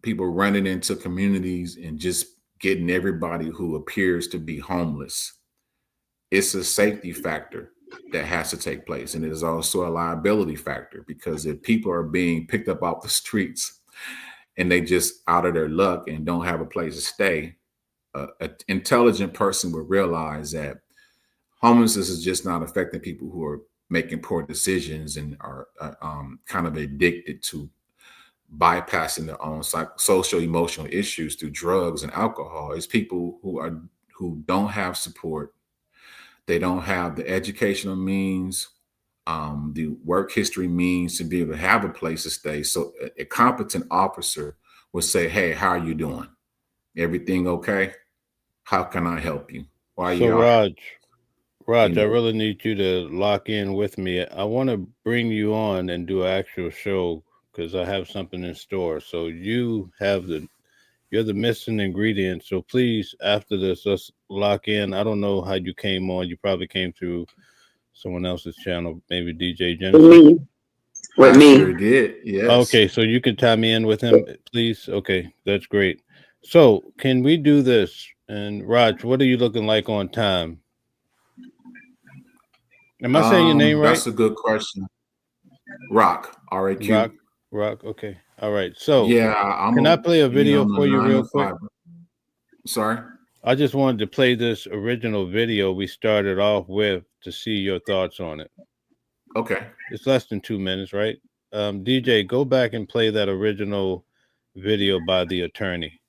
people running into communities and just getting everybody who appears to be homeless. It's a safety factor that has to take place. And it is also a liability factor, because if people are being picked up off the streets and they just out of their luck and don't have a place to stay, an intelligent person would realize that homelessness is just not affecting people who are making poor decisions and are kind of addicted to bypassing their own social emotional issues through drugs and alcohol. It's people who don't have support. They don't have the educational means, the work history means to be able to have a place to stay. So a competent officer would say, "Hey, how are you doing? Everything okay? How can I help you? Why So you Raj, You know. I really need you to lock in with me. I want to bring you on and do an actual show because I have something in store. So you're the missing ingredient. So please, after this, let's lock in. I don't know how you came on. You probably came through someone else's channel, maybe DJ Genesis. I sure did. Yes. Okay, so you can tie me in with him, please. Okay, that's great. So can we do this? And Raj, what are you looking like on time? Am I saying your name right? That's a good question. Rock, R-A-Q. Rock. Okay. All right. So Yeah, can I play a video for you real quick? 9 to 5. Sorry. I just wanted to play this original video we started off with to see your thoughts on it. Okay. It's less than 2 minutes, right? DJ, go back and play that original video by the attorney.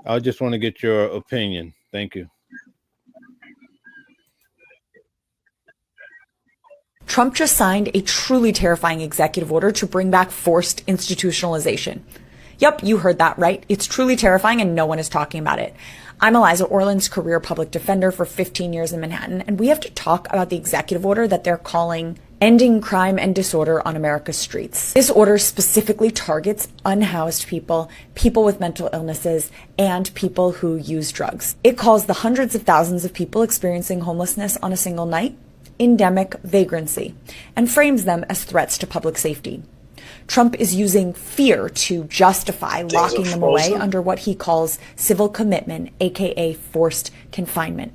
I just want to get your opinion. Thank you. Trump just signed a truly terrifying executive order to bring back forced institutionalization. Yep, you heard that right. It's truly terrifying and no one is talking about it. I'm Eliza Orland's career public defender for 15 years in Manhattan, and we have to talk about the executive order that they're calling Ending Crime and Disorder on America's Streets. This order specifically targets unhoused people, people with mental illnesses, and people who use drugs. It calls the hundreds of thousands of people experiencing homelessness on a single night endemic vagrancy and frames them as threats to public safety. Trump is using fear to justify locking them away under what he calls civil commitment, aka forced confinement.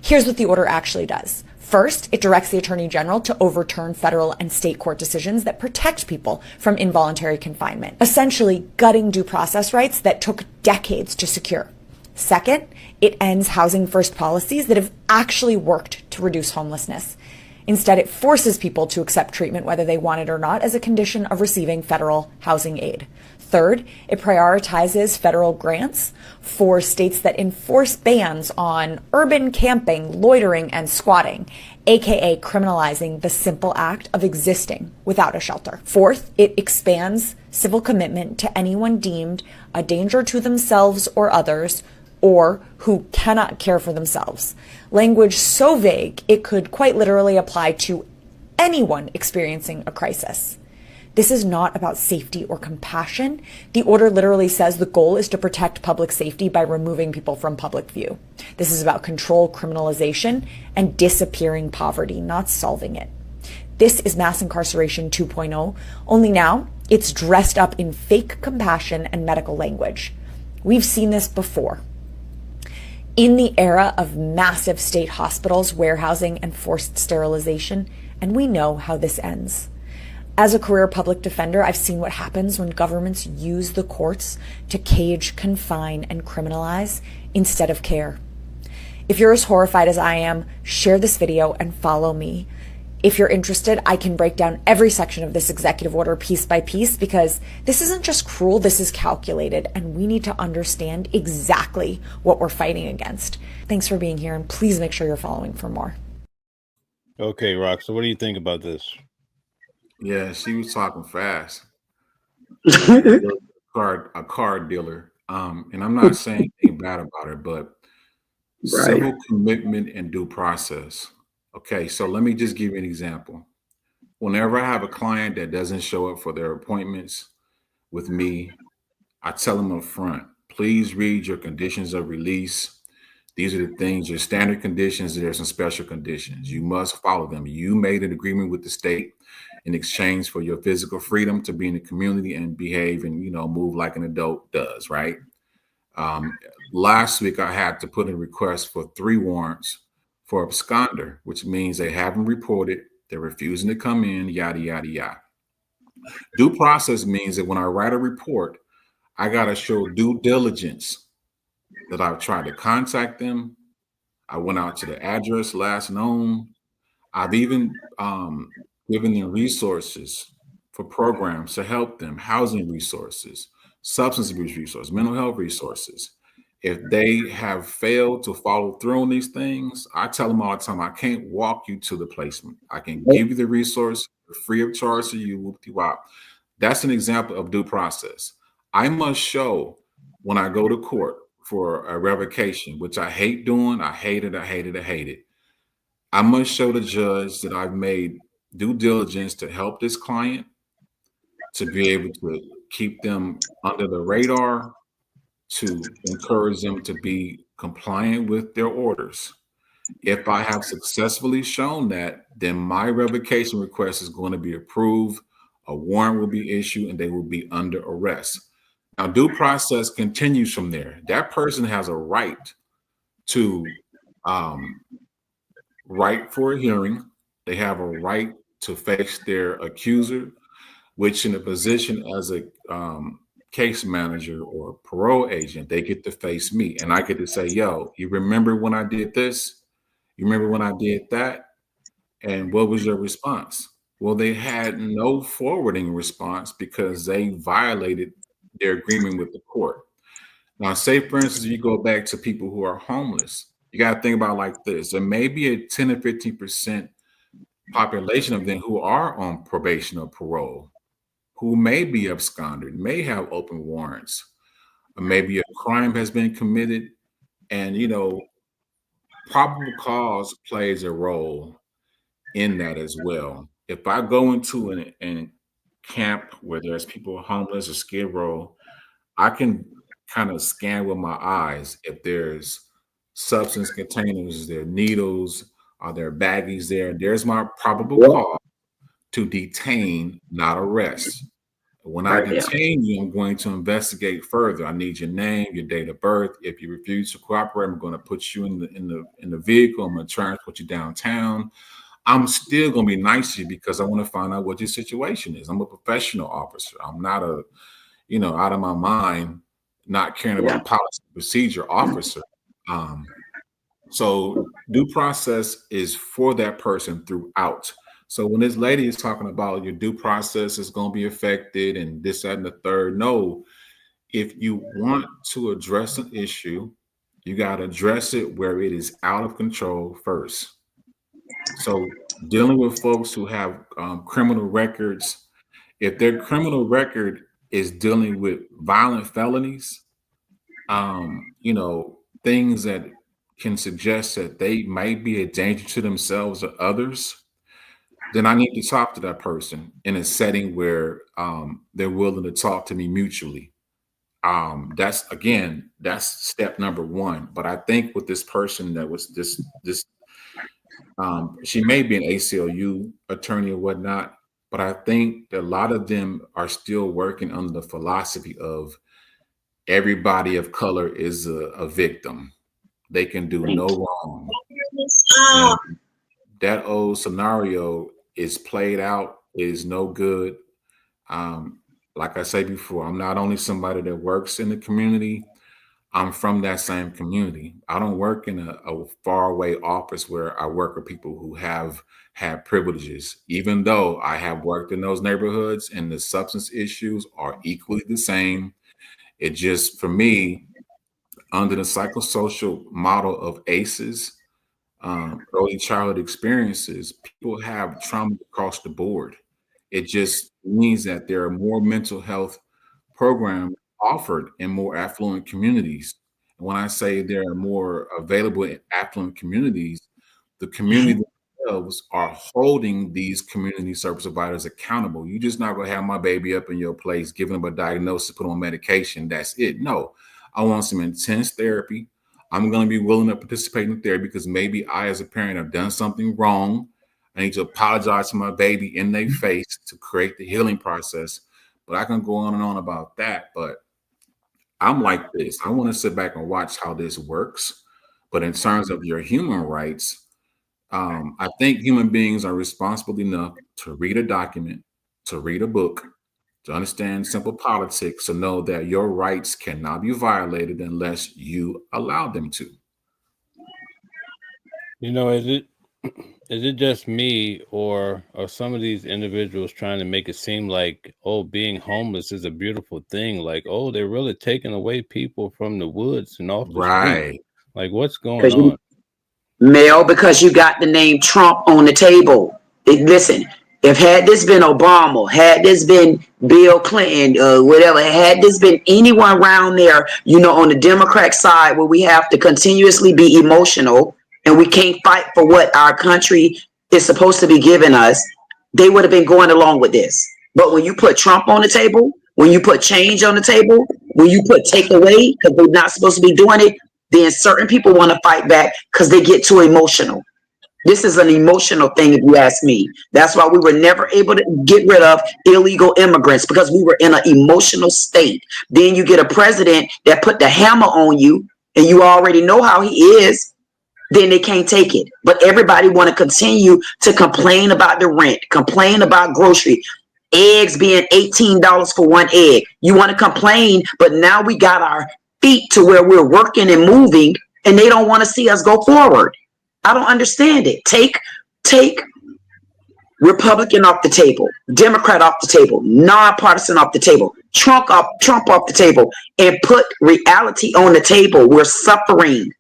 Here's what the order actually does. First, it directs the Attorney General to overturn federal and state court decisions that protect people from involuntary confinement, essentially gutting due process rights that took decades to secure. Second, it ends housing first policies that have actually worked to reduce homelessness. Instead, it forces people to accept treatment whether they want it or not as a condition of receiving federal housing aid. Third, it prioritizes federal grants for states that enforce bans on urban camping, loitering, and squatting, aka criminalizing the simple act of existing without a shelter. Fourth, it expands civil commitment to anyone deemed a danger to themselves or others, or who cannot care for themselves. Language so vague, it could quite literally apply to anyone experiencing a crisis. This is not about safety or compassion. The order literally says the goal is to protect public safety by removing people from public view. This is about control, criminalization, and disappearing poverty, not solving it. This is mass incarceration 2.0, only now it's dressed up in fake compassion and medical language. We've seen this before. In the era of massive state hospitals, warehousing, and forced sterilization, and we know how this ends. As a career public defender, I've seen what happens when governments use the courts to cage, confine, and criminalize instead of care. If you're as horrified as I am, share this video and follow me. If you're interested, I can break down every section of this executive order piece by piece, because this isn't just cruel, this is calculated, and we need to understand exactly what we're fighting against. Thanks for being here, and please make sure you're following for more. Okay, Rock, so what do you think about this? Yeah, she was talking fast. A card dealer. And I'm not saying anything bad about her, but civil commitment and due process. Okay, so let me just give you an example. Whenever I have a client that doesn't show up for their appointments with me, I tell them up front, please read your conditions of release. These are the things, your standard conditions. There are some special conditions. You must follow them. You made an agreement with the state in exchange for your physical freedom to be in the community and behave and, move like an adult does, right? Last week, I had to put in a request for 3 warrants for absconder, which means they haven't reported, they're refusing to come in, yada, yada, yada. Due process means that when I write a report, I got to show due diligence that I've tried to contact them. I went out to the address last known. I've even given them resources for programs to help them, housing resources, substance abuse resources, mental health resources. If they have failed to follow through on these things, I tell them all the time, I can't walk you to the placement. I can give you the resource free of charge to you. That's an example of due process. I must show when I go to court for a revocation, which I hate doing. I hate it. I must show the judge that I've made due diligence to help this client, to be able to keep them under the radar, to encourage them to be compliant with their orders. If I have successfully shown that, then my revocation request is going to be approved, a warrant will be issued, and they will be under arrest. Now, due process continues from there. That person has a right to right for a hearing. They have a right to face their accuser, which in a position as a case manager or parole agent, they get to face me, and I get to say, yo, you remember when I did this? You remember when I did that? And what was your response? Well, they had no forwarding response because they violated their agreement with the court. Now, say, for instance, you go back to people who are homeless, you got to think about it like this. There may be a 10 or 15% population of them who are on probation or parole, who may be absconded, may have open warrants, or maybe a crime has been committed. And, probable cause plays a role in that as well. If I go into an camp where there's people homeless or skid row, I can kind of scan with my eyes if there's substance containers, there are needles, are there baggies there? There's my probable cause to detain, not arrest. When I detain you, I'm going to investigate further. I need your name, your date of birth. If you refuse to cooperate, I'm going to put you in the vehicle. I'm going to transport you downtown. I'm still going to be nice to you because I want to find out what your situation is. I'm a professional officer. I'm not a, out of my mind, not caring about policy procedure officer. So due process is for that person throughout. So when this lady is talking about your due process is going to be affected and this, that, and the third, no. If you want to address an issue, you got to address it where it is out of control first. So dealing with folks who have criminal records, if their criminal record is dealing with violent felonies, things that can suggest that they might be a danger to themselves or others, then I need to talk to that person in a setting where they're willing to talk to me mutually. That's step number one. But I think with this person that was this she may be an ACLU attorney or whatnot, but I think that a lot of them are still working under the philosophy of everybody of color is a victim. They can do no wrong. And that old scenario is played out, is no good. Like I said before, I'm not only somebody that works in the community, I'm from that same community. I don't work in a faraway office where I work with people who have had privileges, even though I have worked in those neighborhoods and the substance issues are equally the same. It just, for me, under the psychosocial model of ACEs, early childhood experiences, people have trauma across the board. It just means that there are more mental health programs offered in more affluent communities. And when I say there are more available in affluent communities, the community themselves are holding these community service providers accountable. You're just not going to have my baby up in your place, giving them a diagnosis, put them on medication. That's it. No, I want some intense therapy. I'm going to be willing to participate in therapy because maybe I, as a parent, have done something wrong. I need to apologize to my baby in their face to create the healing process. But I can go on and on about that. But I'm like this. I want to sit back and watch how this works. But in terms of your human rights, I think human beings are responsible enough to read a document, to read a book, to understand simple politics, to know that your rights cannot be violated unless you allow them to. Is it just me, or are some of these individuals trying to make it seem like, oh, being homeless is a beautiful thing? Like, oh, they're really taking away people from the woods and off the street. Like, what's going on? Mel, because you got the name Trump on the table. Listen, if had this been Obama, had this been Bill Clinton, whatever, had this been anyone around there, on the Democrat side where we have to continuously be emotional and we can't fight for what our country is supposed to be giving us, they would have been going along with this. But when you put Trump on the table, when you put change on the table, when you put take away because they're not supposed to be doing it, then certain people want to fight back because they get too emotional. This is an emotional thing, if you ask me. That's why we were never able to get rid of illegal immigrants, because we were in an emotional state. Then you get a president that put the hammer on you and you already know how he is, then they can't take it. But everybody want to continue to complain about the rent, complain about grocery. Eggs being $18 for one egg. You want to complain, but now we got our feet to where we're working and moving, and they don't want to see us go forward. I don't understand it. Take Republican off the table, Democrat off the table, nonpartisan off the table, Trump off the table, and put reality on the table. We're suffering.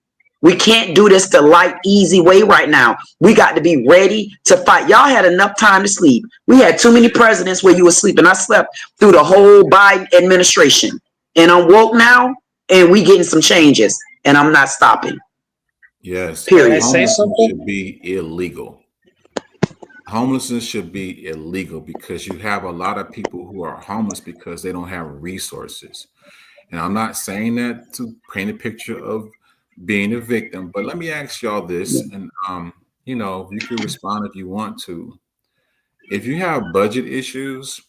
We can't do this the light, easy way right now. We got to be ready to fight. Y'all had enough time to sleep. We had too many presidents where you were sleeping. I slept through the whole Biden administration, and I'm woke now, and we getting some changes, and I'm not stopping. Yes. Period. Can I say something? Should be illegal. Homelessness should be illegal because you have a lot of people who are homeless because they don't have resources. And I'm not saying that to paint a picture of being a victim, but let me ask y'all this, and you know, you can respond if you want to. If you have budget issues,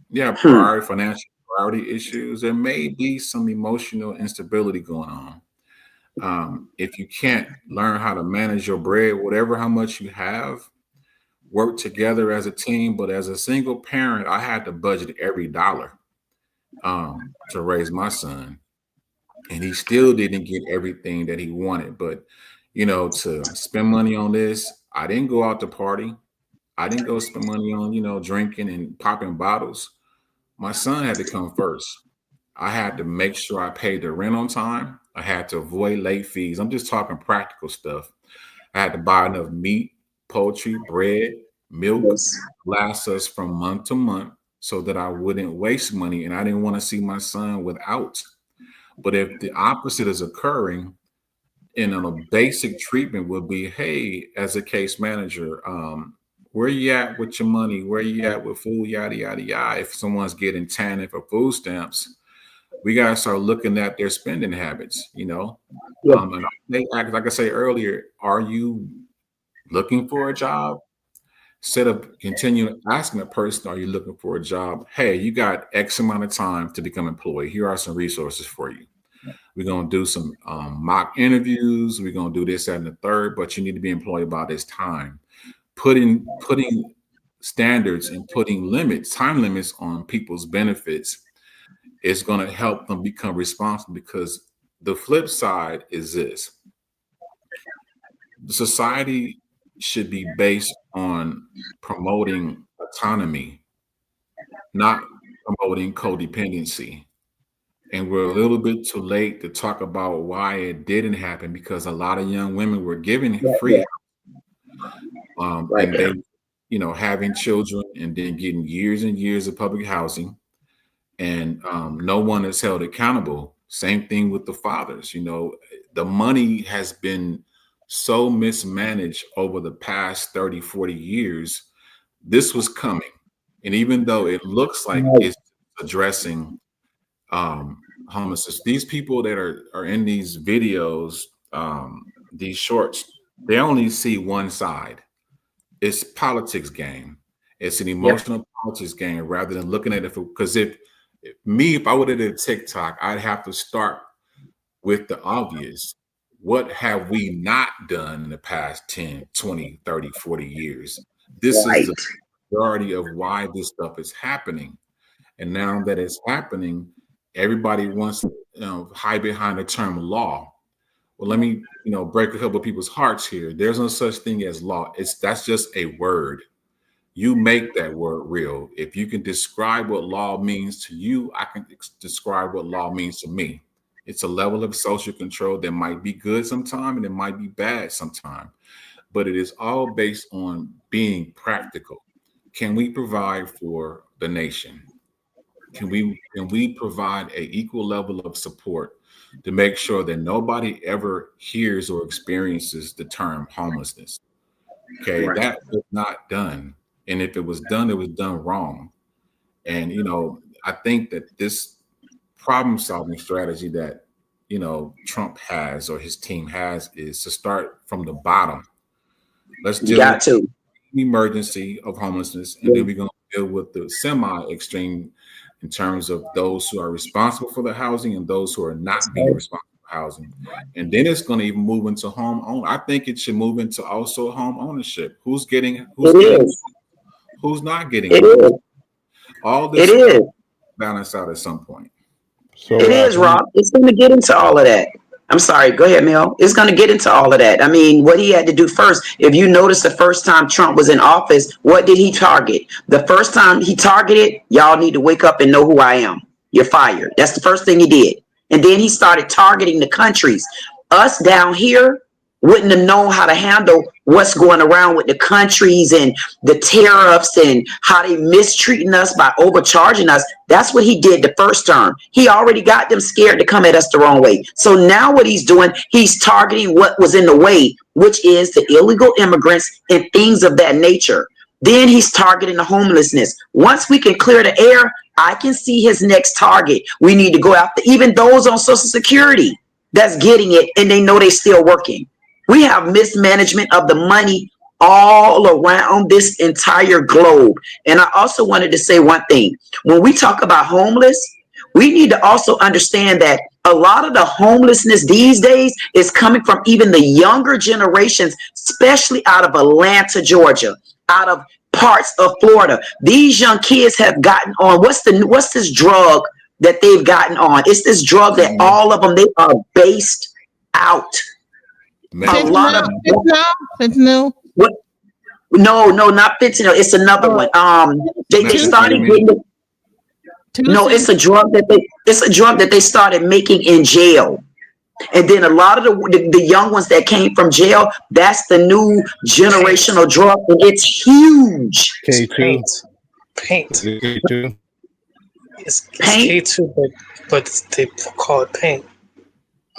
you have financial priority issues, there may be some emotional instability going on. If you can't learn how to manage your bread, whatever how much you have, work together as a team. But as a single parent, I had to budget every dollar to raise my son. And he still didn't get everything that he wanted. But, you know, to spend money on this, I didn't go out to party. I didn't go spend money on, you know, drinking and popping bottles. My son had to come first. I had to make sure I paid the rent on time. I had to avoid late fees. I'm just talking practical stuff. I had to buy enough meat, poultry, bread, milk, last us from month to month so that I wouldn't waste money. And I didn't want to see my son without. But if the opposite is occurring, and a basic treatment would be, hey, as a case manager, where you at with your money? Where you at with food? Yada, yada, yada. If someone's getting TANF for food stamps, we got to start looking at their spending habits, you know? And like I said earlier, are you looking for a job? Instead of continuing asking a person, are you looking for a job? Hey, you got X amount of time to become employed. Here are some resources for you. We're going to do some mock interviews. We're going to do this, that, and the third, but you need to be employed by this time. Putting standards and putting limits, time limits on people's benefits is going to help them become responsible, because the flip side is this. The society should be based on promoting autonomy, not promoting codependency. And we're a little bit too late to talk about why it didn't happen, because a lot of young women were given free, and they, you know, having children and then getting years and years of public housing, and no one is held accountable. Same thing with the fathers. You know, the money has been so mismanaged over the past 30, 40 years. This was coming. And even though it looks like it's addressing homelessness, these people that are in these videos, these shorts, they only see one side. It's politics game. It's an emotional politics game rather than looking at it. Because if I would have did TikTok, I'd have to start with the obvious. What have we not done in the past 10, 20, 30, 40 years? This is the majority of why this stuff is happening. And now that it's happening, everybody wants to, you know, hide behind the term law. Well, let me, you know, break a couple of people's hearts here. There's no such thing as law. That's just a word. You make that word real. If you can describe what law means to you, I can describe what law means to me. It's a level of social control that might be good sometime and it might be bad sometime, but it is all based on being practical. Can we provide for the nation? Can we provide an equal level of support to make sure that nobody ever hears or experiences the term homelessness? Okay, that was not done. And if it was done, it was done wrong. And, you know, I think that this problem solving strategy that, you know, Trump has or his team has is to start from the bottom. Let's deal with the emergency of homelessness, and then we're going to deal with the semi-extreme in terms of those who are responsible for the housing and those who are not being responsible for housing. And then it's going to even move into home own. I think it should move into also home ownership. Who's not getting it? All this It is. balance out at some point. So It is, Rob. It's going to get into all of that. I'm sorry. Go ahead, Mel. It's going to get into all of that. I mean, what he had to do first, if you notice the first time Trump was in office, what did he target? The first time he targeted, y'all need to wake up and know who I am. You're fired. That's the first thing he did. And then he started targeting the countries. Us down here wouldn't have known how to handle what's going around with the countries and the tariffs and how they mistreating us by overcharging us. That's what he did the first term. He already got them scared to come at us the wrong way. So now what he's doing, he's targeting what was in the way, which is the illegal immigrants and things of that nature. Then he's targeting the homelessness. Once we can clear the air, I can see his next target. We need to go after even those on Social Security that's getting it and they know they're still working. We have mismanagement of the money all around this entire globe. And I also wanted to say one thing. When we talk about homeless, we need to also understand that a lot of the homelessness these days is coming from even the younger generations, especially out of Atlanta, Georgia, out of parts of Florida. These young kids have gotten on, what's this drug that they've gotten on? It's this drug that all of them, they are based out. A lot of fentanyl. What? No, not fentanyl. It's another one. They started getting. No, it's a drug that they started making in jail, and then a lot of the young ones that came from jail. That's the new generational drug, and it's huge. Paint. K2. It's K2, but they call it paint.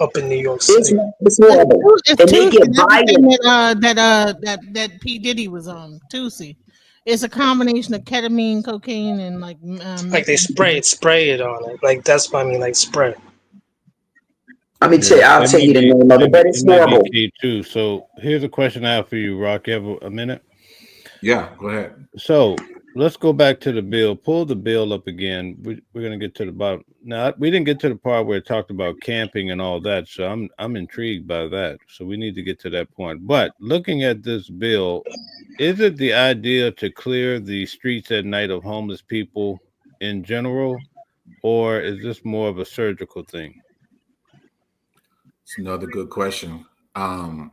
Up in New York City. It's horrible. It's and they get that P. Diddy was on. Tusi. It's a combination of ketamine, cocaine, and like they spray it on it. Like that's what I mean, like spray. I'll tell you the name of it, but it's horrible. K2. So here's a question I have for you, Rock. You have a minute? Yeah, go ahead. So let's go back to the bill. Pull the bill up again. We're going to get to the bottom. Now, we didn't get to the part where it talked about camping and all that, so I'm intrigued by that. So we need to get to that point. But looking at this bill, is it the idea to clear the streets at night of homeless people in general, or is this more of a surgical thing? It's another good question. I'm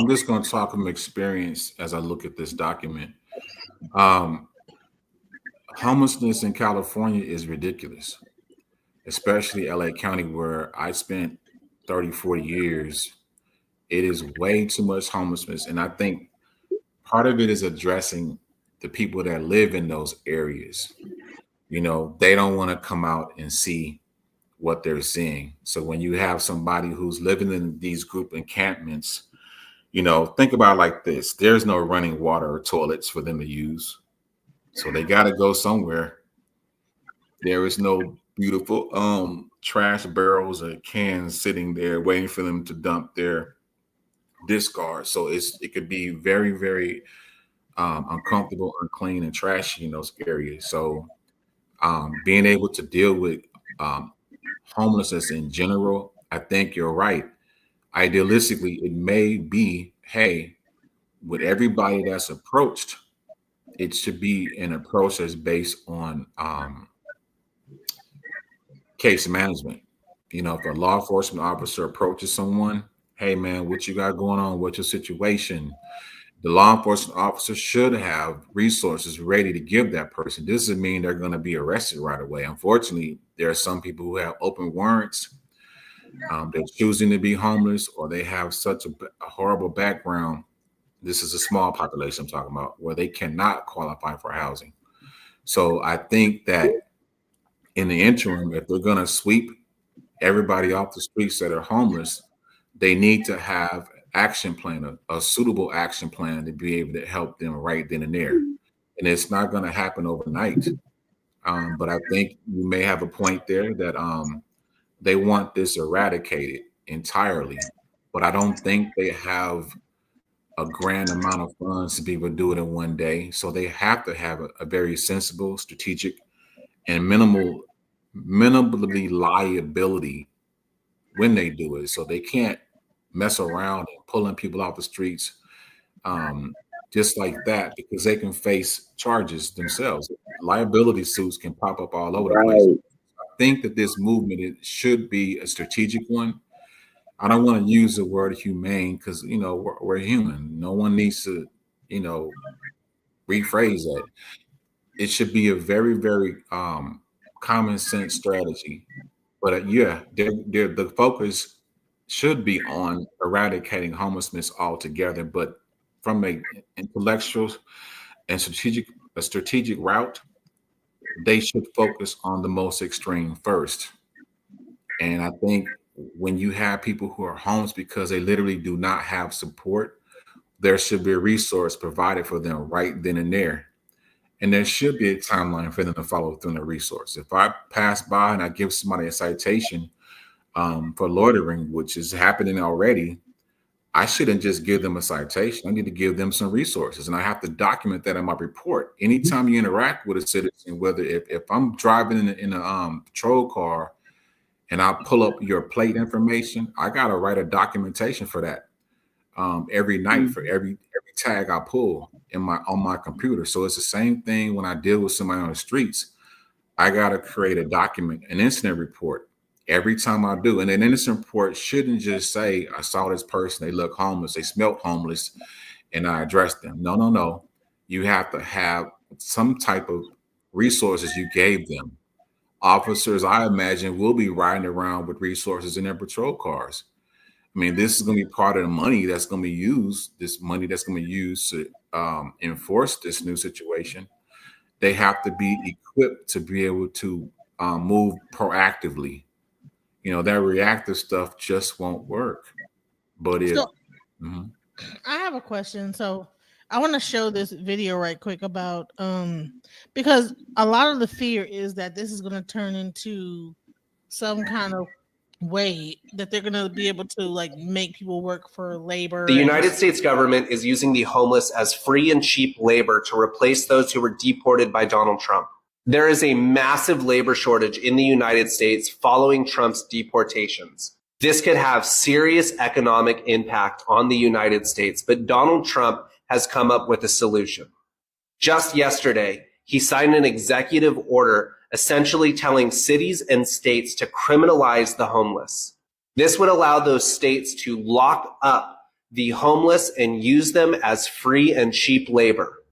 just going to talk from experience as I look at this document. Homelessness in California is ridiculous, especially LA County, where I spent 30, 40 years. It is way too much homelessness. And I think part of it is addressing the people that live in those areas. You know, they don't want to come out and see what they're seeing. So when you have somebody who's living in these group encampments, you know, think about it like this. There's no running water or toilets for them to use. So they got to go somewhere. There is no beautiful trash barrels or cans sitting there waiting for them to dump their discard. So it could be very, very uncomfortable, unclean, and trashy in those areas. So being able to deal with homelessness in general, I think you're right. Idealistically, it may be, hey, with everybody that's approached, it should be an approach that's based on case management. You know, if a law enforcement officer approaches someone, hey man, what you got going on? What's your situation? The law enforcement officer should have resources ready to give that person. This doesn't mean they're going to be arrested right away. Unfortunately, there are some people who have open warrants. They're choosing to be homeless, or they have such a horrible background. This is a small population I'm talking about, where they cannot qualify for housing. So I think that in the interim, if they're going to sweep everybody off the streets that are homeless, they need to have an action plan, a suitable action plan to be able to help them right then and there. And it's not going to happen overnight. But I think you may have a point there that they want this eradicated entirely. But I don't think they have a grand amount of funds to be able to do it in one day. So they have to have a very sensible, strategic, and minimally liability when they do it. So they can't mess around and pulling people off the streets just like that, because they can face charges themselves. Liability suits can pop up all over the place. I think that this movement, it should be a strategic one. I don't want to use the word humane because, we're human. No one needs to, rephrase that. It should be a very, very common sense strategy. But the focus should be on eradicating homelessness altogether. But from a intellectual and strategic route, they should focus on the most extreme first. And I think when you have people who are homeless because they literally do not have support, there should be a resource provided for them right then and there. And there should be a timeline for them to follow through on the resource. If I pass by and I give somebody a citation for loitering, which is happening already, I shouldn't just give them a citation. I need to give them some resources, and I have to document that in my report. Anytime you interact with a citizen, whether if I'm driving in a patrol car and I pull up your plate information, I got to write a documentation for that every night for every tag I pull on my computer. So it's the same thing when I deal with somebody on the streets. I got to create a document, an incident report every time I do. And an incident report shouldn't just say, I saw this person, they look homeless, they smelled homeless, and I addressed them. No. You have to have some type of resources you gave them. Officers, I imagine, will be riding around with resources in their patrol cars. I mean, this is going to be part of the money that's going to be used, to enforce this new situation. They have to be equipped to be able to move proactively. That reactive stuff just won't work. But I have a question. So I want to show this video right quick about because a lot of the fear is that this is going to turn into some kind of way that they're going to be able to make people work for labor. The United States government is using the homeless as free and cheap labor to replace those who were deported by Donald Trump. There is a massive labor shortage in the United States following Trump's deportations. This could have serious economic impact on the United States, but Donald Trump has come up with a solution. Just yesterday, he signed an executive order essentially telling cities and states to criminalize the homeless. This would allow those states to lock up the homeless and use them as free and cheap labor.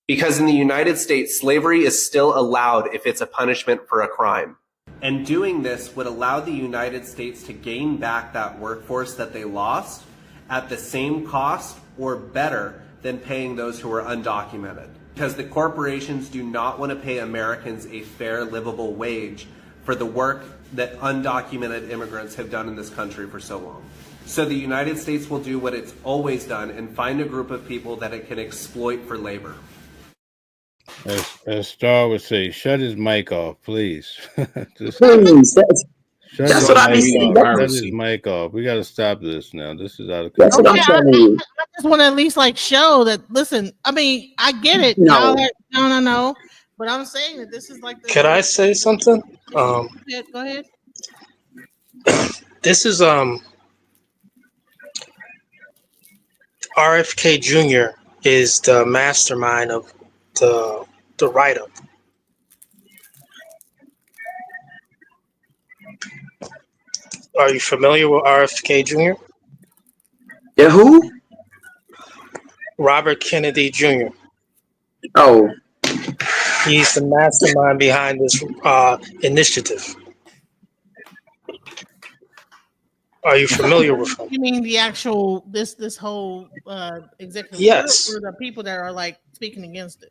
Because in the United States, slavery is still allowed if it's a punishment for a crime. And doing this would allow the United States to gain back that workforce that they lost at the same cost or better than paying those who are undocumented. Because the corporations do not want to pay Americans a fair, livable wage for the work that undocumented immigrants have done in this country for so long. So the United States will do what it's always done and find a group of people that it can exploit for labor. As Star would say, shut his mic off, please. Please, that's what I be saying. Shut his mic off. We got to stop this now. This is out of control. That's what I'm telling you. I just want to at least show that. Listen, I mean, I get it. No. No. But I'm saying that this is Can I say something? Go ahead. This is RFK Jr. is the mastermind of the write-up. Are you familiar with RFK Jr.? Yeah, who? Robert Kennedy Jr. Oh. He's the mastermind behind this initiative. Are you familiar with him? You mean the actual this whole executive? Yes. Or the people that are speaking against it?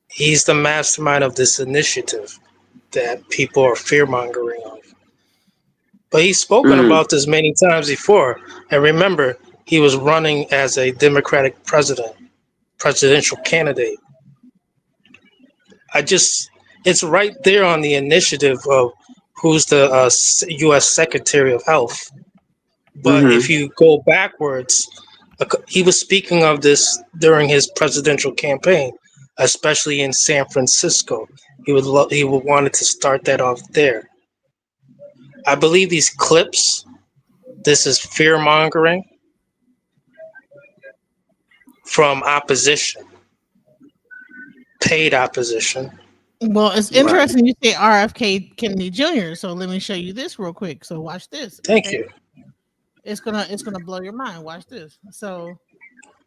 He's the mastermind of this initiative that people are fear-mongering of. But he's spoken about this many times before. And remember, he was running as a Democratic presidential candidate. It's right there on the initiative of who's the U.S. Secretary of Health. But if you go backwards, he was speaking of this during his presidential campaign, especially in San Francisco. He would wanted to start that off there. I believe these clips, this is fear mongering. from opposition, paid opposition. Well, it's Right. interesting you say RFK Kennedy Jr. So let me show you this real quick. So watch this. Thank okay? you. It's gonna blow your mind. Watch this. So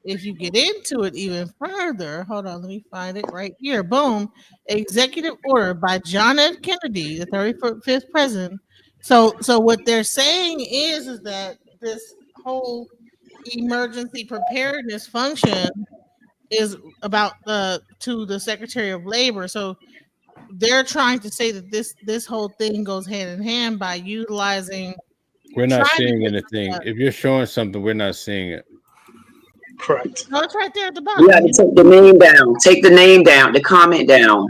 if you get into it even further, hold on, let me find it right here. Boom. Executive order by John F. Kennedy, the 35th president. So what they're saying is that this whole emergency preparedness function is about to the Secretary of Labor. So they're trying to say that this whole thing goes hand in hand by utilizing. We're not trying to seeing get, anything. If you're showing something, we're not seeing it. Correct. No, it's right there at the bottom. You got to take the name down. Take the name down. The comment down.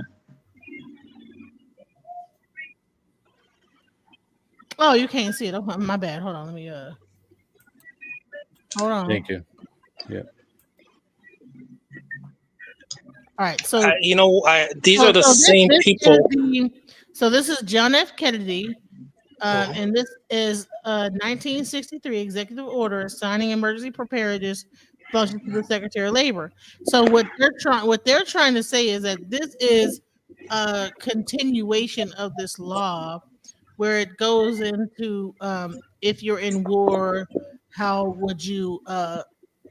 Oh, you can't see it. Oh, my bad. Hold on. Let me hold on. Thank you. Yeah. All right. So these are the same people. So this is John F. Kennedy, and this is 1963 executive order assigning emergency preparedness function to the Secretary of Labor. So what they're trying to say is that this is a continuation of this law, where it goes into if you're in war, how would you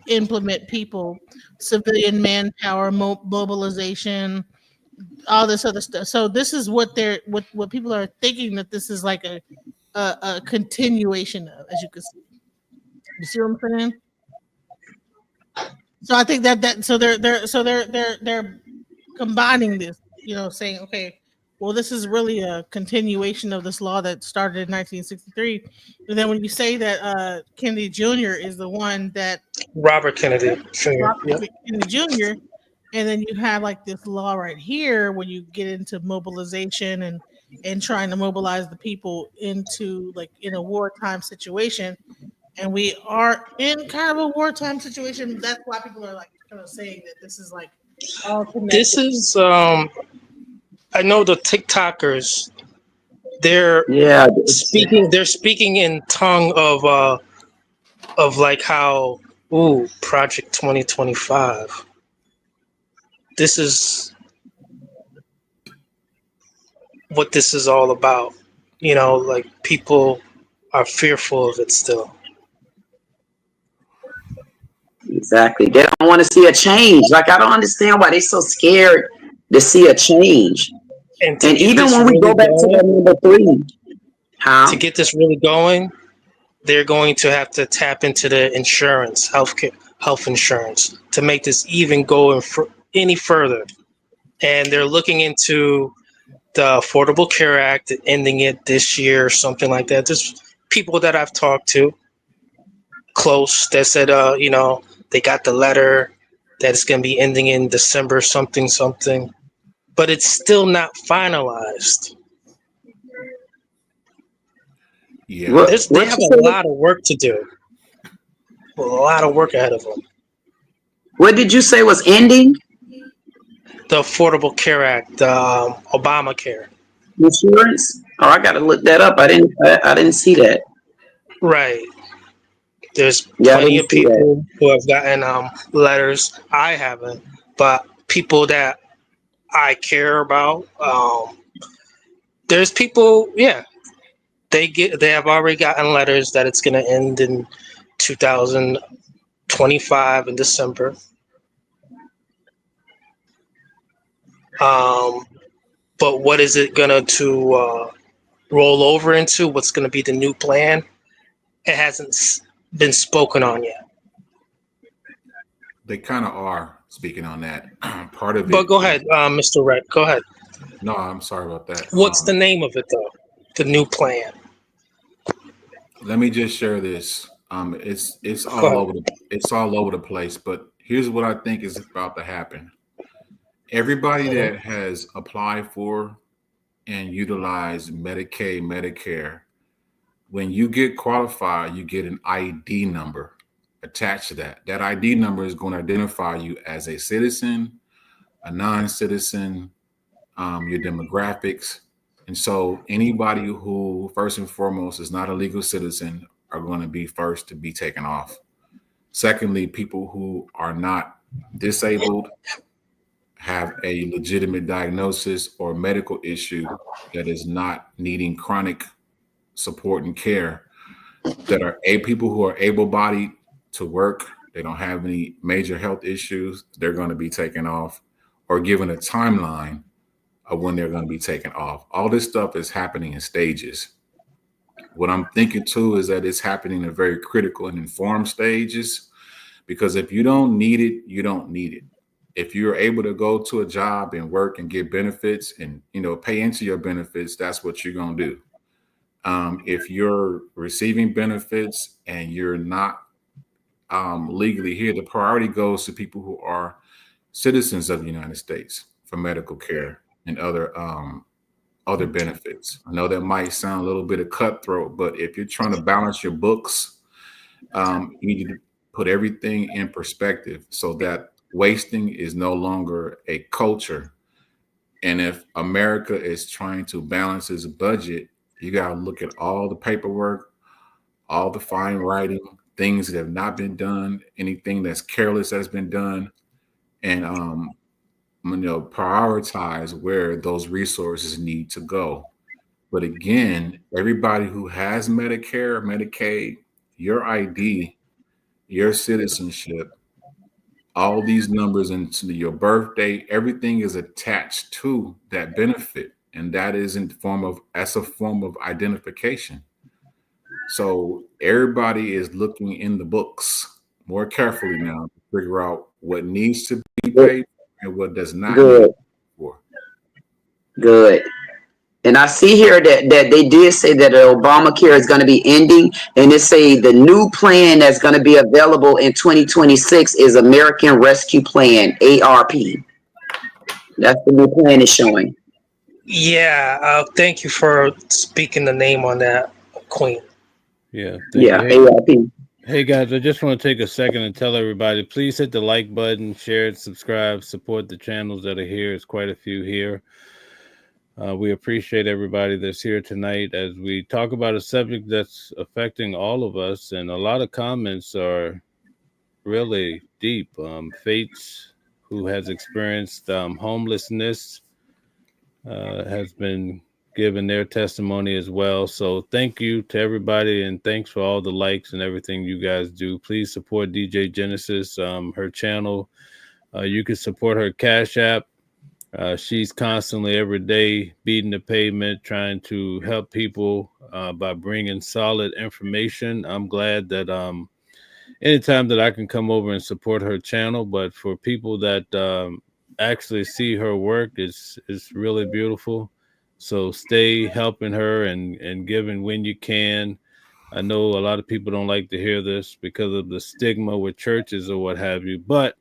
implement people, civilian manpower, mobilization, all this other stuff. So this is what what people are thinking, that this is like a continuation of, as you can see. You see what I'm saying? So I think so they're combining this, saying, okay, well, this is really a continuation of this law that started in 1963. And then when you say that Kennedy Jr. is the one that Robert Kennedy Jr. Robert Kennedy Jr. And then you have like this law right here where you get into mobilization and trying to mobilize the people into like in a wartime situation. And we are in kind of a wartime situation. That's why people are like kind of saying that this is like all connected. This is I know the TikTokers, they're speaking in tongue of like how Project 2025. This is what this is all about. Like people are fearful of it still. Exactly. They don't want to see a change. Like, I don't understand why they're so scared to see a change. And even when we go back to that number 3, to get this really going, they're going to have to tap into the insurance, health insurance, to make this even go any further. And they're looking into the Affordable Care Act, ending it this year or something like that. There's people that I've talked to close that said, they got the letter that it's going to be ending in December, something. But it's still not finalized. Yeah. They have a lot of work to do. A lot of work ahead of them. What did you say was ending? The Affordable Care Act, Obamacare. Insurance? Oh, I got to look that up. I didn't see that. Right. There's plenty of people who have gotten letters. I haven't, but people that I care about. There's people, they have already gotten letters that it's going to end in 2025 in December. But what is it going to roll over into? What's going to be the new plan? It hasn't been spoken on yet. They kind of are speaking on that. Part of it. But go ahead, Mr. Rett. Go ahead. No, I'm sorry about that. What's the name of it, though? The new plan. Let me just share this. It's all over the place. But here's what I think is about to happen. Everybody that has applied for and utilized Medicaid, Medicare, when you get qualified, you get an ID number attached to that. That ID number is going to identify you as a citizen, a non-citizen, your demographics. And so anybody who, first and foremost, is not a legal citizen are going to be first to be taken off. Secondly, people who are not disabled, have a legitimate diagnosis or medical issue that is not needing chronic support and care, that are people who are able-bodied to work, they don't have any major health issues, they're going to be taken off or given a timeline of when they're going to be taken off. All this stuff is happening in stages. What I'm thinking too is that it's happening in very critical and informed stages, because if you don't need it, you don't need it. If you're able to go to a job and work and get benefits and, pay into your benefits, that's what you're going to do. If you're receiving benefits and you're not legally here, the priority goes to people who are citizens of the United States for medical care and other benefits. I know that might sound a little bit of cutthroat, but if you're trying to balance your books, you need to put everything in perspective so that wasting is no longer a culture. And if America is trying to balance its budget, you got to look at all the paperwork, all the fine writing, things that have not been done, anything that's careless has been done, and prioritize where those resources need to go. But again, everybody who has Medicare, Medicaid, your ID, your citizenship, all these numbers into your birthday, everything is attached to that benefit. And that is that's a form of identification. So everybody is looking in the books more carefully now to figure out what needs to be paid and what does not need for. Good. And I see here that they did say that Obamacare is going to be ending, and they say the new plan that's going to be available in 2026 is American Rescue Plan, ARP. That's the new plan is showing. Yeah, thank you for speaking the name on that, Queen. Yeah. ARP. Hey guys, I just want to take a second and tell everybody, please hit the like button, share it, subscribe, support the channels that are here. There's quite a few here. We appreciate everybody that's here tonight as we talk about a subject that's affecting all of us, and a lot of comments are really deep. Fates, who has experienced homelessness, has been given their testimony as well. So thank you to everybody, and thanks for all the likes and everything you guys do. Please support DJ Genesis, her channel. You can support her Cash App. She's constantly every day beating the pavement, trying to help people by bringing solid information. I'm glad that anytime that I can come over and support her channel, but for people that actually see her work, it's really beautiful. So stay helping her and giving when you can. I know a lot of people don't like to hear this because of the stigma with churches or what have you, but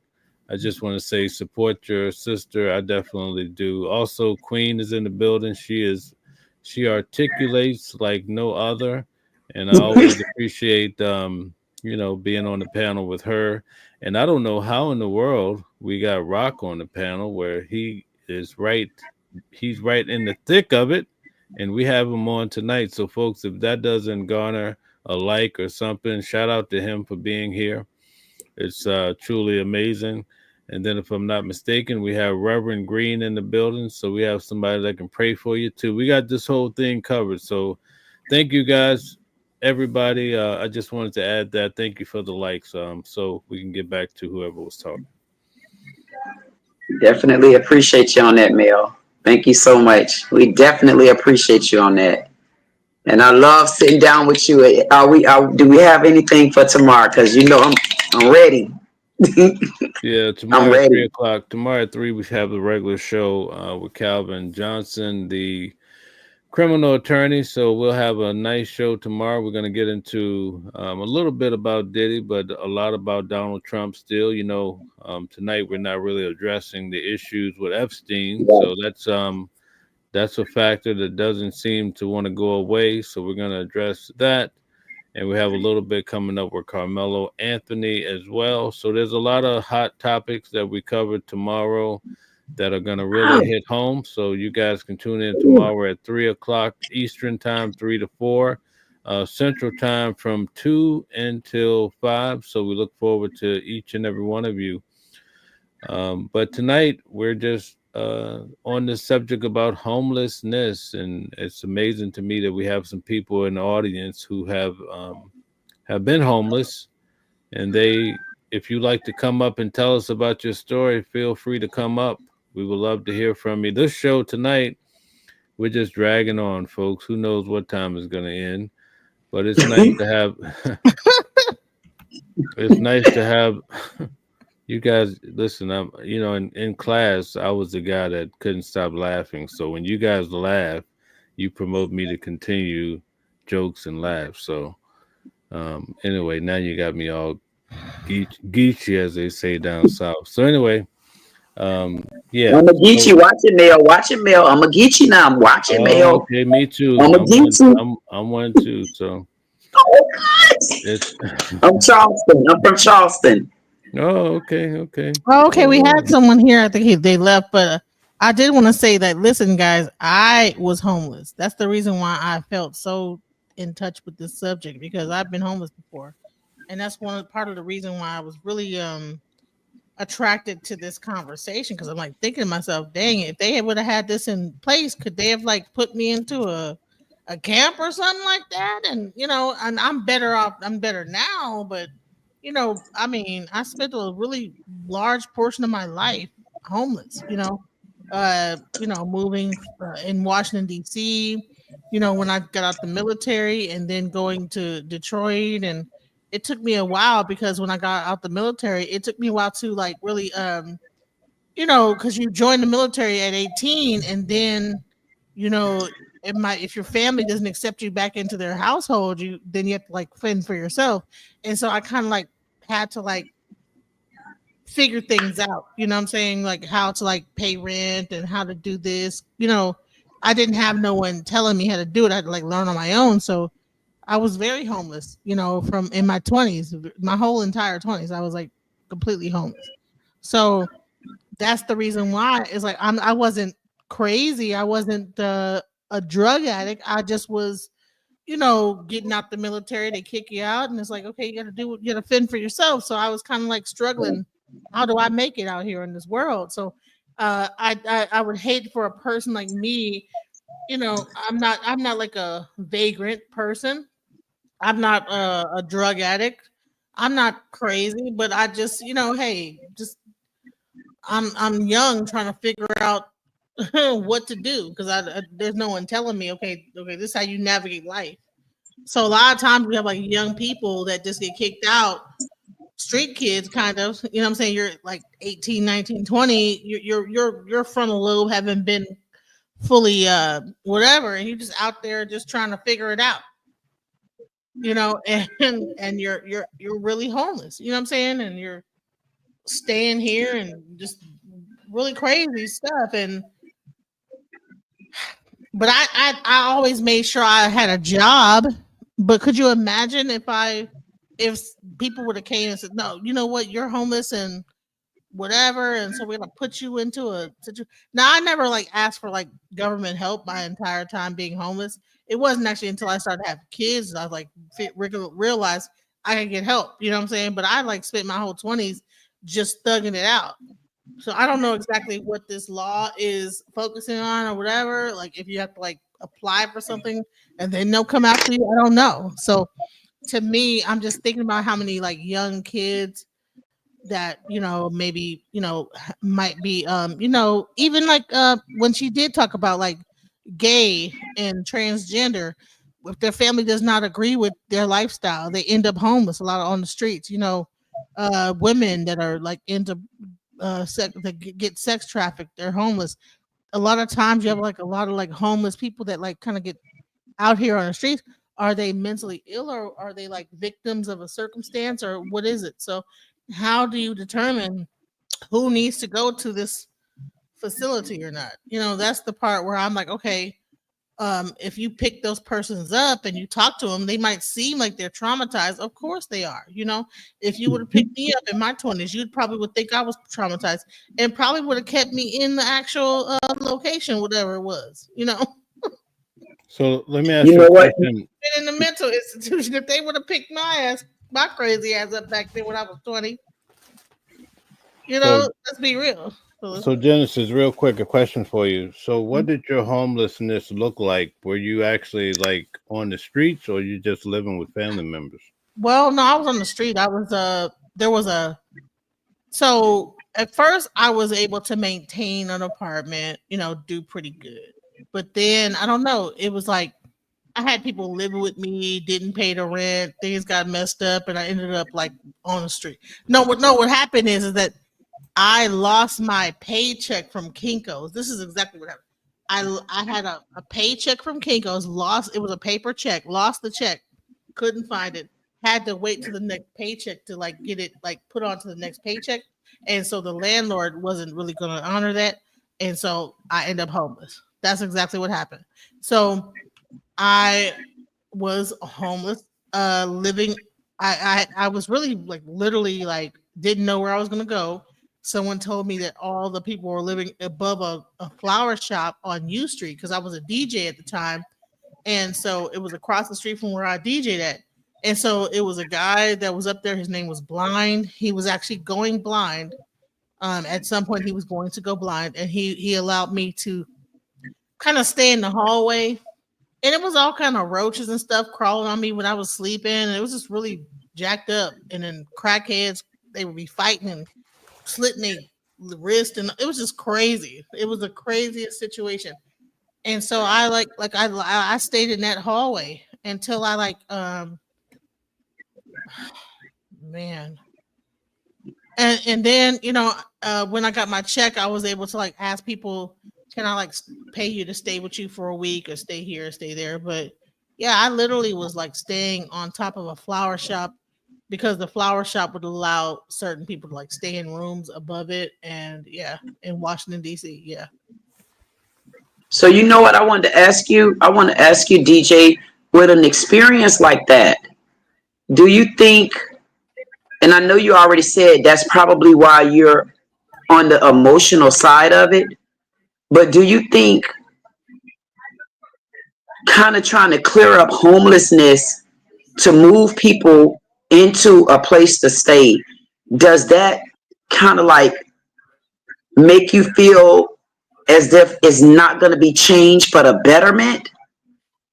I just want to say support your sister. I definitely do. Also, Queen is in the building. She articulates like no other, and I always appreciate being on the panel with her. And I don't know how in the world we got Rock on the panel where he's right in the thick of it, and we have him on tonight. So folks, if that doesn't garner a like or something, shout out to him for being here. It's truly amazing. And then if I'm not mistaken, we have Reverend Green in the building. So we have somebody that can pray for you too. We got this whole thing covered. So thank you guys, everybody. I just wanted to add that. Thank you for the likes. So we can get back to whoever was talking. Definitely appreciate you on that, Mel. Thank you so much. We definitely appreciate you on that. And I love sitting down with you. Do we have anything for tomorrow? Because I'm ready. Yeah, tomorrow at 3 o'clock. Tomorrow at 3, we have the regular show with Calvin Johnson, the criminal attorney. So we'll have a nice show tomorrow. We're going to get into a little bit about Diddy, but a lot about Donald Trump still. Tonight we're not really addressing the issues with Epstein. So that's a factor that doesn't seem to want to go away. So we're going to address that. And we have a little bit coming up with Carmelo Anthony as well. So there's a lot of hot topics that we covered tomorrow that are going to really hit home. So you guys can tune in tomorrow at 3 o'clock Eastern time, 3 to 4, Central time from 2 until 5. So we look forward to each and every one of you. But tonight we're just on the subject about homelessness, and it's amazing to me that we have some people in the audience who have been homeless, and if you like to come up and tell us about your story, feel free to come up. We would love to hear from you. This show tonight, we're just dragging on, folks. Who knows what time it's going to end? But it's nice to have. It's nice to have you guys. Listen, in class, I was the guy that couldn't stop laughing. So when you guys laugh, you promote me to continue jokes and laughs. So anyway, now you got me all geeky, as they say down south. So anyway, yeah. I'm a geeky. Watch it, Mel. I'm a geeky now. I'm watching Mel. Okay, me too. I'm a geeky. I'm one too. So. Oh, God. I'm Charleston. I'm from Charleston. Oh, okay. Oh, okay, we had someone here. I think they left, but I did want to say that. Listen, guys, I was homeless. That's the reason why I felt so in touch with this subject, because I've been homeless before, and that's part of the reason why I was really attracted to this conversation, because I'm like thinking to myself, dang, if they would have had this in place, could they have like put me into a camp or something like that? And and I'm better off. I'm better now, but I mean, I spent a really large portion of my life homeless. Moving in Washington D.C. When I got out the military, and then going to Detroit, and it took me a while, because when I got out the military, it took me a while to like really, because you join the military at 18, and then, if your family doesn't accept you back into their household, then you have to like fend for yourself. And so I kind of like had to like figure things out, what I'm saying? Like how to like pay rent and how to do this. I didn't have no one telling me how to do it. I had to like learn on my own. So I was very homeless, from in my 20s, my whole entire 20s, I was like completely homeless. So that's the reason why. It's like I wasn't crazy. I wasn't a drug addict. I just was, getting out the military. They kick you out, and it's like, okay, you got to fend for yourself. So I was kind of like struggling. How do I make it out here in this world? So I would hate for a person like me. I'm not like a vagrant person. I'm not a drug addict. I'm not crazy, but I just, hey, just I'm young, trying to figure out what to do, because there's no one telling me, okay, this is how you navigate life. So a lot of times we have like young people that just get kicked out, street kids kind of, what I'm saying? You're like 18, 19, 20, your frontal lobe haven't been fully whatever, and you're just out there just trying to figure it out. And you're really homeless, what I'm saying? And you're staying here and just really crazy stuff. But I always made sure I had a job. But could you imagine if people would have came and said, no, you know what, you're homeless and whatever, and so we're gonna put you into a situation. Now, I never like asked for like government help my entire time being homeless. It wasn't actually until I started having kids that I was like realized I could get help. You know what I'm saying? But I like spent my whole 20s just thugging it out. So I don't know exactly what this law is focusing on or whatever. Like if you have to like apply for something and then they'll come after you, I don't know. So to me, I'm just thinking about how many like young kids that maybe might be even like when she did talk about like gay and transgender, if their family does not agree with their lifestyle, they end up homeless a lot on the streets. Women that are like into that get sex trafficked, they're homeless. A lot of times you have like a lot of like homeless people that like kind of get out here on the streets. Are they mentally ill, or are they like victims of a circumstance, or what is it? So how do you determine who needs to go to this facility or not? That's the part where I'm like, okay, if you pick those persons up and you talk to them, they might seem like they're traumatized. Of course they are. If you would have picked me up in my 20s, you probably would think I was traumatized and probably would have kept me in the actual location, whatever it was, So let me ask you a question. In the mental institution, if they would have picked my crazy ass up back then when I was 20. You know, let's be real. So Genesis, real quick, a question for you. So what did your homelessness look like? Were you actually like on the streets, or you just living with family members? Well, no, I was on the street. I was so at first I was able to maintain an apartment, you know, do pretty good. But then I don't know, it was like I had people living with me, didn't pay the rent, things got messed up, and I ended up like on the street. What happened is that I lost my paycheck from Kinko's. This is exactly what happened. I had a paycheck from Kinko's, lost it was a paper check, lost the check, couldn't find it, had to wait to the next paycheck to like get it like put onto the next paycheck. And so the landlord wasn't really gonna honor that. And so I end up homeless. That's exactly what happened. So I was homeless, living. I was really like literally like didn't know where I was gonna go. Someone told me that all the people were living above a flower shop on U Street because I was a DJ at the time, and so it was across the street from where I DJ'd at. And so it was a guy that was up there. His name was Blind. He was actually going blind. At some point, he was going to go blind, and he allowed me to kind of stay in the hallway. And it was all kind of roaches and stuff crawling on me when I was sleeping. And it was just really jacked up. And then crackheads, they would be fighting and slitting their wrist, and it was just crazy. It was the craziest situation. And so I stayed in that hallway until I man. And then, you know, when I got my check, I was able to like ask people, can I like pay you to stay with you for a week or stay here or stay there? But yeah, I literally was like staying on top of a flower shop because the flower shop would allow certain people to like stay in rooms above it. And yeah, in Washington, D.C. Yeah. So you know what I wanted to ask you? I want to ask you, DJ, with an experience like that, do you think, and I know you already said that's probably why you're on the emotional side of it, but do you think kind of trying to clear up homelessness to move people into a place to stay, does that kind of like make you feel as if it's not going to be changed but a betterment?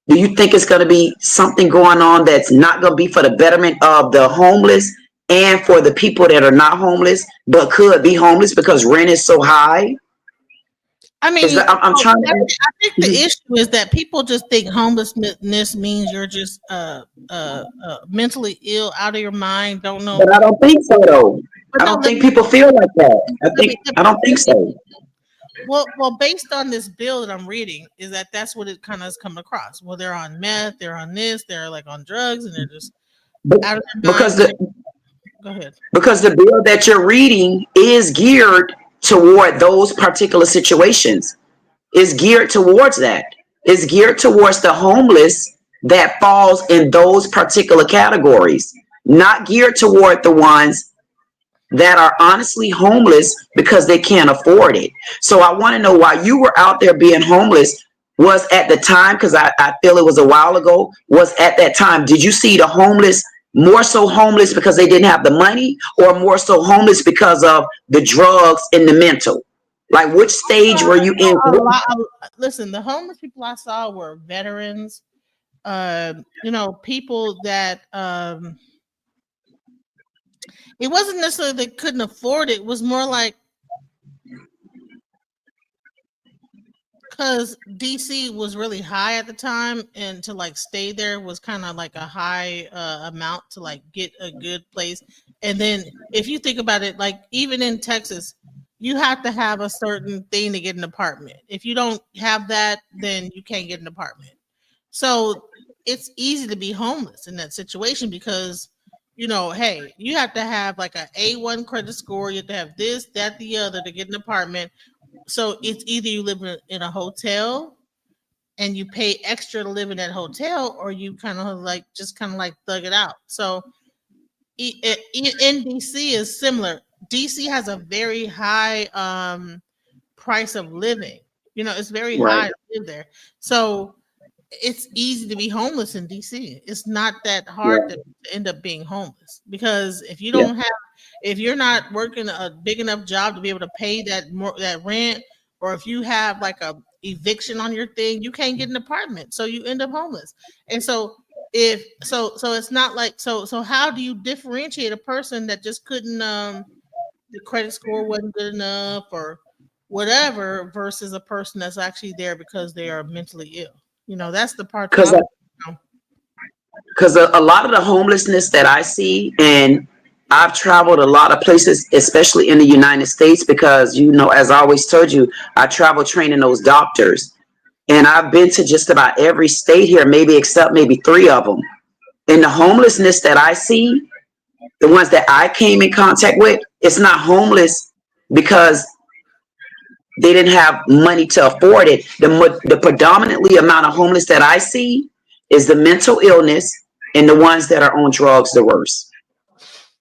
Do you think it's going to be something going on that's not going to be for the betterment of the homeless and for the people that are not homeless but could be homeless because rent is so high? I mean, I'm trying to. I think the issue is that people just think homelessness means you're just mentally ill, out of your mind, don't know. But I don't think so, though. I don't think people feel like that. I don't think so. Well, based on this bill that I'm reading, is that's what it kind of has come across. Well, they're on meth, they're on this, they're like on drugs, and they're just out of their mind. Go ahead. Because the bill that you're reading is geared toward those particular situations. Is geared towards that. It's geared towards the homeless that falls in those particular categories, not geared toward the ones that are honestly homeless because they can't afford it. So I want to know why you were out there being homeless was at the time, because I feel it was a while ago, was at that time, did you see the homeless more so homeless because they didn't have the money, or more so homeless because of the drugs and the mental? Like, which stage were you in? Listen, the homeless people I saw were veterans, you know, people that it wasn't necessarily they couldn't afford it. It was more like because DC was really high at the time, and to like stay there was kind of like a high amount to like get a good place. And then if you think about it, like even in Texas, you have to have a certain thing to get an apartment. If you don't have that, then you can't get an apartment. So it's easy to be homeless in that situation because, you know, hey, you have to have like an A1 credit score. You have to have this, that, the other to get an apartment. So it's either you live in a hotel and you pay extra to live in that hotel, or you kind of like just kind of like thug it out. So in DC is similar. DC has a very high price of living. You know, it's very high to live there. So it's easy to be homeless in DC. It's not that hard to end up being homeless because if you don't have, If you're not working a big enough job to be able to pay that rent, or if you have like a eviction on your thing, you can't get an apartment, so you end up homeless. And so it's not like so how do you differentiate a person that just couldn't the credit score wasn't good enough or whatever versus a person that's actually there because they are mentally ill? You know, that's the part that because a lot of the homelessness that I see, and I've traveled a lot of places, especially in the United States, because, you know, as I always told you, I travel training those doctors. And I've been to just about every state here, maybe except maybe 3 of them. And the homelessness that I see, the ones that I came in contact with, it's not homeless because they didn't have money to afford it. The predominantly amount of homeless that I see is the mental illness and the ones that are on drugs the worst.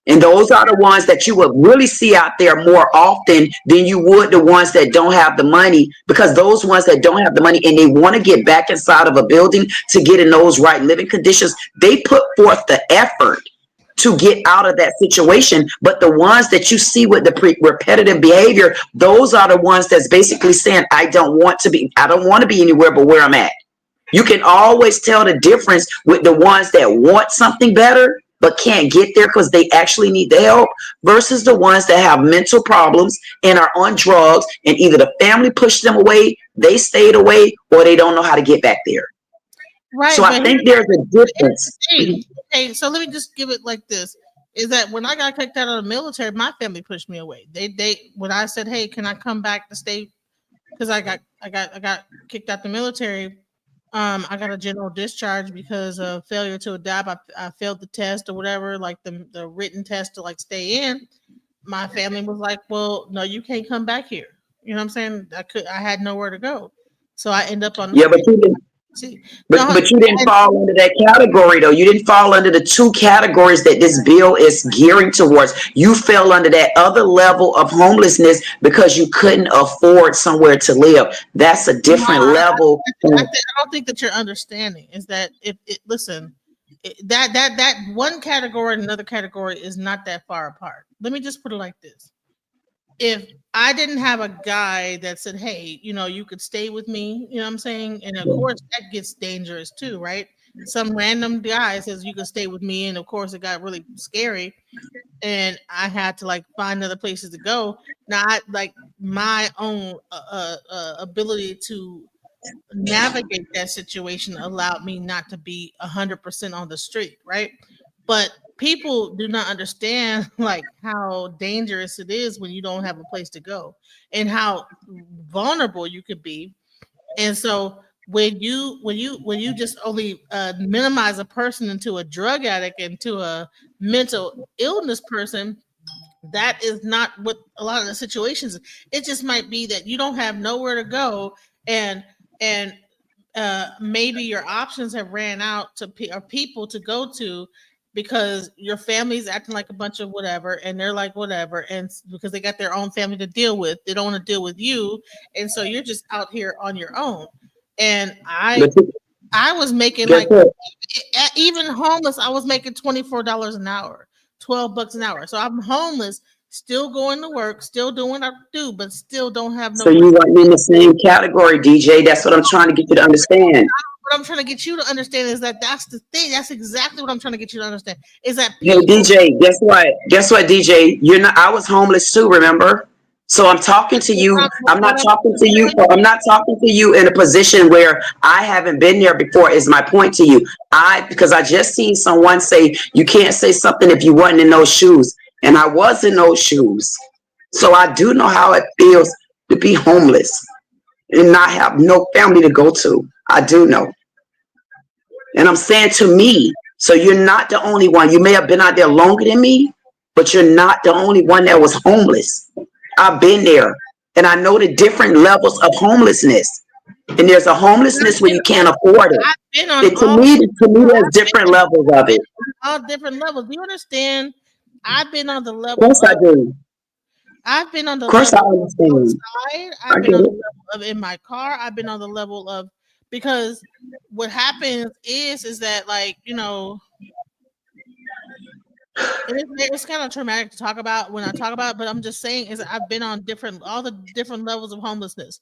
And those are the ones that you would really see out there more often than you would the ones that don't have the money, because those ones that don't have the money and they want to get back inside of a building to get in those right living conditions, they put forth the effort to get out of that situation. But the ones that you see with the repetitive behavior, those are the ones that's basically saying, I don't want to be anywhere but where I'm at. You can always tell the difference with the ones that want something better but can't get there because they actually need the help, versus the ones that have mental problems and are on drugs, and either the family pushed them away, they stayed away, or they don't know how to get back there. Right. So I think there's a difference. Okay, so let me just give it like this: is that when I got kicked out of the military, my family pushed me away. They when I said, "Hey, can I come back to stay?" Because I got kicked out the military. I got a general discharge because of failure to adapt. I failed the test or whatever, like the written test to like stay in. My family was like, "Well, no, you can't come back here." You know what I'm saying? I had nowhere to go, so I end up on the Yeah, but street. you didn't. See, But you didn't fall under that category, though. You didn't fall under the 2 categories that this bill is gearing towards. You fell under that other level of homelessness because you couldn't afford somewhere to live. That's a different level. I don't think that you're understanding is that that one category and another category is not that far apart. Let me just put it like this. If I didn't have a guy that said, "Hey, you know, you could stay with me," you know what I'm saying? And of course that gets dangerous too, right? Some random guy says you could stay with me, and of course it got really scary. And I had to like find other places to go. Now, like my own ability to navigate that situation allowed me not to be 100% on the street, right? But people do not understand like how dangerous it is when you don't have a place to go and how vulnerable you could be. And so when you just only minimize a person into a drug addict, into a mental illness person, that is not what a lot of the situations. It just might be that you don't have nowhere to go, and maybe your options have ran out to or people to go to because your family's acting like a bunch of whatever, and they're like whatever, and because they got their own family to deal with, they don't want to deal with you, and so you're just out here on your own. And I was making like even homeless, I was making $24 an hour, $12 an hour. So I'm homeless, still going to work, still doing what I do, but still don't have no. So you weren't in the same category, DJ. That's what I'm trying to get you to understand. What I'm trying to get you to understand is that's the thing. That's exactly what I'm trying to get you to understand. Is that Hey DJ, guess what? Guess what, DJ? You're not. I was homeless too. Remember? So I'm talking to you. I'm not talking to you. I'm not talking to you in a position where I haven't been there before. Is my point to you? Because I just seen someone say you can't say something if you wasn't in those shoes, and I was in those shoes. So I do know how it feels to be homeless and not have no family to go to. I do know. And I'm saying to me, so you're not the only one. You may have been out there longer than me, but you're not the only one that was homeless. I've been there, and I know the different levels of homelessness. And there's a homelessness where you can't afford it. To me, there's different levels of it. All different levels. Do you understand? I've been on the level. Of course I do. I've been on the level outside. I've been on the level of in my car. I've been on the level of, because what happens is that, like, you know, It's kind of traumatic to talk about when I talk about it, but I'm just saying is I've been on all the different levels of homelessness.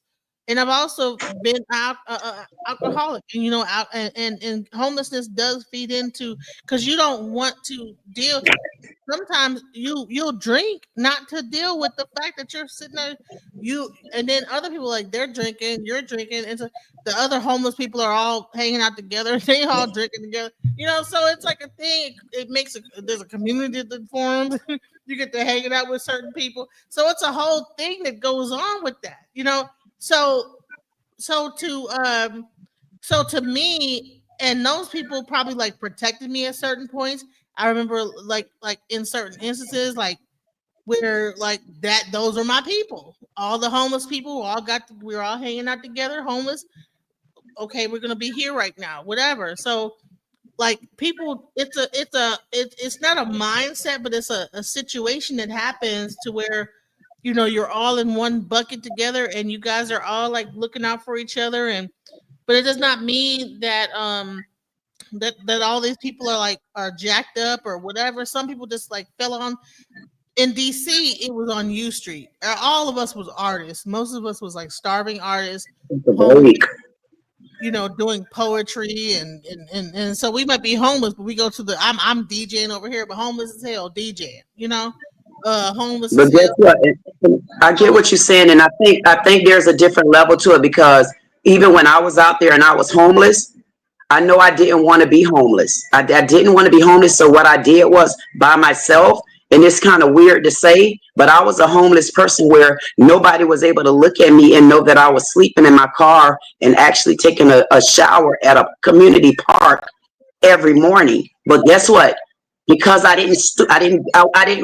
And I've also been alcoholic, and and homelessness does feed into because you don't want to deal. Sometimes you'll drink not to deal with the fact that you're sitting there, and then other people like they're drinking, you're drinking, and so the other homeless people are all hanging out together, they all drinking together, so it's like a thing. It makes there's a community that forms. You get to hanging out with certain people, so it's a whole thing that goes on with that, so so to so to me, and those people probably like protected me at certain points. I remember like in certain instances, like where like that those are my people. All the homeless people we were all hanging out together, homeless. Okay, we're gonna be here right now, whatever. So like people, it's not a mindset, but it's a situation that happens to where you're all in one bucket together and you guys are all like looking out for each other, but it does not mean that that all these people are jacked up or whatever. Some people just like fell on. In DC, it was on U Street. All of us was artists. Most of us was like starving artists, homeless, doing poetry and so we might be homeless, but we go to I'm DJing over here, but homeless as hell DJing, homeless But as guess hell. what? I get what you're saying, and I think there's a different level to it because even when I was out there and I was homeless, I know I didn't want to be homeless. I didn't want to be homeless. So what I did was by myself, and it's kind of weird to say, but I was a homeless person where nobody was able to look at me and know that I was sleeping in my car and actually taking a shower at a community park every morning. But guess what? Because I didn't,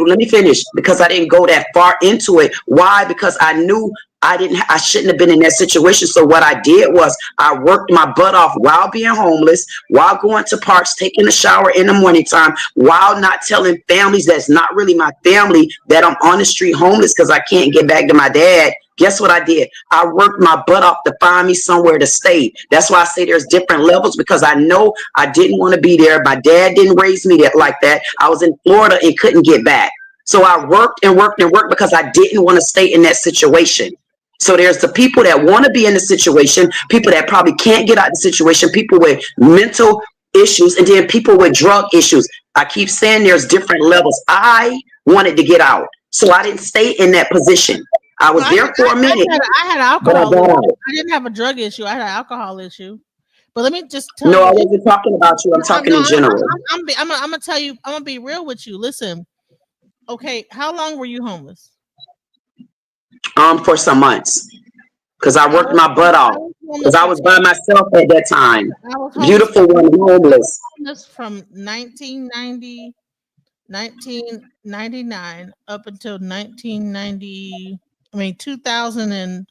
let me finish, because I didn't go that far into it. Why? Because I knew I shouldn't have been in that situation. So what I did was I worked my butt off while being homeless, while going to parks, taking a shower in the morning time, while not telling families that's not really my family that I'm on the street homeless because I can't get back to my dad. Guess what I did? I worked my butt off to find me somewhere to stay. That's why I say there's different levels, because I know I didn't want to be there. My dad didn't raise me like that. I was in Florida and couldn't get back. So I worked and worked and worked because I didn't want to stay in that situation. So there's the people that want to be in the situation, people that probably can't get out of the situation, people with mental issues, and then people with drug issues. I keep saying there's different levels. I wanted to get out, so I didn't stay in that position. I was there for a minute. I had alcohol issue. I didn't have a drug issue. I had an alcohol issue. But let me just tell you. No, I wasn't talking about you. I'm talking in general. I'm gonna tell you. I'm gonna be real with you. Listen. Okay, how long were you homeless? For some months, because I worked my butt off. Because I was by myself at that time. Beautiful one, homeless. From 1999 up until 1990. I mean 2000 and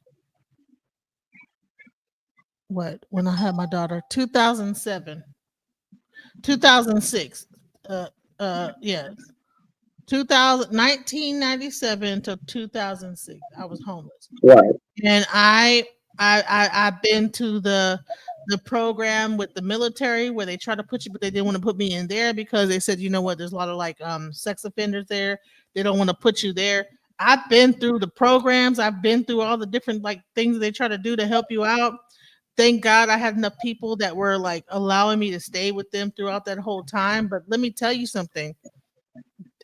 what? When I had my daughter, 2007, 2006. Yes. 1997 to 2006, I was homeless. Right. And I've been to the program with the military where they try to put you, but they didn't want to put me in there because they said, you know what, there's a lot of like sex offenders there. They don't want to put you there. I've been through the programs. I've been through all the different like things they try to do to help you out. Thank God I had enough people that were like allowing me to stay with them throughout that whole time. But let me tell you something.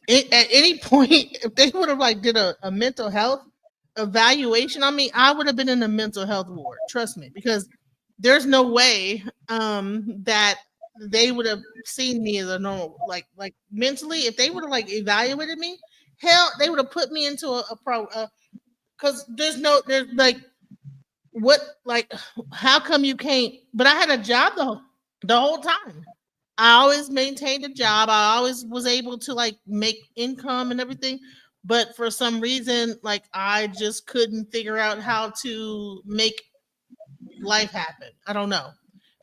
At any point, if they would have like did a mental health evaluation on me, I would have been in a mental health ward. Trust me, because there's no way that they would have seen me as a normal, like mentally. If they would have like evaluated me, hell, they would have put me into a pro. Because there's like what, like, how come you can't? But I had a job the whole time. I always maintained a job. I always was able to like make income and everything. But for some reason, like I just couldn't figure out how to make life happen. I don't know.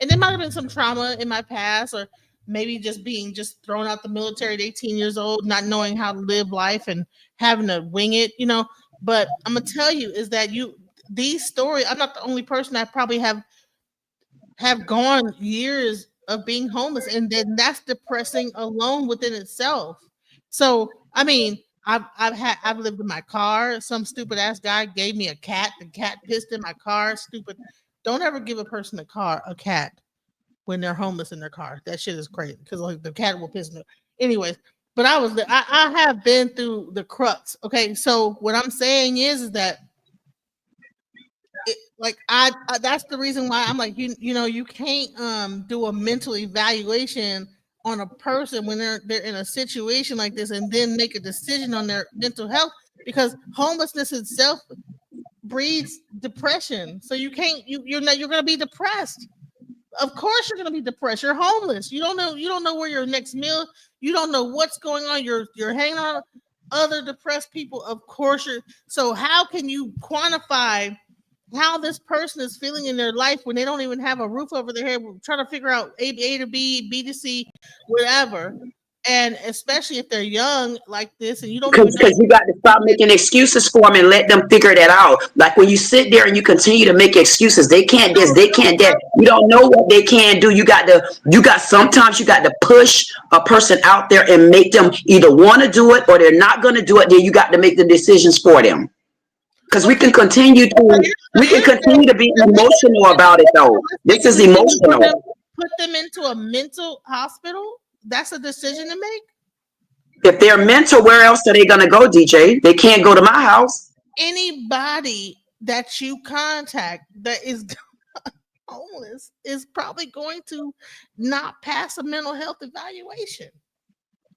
And there might have been some trauma in my past, or maybe just being thrown out the military at 18 years old, not knowing how to live life and having to wing it, But I'm gonna tell you is that these stories, I'm not the only person that probably have gone years of being homeless, and then that's depressing alone within itself. So I mean, I've lived in my car. Some stupid ass guy gave me a cat. The cat pissed in my car. Stupid. Don't ever give a person a cat when they're homeless in their car. That shit is crazy because like the cat will piss me. Anyways, but I have been through the crux. Okay, so what I'm saying is that that's the reason why I'm like you can't do a mental evaluation on a person when they're in a situation like this and then make a decision on their mental health, because homelessness itself breeds depression. So you're going to be depressed. Of course you're going to be depressed. You're homeless. You don't know where your next meal, you don't know what's going on. You're hanging on other depressed people. Of course so how can you quantify how this person is feeling in their life when they don't even have a roof over their head? We're trying to figure out A to B, B to C, whatever. And especially if they're young like this, and you don't because you got to stop making excuses for them and let them figure that out. Like when you sit there and you continue to make excuses, they can't this, they can't that. You don't know what they can do. Sometimes you got to push a person out there and make them either want to do it or they're not going to do it. Then you got to make the decisions for them. Because we can continue to be emotional about it though. This is emotional. Put them into a mental hospital. That's a decision to make. If they're mental, where else are they going to go, DJ? They can't go to my house. Anybody that you contact that is homeless is probably going to not pass a mental health evaluation.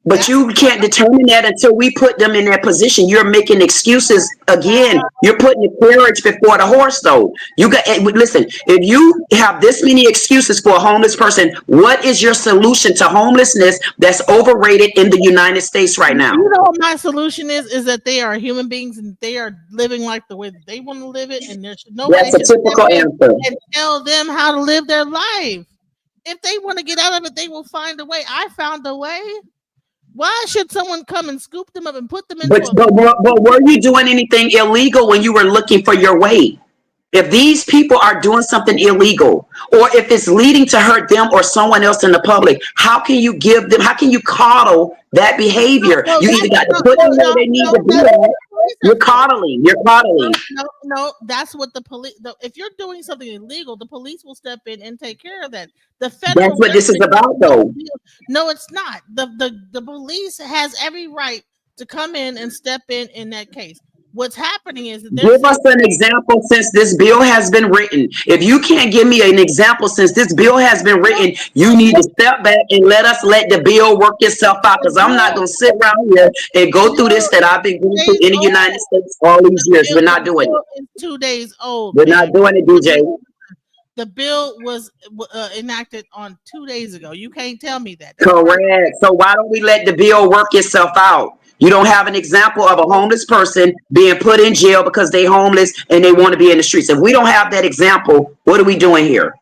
But you can't determine that until we put them in that position. You're making excuses again. You're putting the carriage before the horse, though. Listen, if you have this many excuses for a homeless person, what is your solution to homelessness that's overrated in the United States right now? You know what my solution is that they are human beings and they are living life the way that they want to live it, and there's nobody That's a typical answer. And tell them how to live their life. If they want to get out of it, they will find a way. I found a way. Why should someone come and scoop them up and put them in? But were you doing anything illegal when you were looking for your way? If these people are doing something illegal, or if it's leading to hurt them or someone else in the public, how can you coddle that behavior? You either got to put them where they need to be at. You're coddling. No, that's what the police. If you're doing something illegal, the police will step in and take care of that. That's what this is about, though. No, it's not. The police has every right to come in and step in that case. What's happening is give us an example since this bill has been written. If you can't give me an example since this bill has been written, you need to step back and let the bill work itself out. Because I'm not going to sit around here and go through this that I've been going through in the United States all these years. We're not doing it. It's 2 days old. We're not doing it, DJ. The bill was enacted on 2 days ago. You can't tell me that. Correct. So why don't we let the bill work itself out? You don't have an example of a homeless person being put in jail because they're homeless and they want to be in the streets. If we don't have that example, what are we doing here?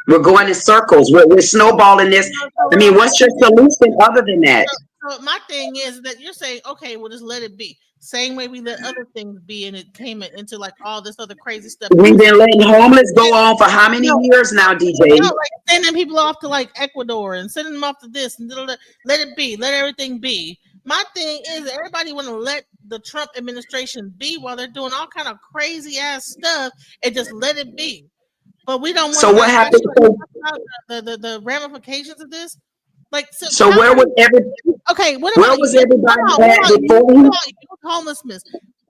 We're going in circles. We're snowballing this. I mean, what's your solution other than that? So my thing is that you're saying, okay, well, just let it be. Same way we let other things be, and it came into like all this other crazy stuff. We've been letting homeless go on for how many years now, DJ? Like sending people off to like Ecuador and sending them off to this and let it be, let everything be. My thing is everybody want to let the Trump administration be while they're doing all kind of crazy ass stuff and just let it be. But we don't want so what happened the ramifications of this. Like so where was everybody? Okay, what where was everybody at before? Homelessness.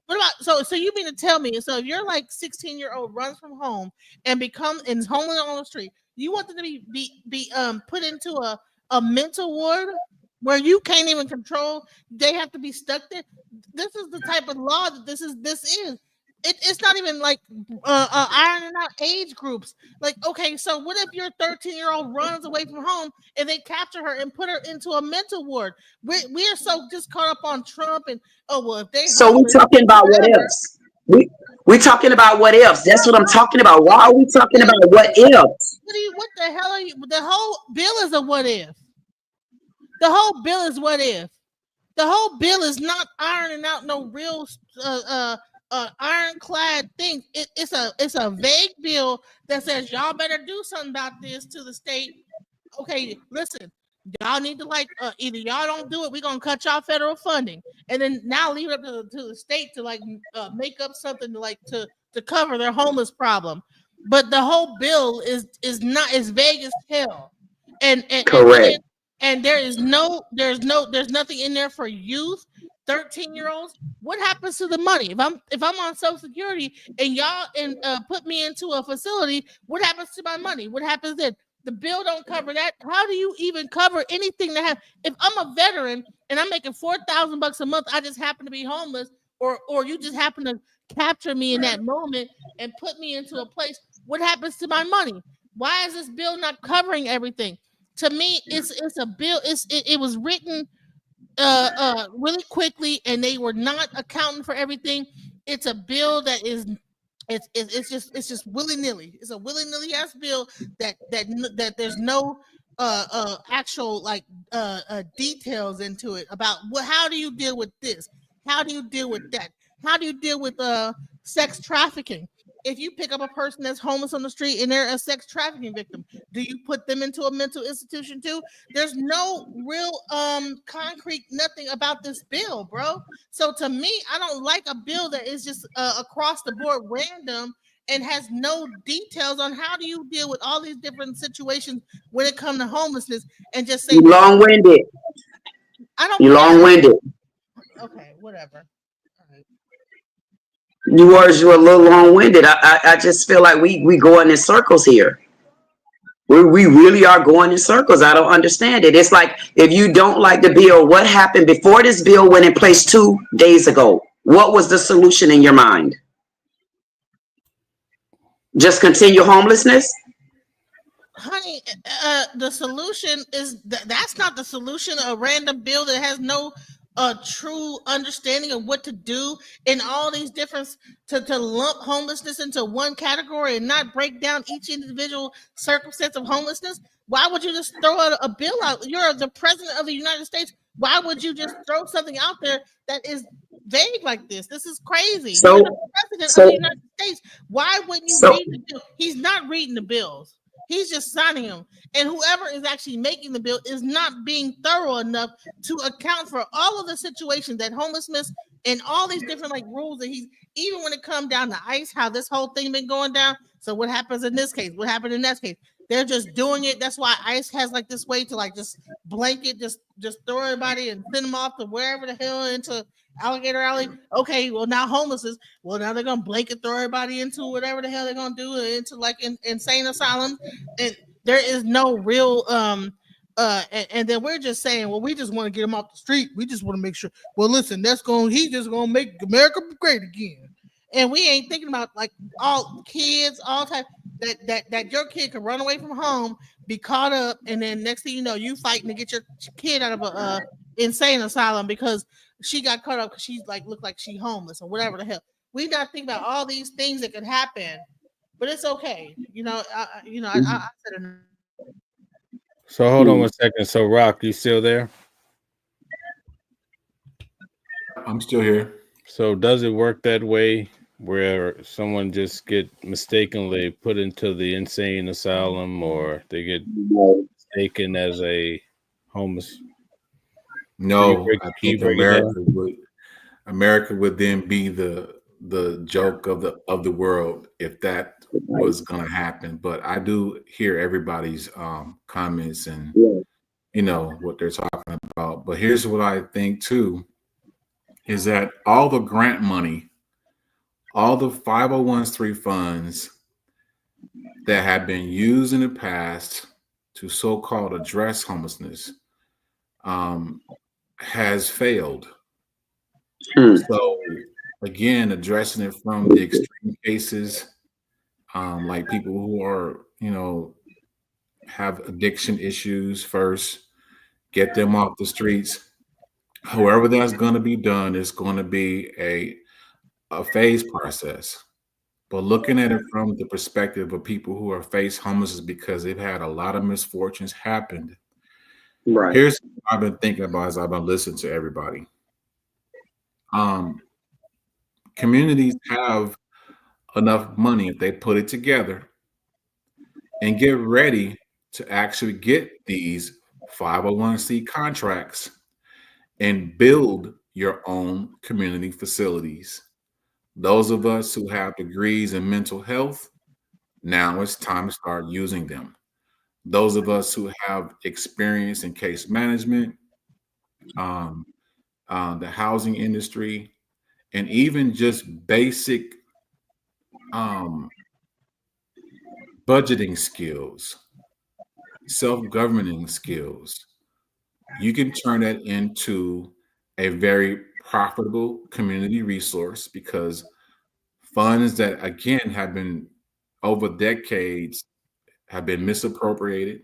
What about so you mean to tell me, so if you're like 16-year-old runs from home and is homeless on the street, you want them to be put into a mental ward where you can't even control, they have to be stuck there? This is the type of law that this is. It's not even like ironing out age groups. Like, okay, so what if your 13-year-old runs away from home and they capture her and put her into a mental ward? We're so just caught up on Trump and if they. So we're talking about what ifs. We're talking about what ifs. That's what I'm talking about. Why are we talking about what ifs? What the hell are you? The whole bill is a what if. The whole bill is what if. The whole bill is not ironing out no real ironclad thing. It's a vague bill that says y'all better do something about this to the state. Okay, listen, Y'all need to either y'all don't do it, we're gonna cut y'all federal funding, and then now leave it up to the state to make up something to cover their homeless problem. But the whole bill is not as vague as hell, and Correct. and there's nothing in there for youth, 13-year-olds. What happens to the money if I'm on Social Security and y'all put me into a facility? What happens to my money? What happens then? The bill don't cover that. How do you even cover anything that have? If I'm a veteran and I'm making $4,000 a month, I just happen to be homeless, or you just happen to capture me in that moment and put me into a place. What happens to my money? Why is this bill not covering everything? To me, it's a bill. It was written really quickly, and they were not accounting for everything. It's a bill that is. It's just willy-nilly. It's a willy-nilly ass bill that there's no actual details into it about how do you deal with this? How do you deal with that? How do you deal with sex trafficking? If you pick up a person that's homeless on the street and they're a sex trafficking victim, do you put them into a mental institution too? There's no real concrete nothing about this bill, bro. So to me, I don't like a bill that is just across the board random and has no details on how do you deal with all these different situations when it comes to homelessness, and just say You long-winded. I don't. You long-winded. Okay, whatever. You're a little long-winded. I just feel like we going in circles here. We really are going in circles. I don't understand it. It's like, if you don't like the bill, what happened before this bill went in place 2 days ago? What was the solution in your mind? Just continue homelessness? Honey, the solution is that's not the solution. A random bill that has no true understanding of what to do in all these different to lump homelessness into one category and not break down each individual circumstance of homelessness. Why would you just throw a bill out? You're the president of the United States. Why would you just throw something out there that is vague like this? This is crazy. You're the president of the United States. Why wouldn't you read the bill? He's not reading the bills. He's just signing them. And whoever is actually making the bill is not being thorough enough to account for all of the situations that homelessness and all these different rules that he's, even when it comes down to ICE, how this whole thing been going down. So what happens in this case? What happened in that case? They're just doing it. That's why ICE has this way to just blanket, just throw everybody and send them off to wherever the hell into Alligator Alley. Okay, well now homelessness. Well now they're gonna blanket throw everybody into whatever the hell they're gonna do into insane asylums, and there is no real and then we're just saying, well, we just want to get them off the street. We just want to make sure. Well, listen, he's just gonna make America great again, and we ain't thinking about all kids, all type that your kid can run away from home, be caught up, and then next thing you know, you fighting to get your kid out of a insane asylum because she got caught up because she's looked like she homeless or whatever the hell. We not thinking about all these things that could happen, but it's okay. I said enough. So hold on 1 second. So Rock, you still there? I'm still here. So does it work that way where someone just get mistakenly put into the insane asylum or they get mistaken as a homeless? No, I think America would then be the joke of the world if that was going to happen. But I do hear everybody's comments and what they're talking about. But here's what I think too, is that all the grant money, all the 501c funds that have been used in the past to so-called address homelessness has failed. So again, addressing it from the extreme cases, like people who are, have addiction issues first, get them off the streets. However that's going to be done, it's going to be a phase process. But looking at it from the perspective of people who are faced homelessness because they've had a lot of misfortunes happened. Right. Here's what I've been thinking about as I've been listening to everybody. Communities have enough money if they put it together and get ready to actually get these 501c contracts, and build your own community facilities. Those of us who have degrees in mental health, now it's time to start using them. Those of us who have experience in case management, um, the housing industry, and even just basic budgeting skills, self-governing skills, you can turn that into a very profitable community resource, because funds that, again, have been over decades have been misappropriated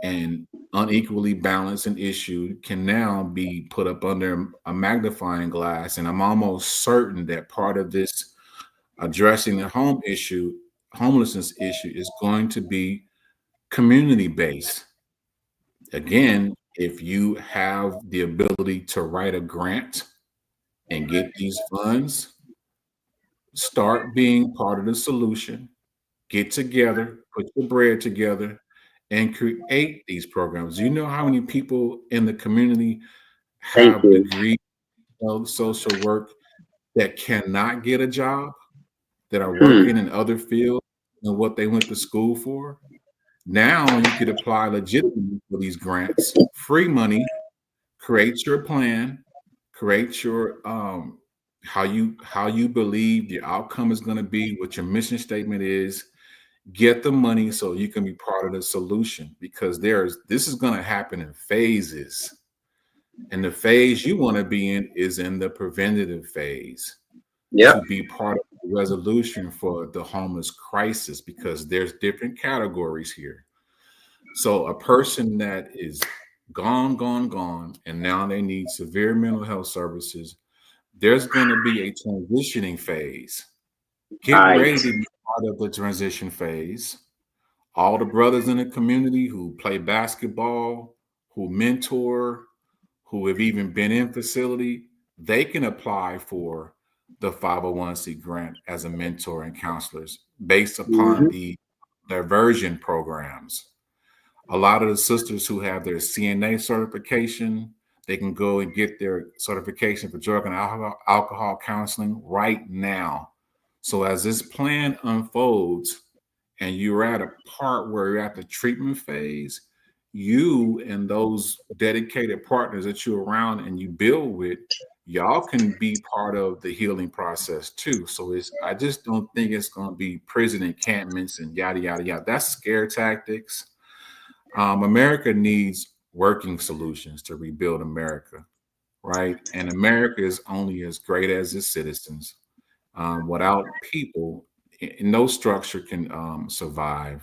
and unequally balanced and issued can now be put up under a magnifying glass. And I'm almost certain that part of this addressing the homelessness issue, is going to be community based. Again, if you have the ability to write a grant and get these funds, start being part of the solution. Get together, put your bread together, and create these programs. You know how many people in the community have degrees of social work that cannot get a job, that are working in other fields than what they went to school for? Now you could apply legitimately for these grants, free money, create your plan, create your how you believe the outcome is going to be, what your mission statement is. Get the money so you can be part of the solution, because this is going to happen in phases. And the phase you want to be in is in the preventative phase. To be part of the resolution for the homeless crisis, because there's different categories here. So a person that is gone, and now they need severe mental health services, there's going to be a transitioning phase. Get ready to be part of the transition phase. All the brothers in the community who play basketball, who mentor, who have even been in facility, they can apply for the 501c grant as a mentor and counselors based upon the diversion programs. A lot of the sisters who have their CNA certification, they can go and get their certification for drug and alcohol counseling right now. So as this plan unfolds and you're at a part where you're at the treatment phase, you and those dedicated partners that you're around and you build with, y'all can be part of the healing process too. So I just don't think it's going to be prison encampments and yada, yada, yada. That's scare tactics. America needs working solutions to rebuild America, right? And America is only as great as its citizens. Without people, no structure can survive.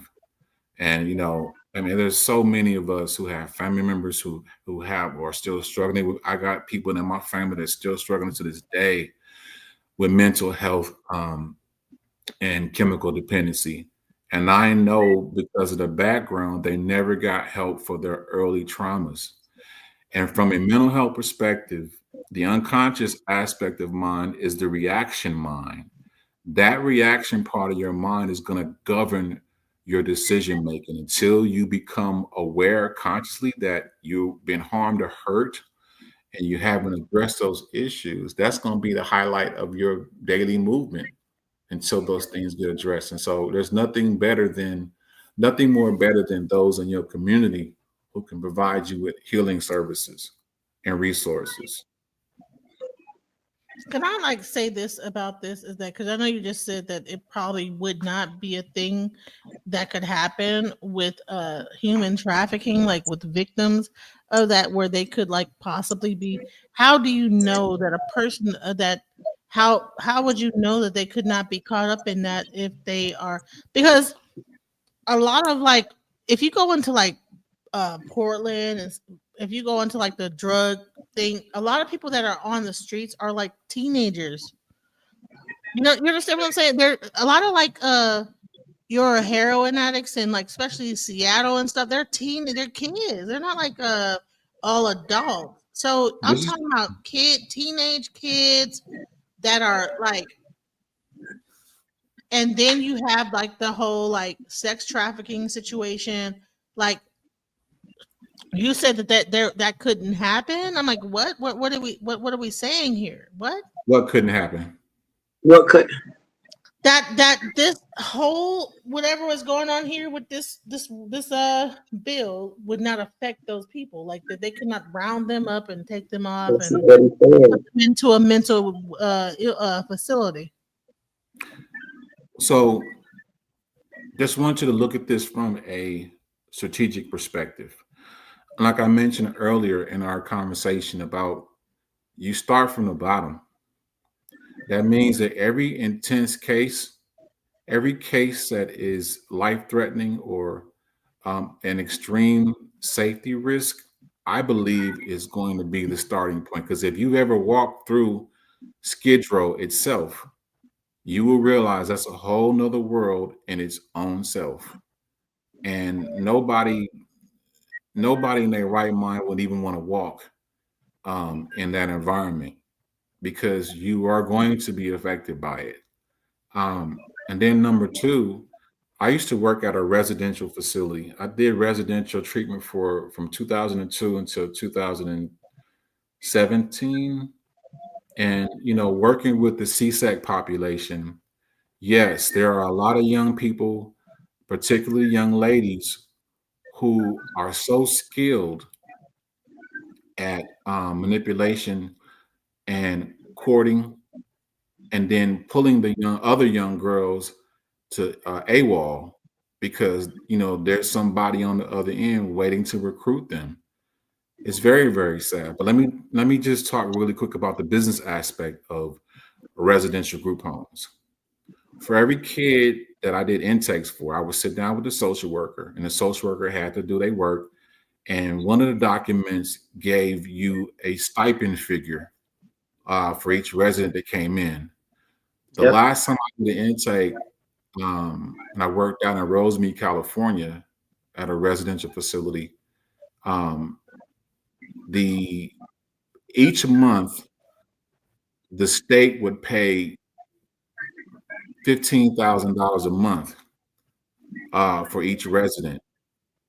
And, there's so many of us who have family members who have or are still struggling. I got people in my family that's still struggling to this day with mental health and chemical dependency. And I know because of the background, they never got help for their early traumas. And from a mental health perspective, the unconscious aspect of mind is the reaction mind. That reaction part of your mind is going to govern your decision making until you become aware consciously that you've been harmed or hurt and you haven't addressed those issues. That's going to be the highlight of your daily movement until those things get addressed. And so there's nothing more better than those in your community who can provide you with healing services and resources. Can I say this about this is that, because I know you just said that it probably would not be a thing that could happen with human trafficking, like with victims of that, where they could possibly be. How do you know that a person how would you know that they could not be caught up in that if they are? Because a lot of if you go into Portland, and if you go into the drug thing, a lot of people that are on the streets are teenagers. You understand what I'm saying? There a lot of your heroin addicts and especially Seattle and stuff. They're kids. They're not all adults. So I'm talking about teenage kids that are and then you have the whole sex trafficking situation. You said that couldn't happen. I'm like, what? What are we saying here? What couldn't happen? What could? That this whole whatever was going on here with this bill would not affect those people. Like that they could not round them up and take them off That's and what he put said. them into a mental facility. So just want you to look at this from a strategic perspective. Like I mentioned earlier in our conversation about you start from the bottom. That means that every intense case, every case that is life-threatening or an extreme safety risk, I believe is going to be the starting point. Because if you've ever walked through Skid Row itself, you will realize that's a whole nother world in its own self. And nobody in their right mind would even want to walk in that environment because you are going to be affected by it. And then number two, I used to work at a residential facility. I did residential treatment from 2002 until 2017. And, working with the CSEC population, yes, there are a lot of young people, particularly young ladies, who are so skilled at manipulation and courting, and then pulling the other young girls to AWOL because there's somebody on the other end waiting to recruit them. It's very, very sad. But let me just talk really quick about the business aspect of residential group homes. For every kid that I did intakes for, I would sit down with the social worker, and the social worker had to do their work. And one of the documents gave you a stipend figure for each resident that came in. The last time I did an intake, and I worked down in Rosemead, California, at a residential facility. Each month, the state would pay $15,000 a month for each resident.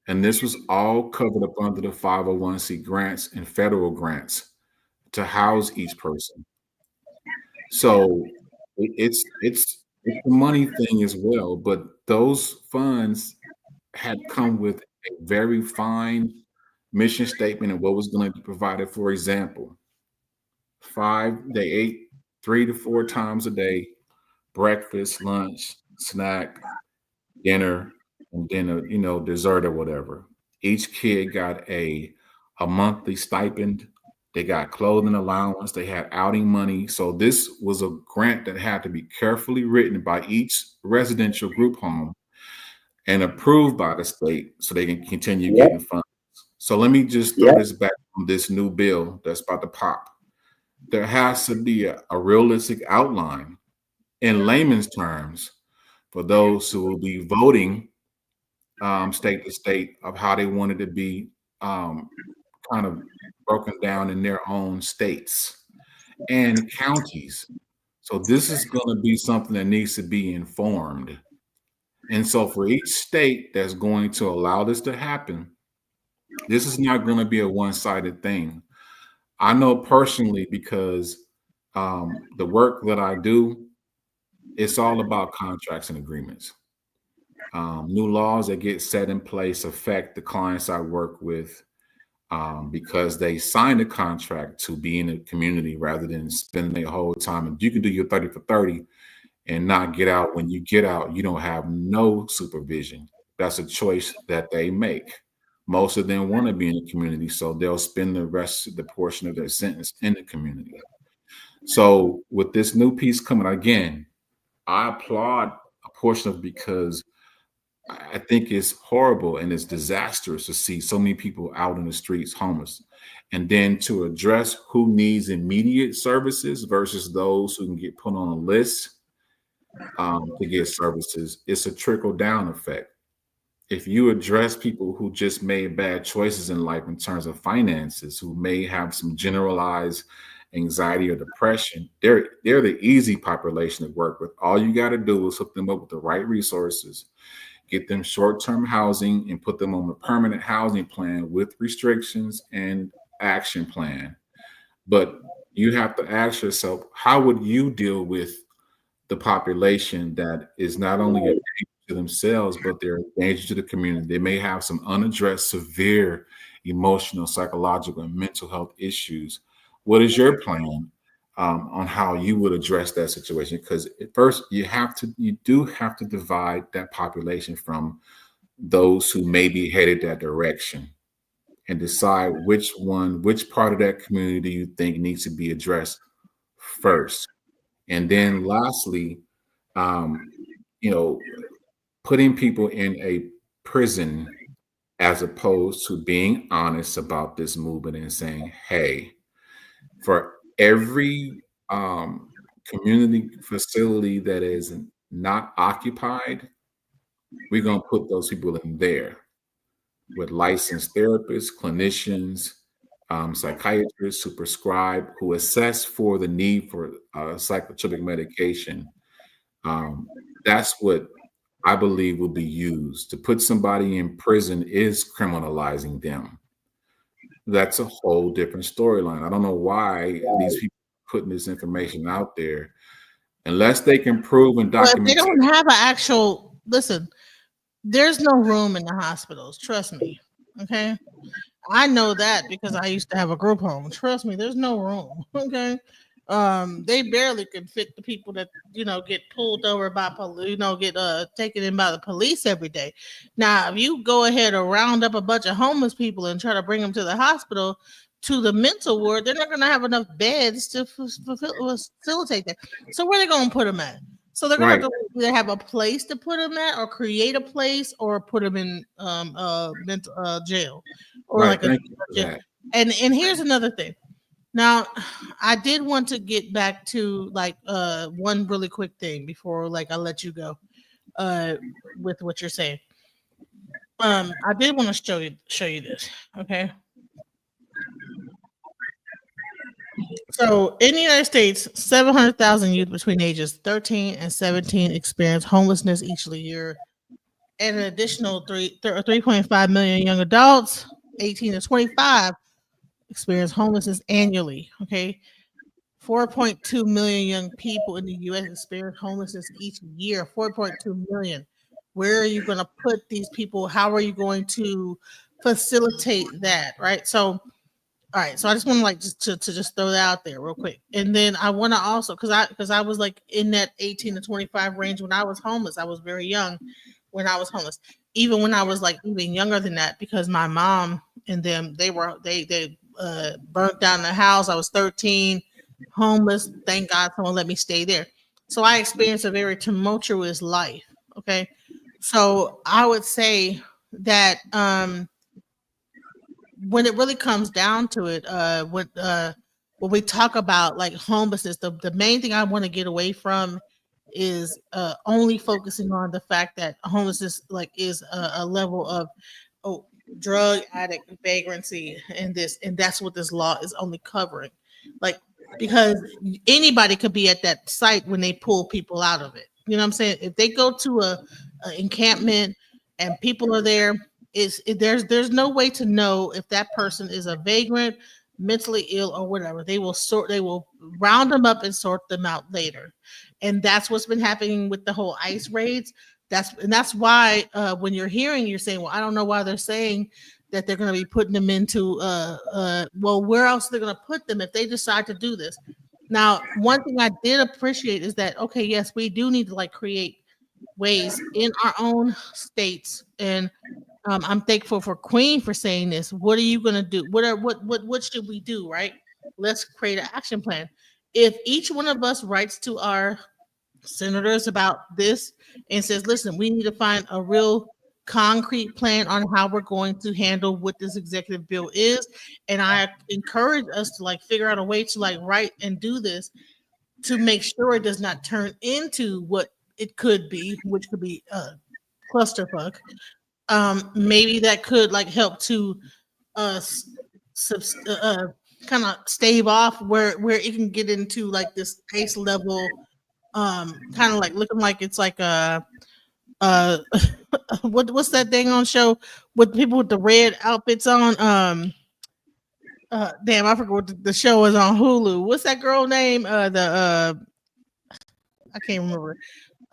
And this was all covered up under the 501c grants and federal grants to house each person. So it's a money thing as well, but those funds had come with a very fine mission statement and what was going to be provided. For example, they ate 3 to 4 times a day, breakfast, lunch, snack, dinner, and then dessert or whatever. Each kid got a monthly stipend. They got clothing allowance. They had outing money. So this was a grant that had to be carefully written by each residential group home and approved by the state so they can continue getting funds. So let me just throw this back on this new bill that's about to pop. There has to be a realistic outline in layman's terms for those who will be voting state to state of how they want it to be kind of broken down in their own states and counties. So this is going to be something that needs to be informed. And so for each state that's going to allow this to happen, this is not going to be a one-sided thing. I know personally because the work that I do, it's all about contracts and agreements. New laws that get set in place affect the clients I work with because they signed a contract to be in a community rather than spending their whole time. And you can do your 30 for 30 and not get out. When you get out, you don't have no supervision. That's a choice that they make. Most of them want to be in the community, so they'll spend the rest of the portion of their sentence in the community. So with this new piece coming, again, I applaud a portion of it because I think it's horrible and it's disastrous to see so many people out in the streets homeless. And then to address who needs immediate services versus those who can get put on a list to get services, it's a trickle-down effect. If you address people who just made bad choices in life in terms of finances, who may have some generalized anxiety or depression, they're the easy population to work with. All you got to do is hook them up with the right resources get them short-term housing, and put them on a permanent housing plan with restrictions and action plan. But you have to ask yourself, how would you deal with the population that is not only a danger to themselves, but they're a danger to the community? They may have some unaddressed severe emotional, psychological, and mental health issues. What is your plan on how you would address that situation? Because at first you do have to divide that population from those who may be headed that direction, and decide which part of that community you think needs to be addressed first. And then lastly, putting people in a prison as opposed to being honest about this movement and saying, hey, for every community facility that is not occupied, we're going to put those people in there with licensed therapists, clinicians, psychiatrists who prescribe, who assess for the need for psychotropic medication. That's what I believe will be used. To put somebody in prison is criminalizing them. That's a whole different storyline. I don't know why these people are putting this information out there unless they can prove and document. They don't have an actual, listen, there's no room in the hospitals. Trust me. Okay. I know that because I used to have a group home. Trust me, there's no room. Okay. They barely can fit the people that get pulled over by police, get taken in by the police every day. Now, if you go ahead and round up a bunch of homeless people and try to bring them to the hospital, to the mental ward, they're not going to have enough beds to facilitate that. So where are they going to put them at? So they're going to have to either have a place to put them at, or create a place, or put them in mental jail, or like a jail. And here's another thing. Now, I did want to get back to one really quick thing before I let you go with what you're saying. I did want to show you this, okay? So in the United States, 700,000 youth between ages 13 and 17 experience homelessness each year, and an additional 3.5 million young adults 18 to 25 experience homelessness annually. Okay, 4.2 million young people in the U.S. experience homelessness each year. 4.2 million. Where are you going to put these people? How are you going to facilitate that? Right. So, all right. So I just want to just throw that out there real quick, and then I want to also because I was in that 18 to 25 range when I was homeless. I was very young when I was homeless. Even when I was even younger than that, because my mom and them they burnt down the house. I was 13, homeless. Thank God someone let me stay there. So I experienced a very tumultuous life. Okay. So I would say that when it really comes down to it, when we talk about homelessness, the main thing I want to get away from is only focusing on the fact that homelessness is a level of drug addict, vagrancy, and that's what this law is only covering. Because anybody could be at that site when they pull people out of it. You know what I'm saying? If they go to a encampment and people are there, there's no way to know if that person is a vagrant, mentally ill, or whatever. They will round them up and sort them out later. And that's what's been happening with the whole ICE raids. That's why when you're saying, well, I don't know why they're saying that they're going to be putting them into well, where else are they going to put them if they decide to do this? Now, one thing I did appreciate is that, okay, yes, we do need to create ways in our own states, and I'm thankful for Queen for saying this. What are you going to do? What should we do? Right? Let's create an action plan. If each one of us writes to our senators about this and says, listen, we need to find a real concrete plan on how we're going to handle what this executive bill is, and I encourage us to figure out a way to write and do this to make sure it does not turn into what it could be, which could be clusterfuck. Maybe that could help to kind of stave off where it can get into this pace level, kind of looking like it's uh what's that thing on show with people with the red outfits on? Damn, I forgot what the show is on Hulu. What's that girl name? I can't remember.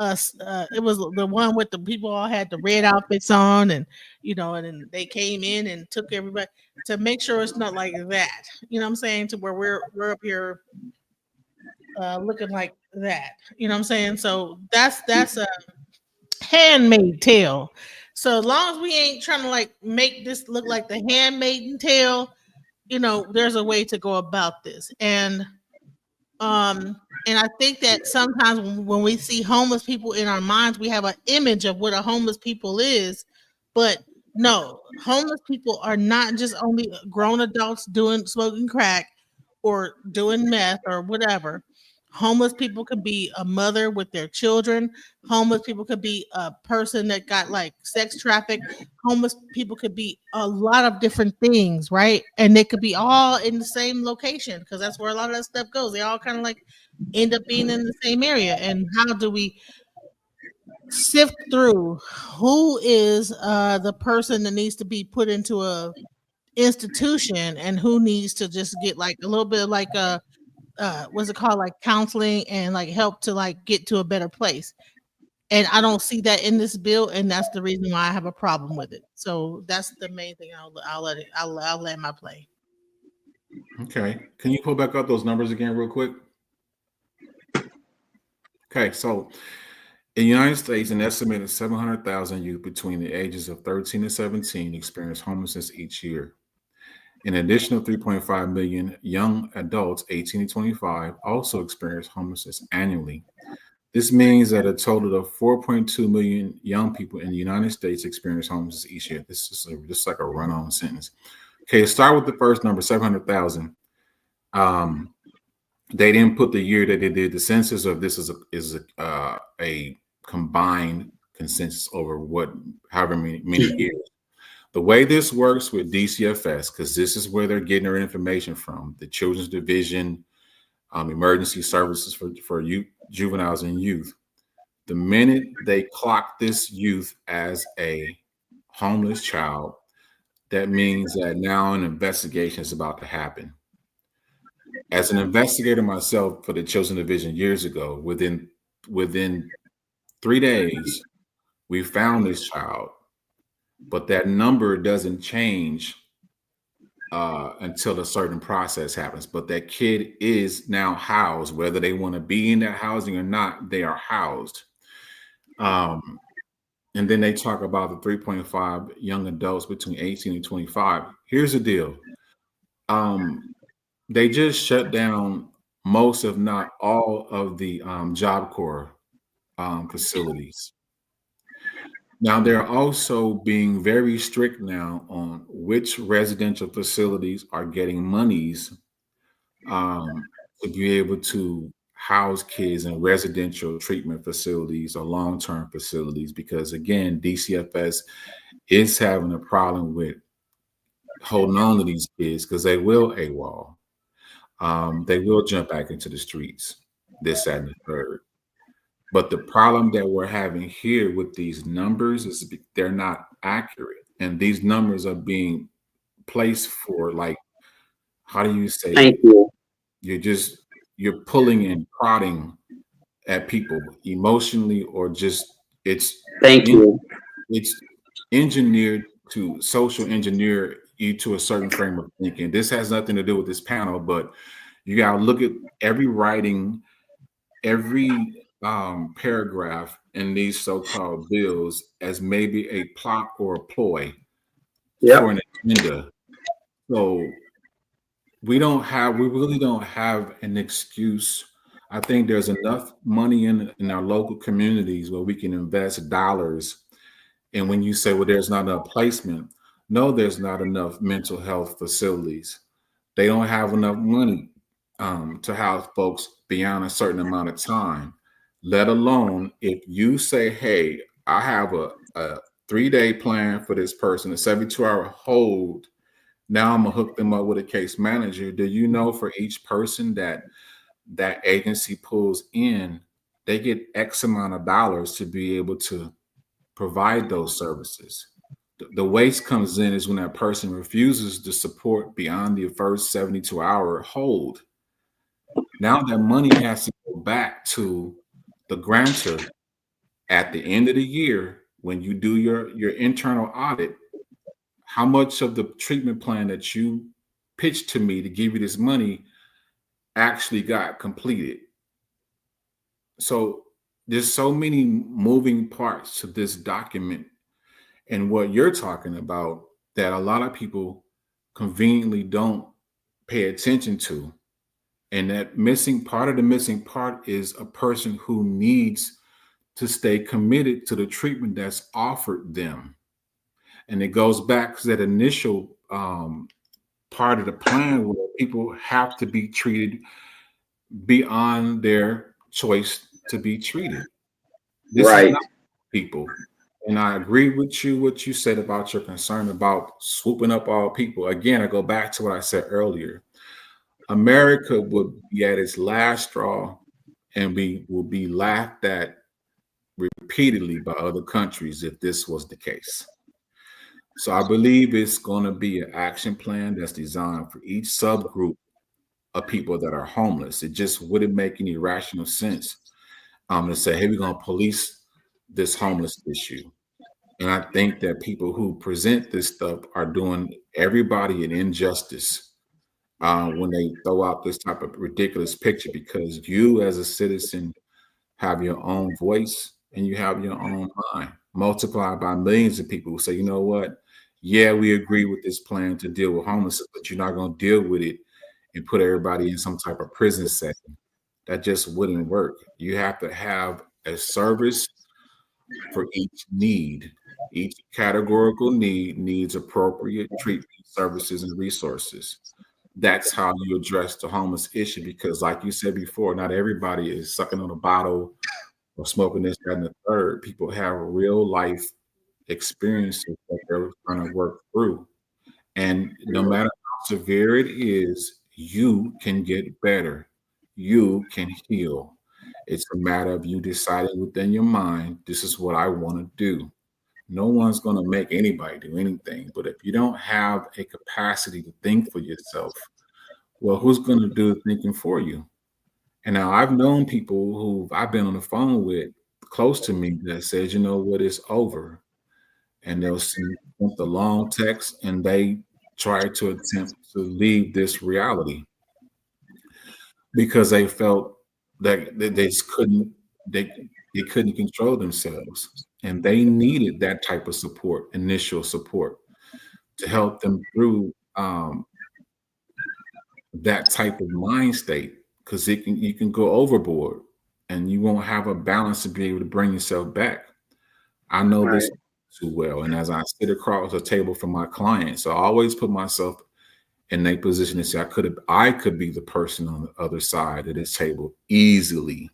It was the one with the people all had the red outfits on, and and then they came in and took everybody to make sure it's not like that. You know what I'm saying? To where we're up here looking like that. You know what I'm saying? So that's a handmaid tale. So as long as we ain't trying to like make this look like the handmaiden tale, there's a way to go about this. And I think that sometimes when we see homeless people in our minds, we have an image of what a homeless people is, but no, homeless people are not just only grown adults doing smoking crack or doing meth or whatever. Homeless people could be a mother with their children. Homeless people could be a person that got like sex trafficked. Homeless people could be a lot of different things, right? And they could be all in the same location because that's where a lot of that stuff goes. They all kind of like end up being in the same area. And how do we sift through who is the person that needs to be put into a institution and who needs to just get like a little bit of like what's it called, like counseling and like help to like get to a better place? And I don't see that in this bill, and that's the reason why I have a problem with it. So that's the main thing. I'll land my play. Okay, can you pull back up those numbers again real quick? Okay, so in the United States, an estimated 700,000 youth between the ages of 13 and 17 experience homelessness each year. An additional 3.5 million young adults 18 to 25 also experience homelessness annually. This means that a total of 4.2 million young people in the United States experience homelessness each year. This is just like a run-on sentence. Okay, start with the first number, 700,000. They didn't put the year that they did the census, or if this is a combined consensus over however many years. The way this works with DCFS, because this is where they're getting their information from, the Children's Division, Emergency Services for youth, juveniles and youth. The minute they clock this youth as a homeless child, that means that now an investigation is about to happen. As an investigator myself for the Children's Division years ago, within 3 days, we found this child. But that number doesn't change until a certain process happens. But that kid is now housed, whether they want to be in that housing or not, they are housed. And then they talk about the 3.5 young adults between 18 and 25. Here's the deal. They just shut down most, if not all, of the Job Corps facilities. Now, they're also being very strict now on which residential facilities are getting monies to be able to house kids in residential treatment facilities or long-term facilities, because again, DCFS is having a problem with holding on to these kids because they will AWOL. They will jump back into the streets, this, that, and the third. But the problem that we're having here with these numbers is they're not accurate. And these numbers are being placed for, like, how do you say? Thank you. You're pulling and prodding at people emotionally, or just it's engineered to social engineer you to a certain frame of thinking. This has nothing to do with this panel, but you got to look at every writing, every paragraph in these so-called bills as maybe a plot or a ploy for an agenda. So we really don't have an excuse. I think there's enough money in our local communities where we can invest dollars. And when you say, well, there's not enough placement, no, there's not enough mental health facilities. They don't have enough money to house folks beyond a certain amount of time, let alone if you say, hey, I have a 3-day plan for this person, a 72-hour hold. Now I'm gonna hook them up with a case manager. Do you know for each person that agency pulls in, they get X amount of dollars to be able to provide those services. The waste comes in is when that person refuses to support beyond the first 72-hour hold. Now that money has to go back to the grantor at the end of the year when you do your internal audit. How much of the treatment plan that you pitched to me to give you this money actually got completed? So there's so many moving parts to this document and what you're talking about that a lot of people conveniently don't pay attention to. And that part of the missing part is a person who needs to stay committed to the treatment that's offered them. And it goes back to that initial part of the plan where people have to be treated beyond their choice to be treated. This is not people. And I agree with you, what you said about your concern about swooping up all people. Again, I go back to what I said earlier. America would be at its last straw, and we will be laughed at repeatedly by other countries if this was the case. So I believe it's going to be an action plan that's designed for each subgroup of people that are homeless. It just wouldn't make any rational sense to say, hey, we're going to police this homeless issue. And I think that people who present this stuff are doing everybody an injustice when they throw out this type of ridiculous picture, because you as a citizen have your own voice and you have your own mind, multiplied by millions of people who say, you know what? Yeah, we agree with this plan to deal with homelessness, but you're not going to deal with it and put everybody in some type of prison setting. That just wouldn't work. You have to have a service for each need. Each categorical need needs appropriate treatment, services, and resources. That's how you address the homeless issue, because like you said before, not everybody is sucking on a bottle or smoking this, that, and the third. People have real life experiences that they're trying to work through. And no matter how severe it is, you can get better. You can heal. It's a matter of you deciding within your mind, this is what I want to do. No one's going to make anybody do anything. But if you don't have a capacity to think for yourself, well, who's going to do the thinking for you? And now I've known people who I've been on the phone with close to me that says, you know what, it's over. And they'll send the long text and they try to attempt to leave this reality because they felt that they just couldn't control themselves. And they needed that type of support, initial support, to help them through that type of mind state, because you can go overboard and you won't have a balance to be able to bring yourself back. I know this too well. And as I sit across the table from my clients, I always put myself in a position to say I could be the person on the other side of this table easily,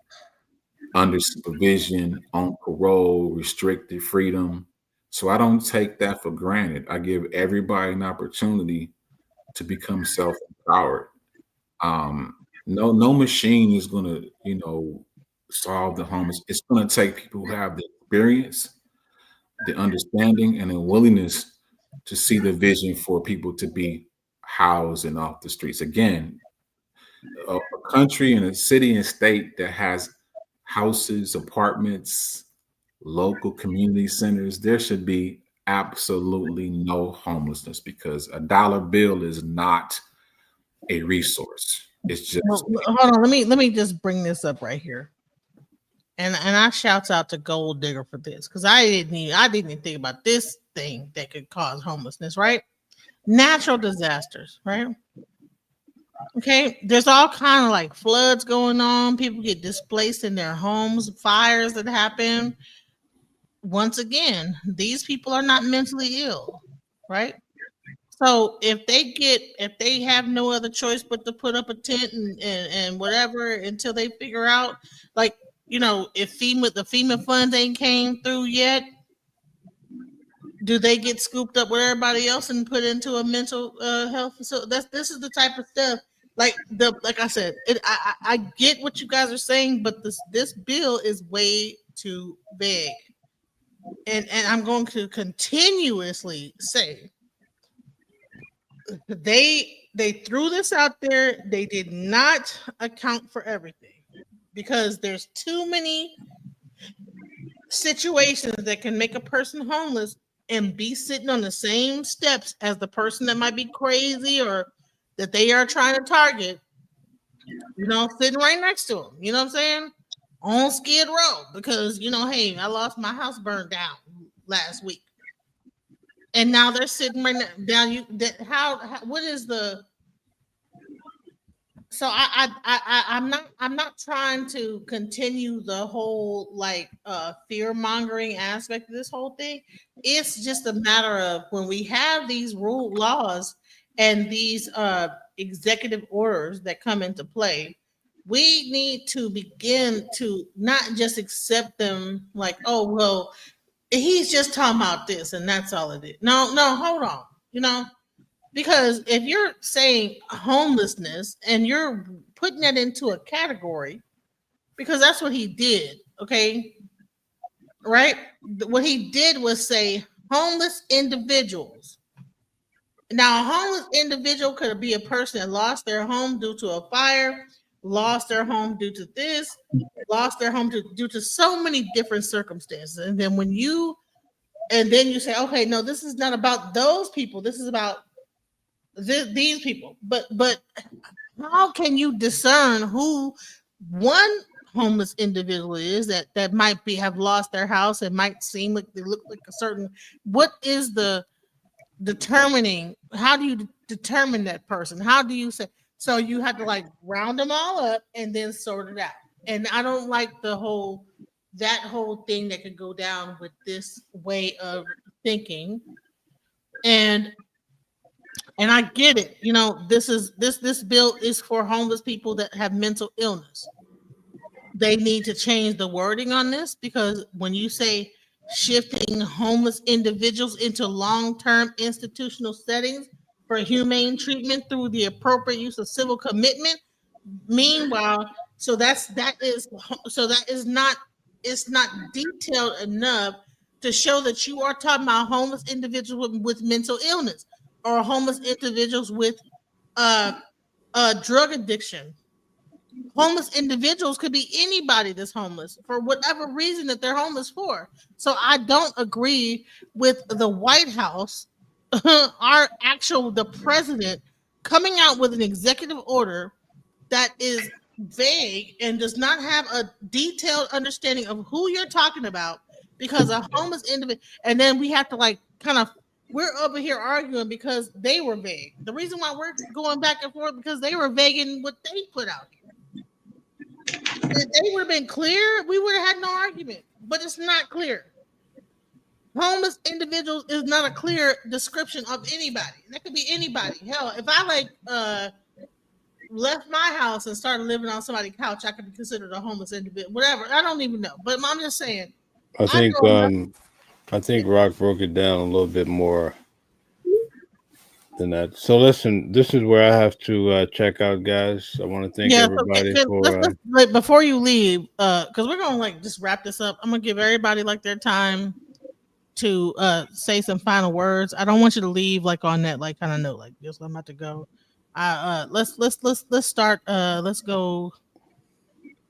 under supervision, on parole, restricted freedom. So I don't take that for granted. I give everybody an opportunity to become self-empowered. No machine is going to, solve the homeless. It's going to take people who have the experience, the understanding, and the willingness to see the vision for people to be housed and off the streets. Again, a country and a city and state that has houses, apartments, local community centers, there should be absolutely no homelessness, because a dollar bill is not a resource. It's just hold on. Let me just bring this up right here. And I shouts out to Gold Digger for this, because I didn't even think about this thing that could cause homelessness, right? Natural disasters, right? Okay, there's all kind of like floods going on. People get displaced in their homes, fires that happen. Once again, these people are not mentally ill, right? So if they have no other choice but to put up a tent and whatever until they figure out, like, if the FEMA funds ain't came through yet, do they get scooped up with everybody else and put into a mental health facility? This is the type of stuff. Like I said, I get what you guys are saying, but this bill is way too big. and I'm going to continuously say they threw this out there. They did not account for everything because there's too many situations that can make a person homeless and be sitting on the same steps as the person that might be crazy or that they are trying to target, sitting right next to them. You know what I'm saying? On Skid Row because, hey, I lost my house burned down last week. And now they're sitting right down. How what is the so I'm not trying to continue the whole fear mongering aspect of this whole thing. It's just a matter of when we have these rule laws and these executive orders that come into play, we need to begin to not just accept them like, oh well, he's just talking about this and that's all it is. No, hold on, because if you're saying homelessness and you're putting that into a category, because that's what he did, okay? Right? What he did was say homeless individuals. Now, a homeless individual could be a person that lost their home due to a fire, lost their home due to this, lost their home due to so many different circumstances. And then you say, okay, no, this is not about those people. This is about these people. But how can you discern who one homeless individual is that might have lost their house and might seem like they look like a certain? What is the determining? How do you determine that person? How do you say? So you have to round them all up and then sort it out. And I don't like that whole thing that could go down with this way of thinking. And I get it. This bill is for homeless people that have mental illness. They need to change the wording on this because when you say shifting homeless individuals into long-term institutional settings for humane treatment through the appropriate use of civil commitment, meanwhile, that is not detailed enough to show that you are talking about homeless individuals with mental illness or homeless individuals with drug addiction. Homeless individuals could be anybody that's homeless for whatever reason that they're homeless for. So I don't agree with the White House, the president coming out with an executive order that is vague and does not have a detailed understanding of who you're talking about because a homeless individual, and then we have to we're over here arguing because they were vague. The reason why we're going back and forth because they were vague in what they put out here. If they would have been clear, we would have had no argument, but it's not clear. Homeless individuals is not a clear description of anybody. That could be anybody. Hell, if I left my house and started living on somebody's couch, I could be considered a homeless individual. Whatever. I don't even know. But I'm just saying. I think Rock broke it down a little bit more than that. So listen, this is where I have to check out, guys. I want to thank everybody for before you leave, because we're gonna just wrap this up. I'm gonna give everybody their time to say some final words. I don't want you to leave on that kind of note this. I'm about to go. Let's start. Let's go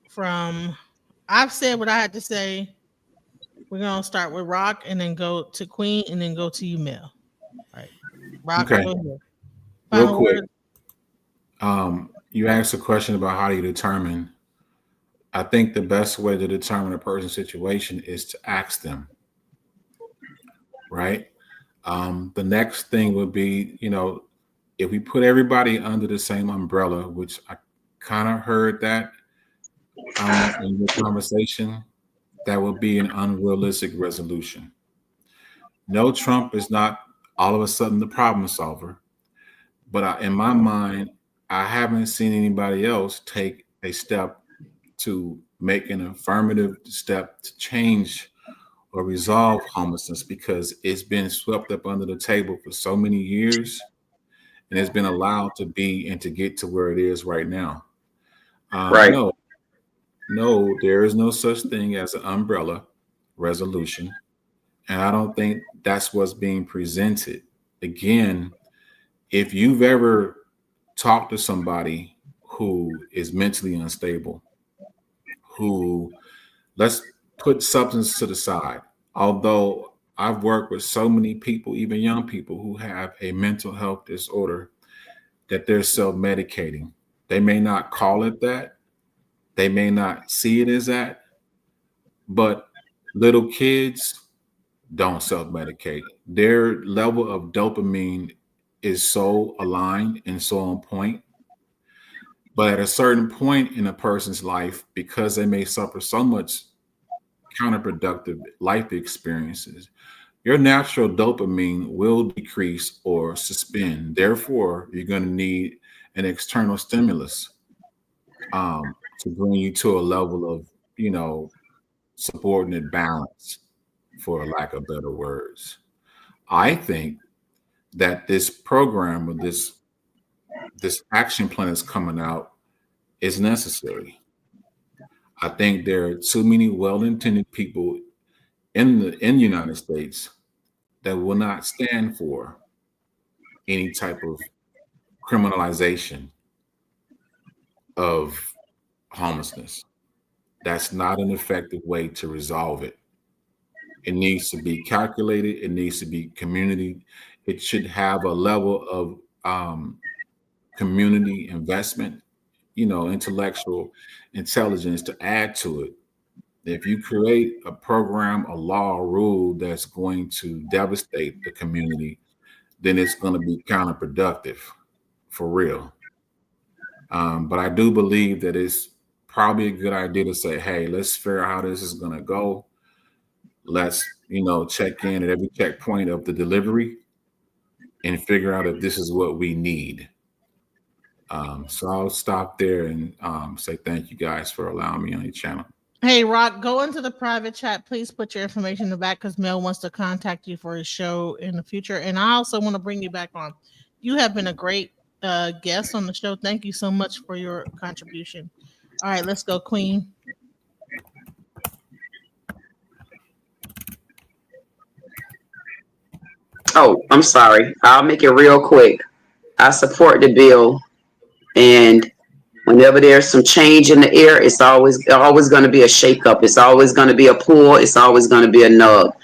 from. I've said what I had to say. We're gonna start with Rock and then go to Queen and then go to you, Mel. All right, Rock. Okay. Go ahead. Real quick. You asked a question about how do you determine. I think the best way to determine a person's situation is to ask them. Right. The next thing would be, if we put everybody under the same umbrella, which I kind of heard that in the conversation, that would be an unrealistic resolution. No, Trump is not all of a sudden the problem solver, but in my mind, I haven't seen anybody else take a step to make an affirmative step to change or resolve homelessness because it's been swept up under the table for so many years and it's been allowed to be and to get to where it is right now. Right. No, there is no such thing as an umbrella resolution. And I don't think that's what's being presented. Again, if you've ever talked to somebody who is mentally unstable, who, let's put substance to the side, although I've worked with so many people, even young people, who have a mental health disorder that they're self-medicating. They may not call it that. They may not see it as that. But little kids don't self-medicate. Their level of dopamine is so aligned and so on point. But at a certain point in a person's life, because they may suffer so much counterproductive life experiences, your natural dopamine will decrease or suspend. Therefore, you're going to need an external stimulus to bring you to a level of, subordinate balance, for lack of better words. I think that this program or this action plan that's coming out is necessary. I think there are too many well-intended people in the United States that will not stand for any type of criminalization of homelessness. That's not an effective way to resolve it. It needs to be calculated. It needs to be community. It should have a level of community investment, intellectual intelligence to add to it. If you create a program, a law, a rule that's going to devastate the community, then it's going to be counterproductive, for real. But I do believe that it's probably a good idea to say, hey, let's figure out how this is going to go. Let's, check in at every checkpoint of the delivery and figure out if this is what we need. So I'll stop there and say thank you guys for allowing me on your channel. Hey, Rod, go into the private chat. Please put your information in the back because Mel wants to contact you for his show in the future. And I also want to bring you back on. You have been a great guest on the show. Thank you so much for your contribution. All right, let's go, Queen. Oh, I'm sorry. I'll make it real quick. I support the bill, and whenever there's some change in the air, it's always going to be a shakeup. It's always going to be a pull. It's always going to be a nub.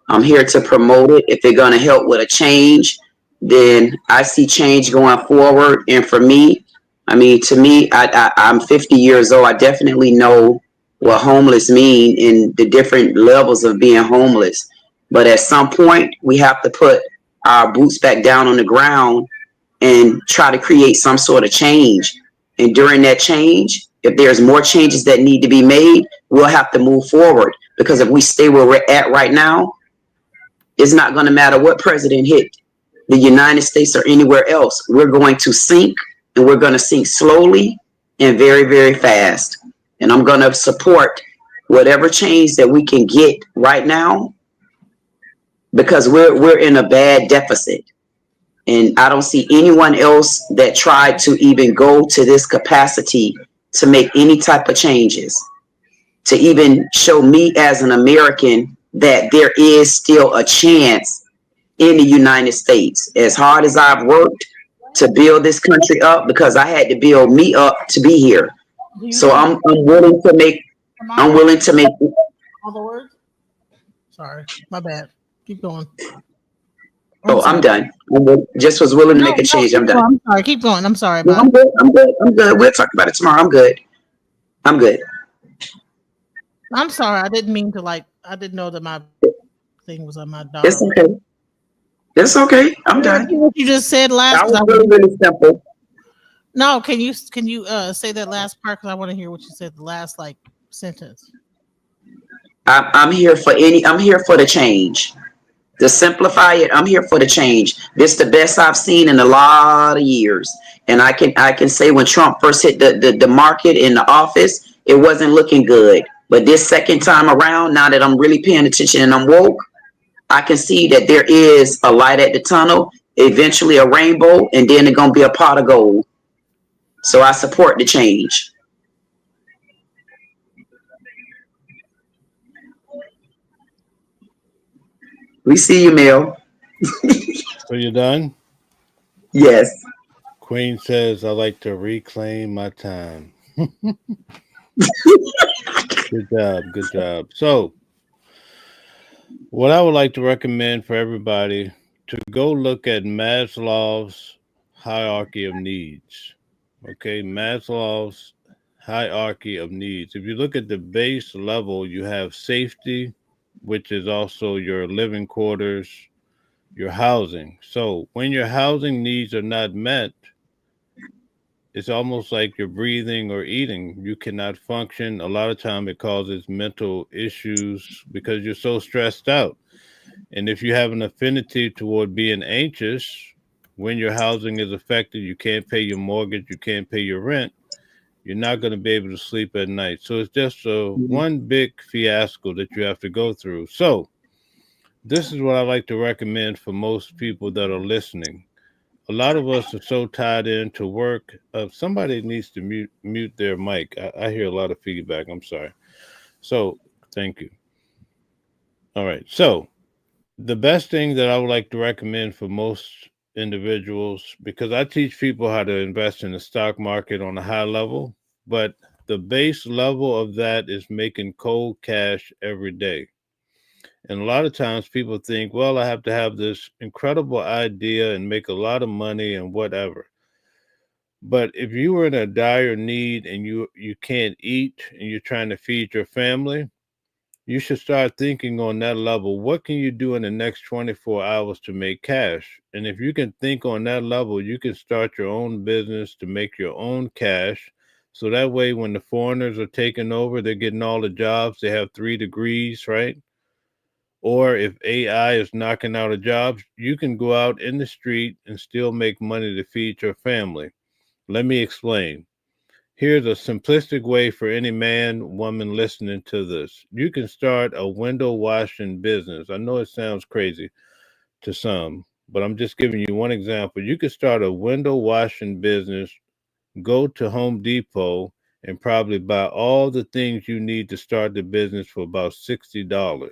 I'm here to promote it. If they're going to help with a change, then I see change going forward. And for me, to me, I'm 50 years old. I definitely know what homeless mean in the different levels of being homeless. But at some point, we have to put our boots back down on the ground and try to create some sort of change. And during that change, if there's more changes that need to be made, we'll have to move forward. Because if we stay where we're at right now, it's not going to matter what president hit the United States or anywhere else. We're going to sink, and we're going to sink slowly and very, very fast. And I'm going to support whatever change that we can get right now, because we're in a bad deficit. And I don't see anyone else that tried to even go to this capacity to make any type of changes, to even show me as an American that there is still a chance in the United States. As hard as I've worked to build this country up, because I had to build me up to be here. So I'm willing to make all the words. Sorry, my bad. Keep going. I'm done. Just was willing to make a change. I'm done. I'm sorry. Keep going. I'm sorry. I'm good. I'm good. We'll talk about it tomorrow. I'm good. I'm sorry. I didn't mean to I didn't know that my thing was on my dog. It's okay. It's okay. I'm done. What you just said last. That was really simple. No, can you say that last part, because I want to hear what you said the last sentence. I'm here for the change. To simplify it, I'm here for the change. This is the best I've seen in a lot of years. And I can say when Trump first hit the market in the office, it wasn't looking good. But this second time around, now that I'm really paying attention and I'm woke, I can see that there is a light at the tunnel, eventually a rainbow, and then it's going to be a pot of gold. So I support the change. We see you, Mel. So you're done? Yes. Queen says, I like to reclaim my time. Good job. Good job. So, what I would like to recommend for everybody to go look at Maslow's hierarchy of needs. Okay, Maslow's hierarchy of needs. If you look at the base level, you have safety, which is also your living quarters, your housing. So when your housing needs are not met, it's almost like you're breathing or eating. You cannot function. A lot of time it causes mental issues because you're so stressed out. And if you have an affinity toward being anxious, when your housing is affected, you can't pay your mortgage, you can't pay your rent, you're not going to be able to sleep at night. So it's just one big fiasco that you have to go through. So this is what I like to recommend for most people that are listening. A lot of us are so tied into work. Somebody needs to mute their mic. I hear a lot of feedback. I'm sorry. So thank you. All right. So the best thing that I would like to recommend for most individuals, because I teach people how to invest in the stock market on a high level, but the base level of that is making cold cash every day. And a lot of times people think, well, I have to have this incredible idea and make a lot of money and whatever. But if you were in a dire need and you can't eat and you're trying to feed your family, you should start thinking on that level. What can you do in the next 24 hours to make cash? And if you can think on that level, you can start your own business to make your own cash. So that way, when the foreigners are taking over, they're getting all the jobs. They have 3 degrees, right? Or if AI is knocking out of jobs, you can go out in the street and still make money to feed your family. Let me explain. Here's a simplistic way for any man, woman listening to this. You can start a window washing business. I know it sounds crazy to some, but I'm just giving you one example. You could start a window washing business, go to Home Depot, and probably buy all the things you need to start the business for about $60.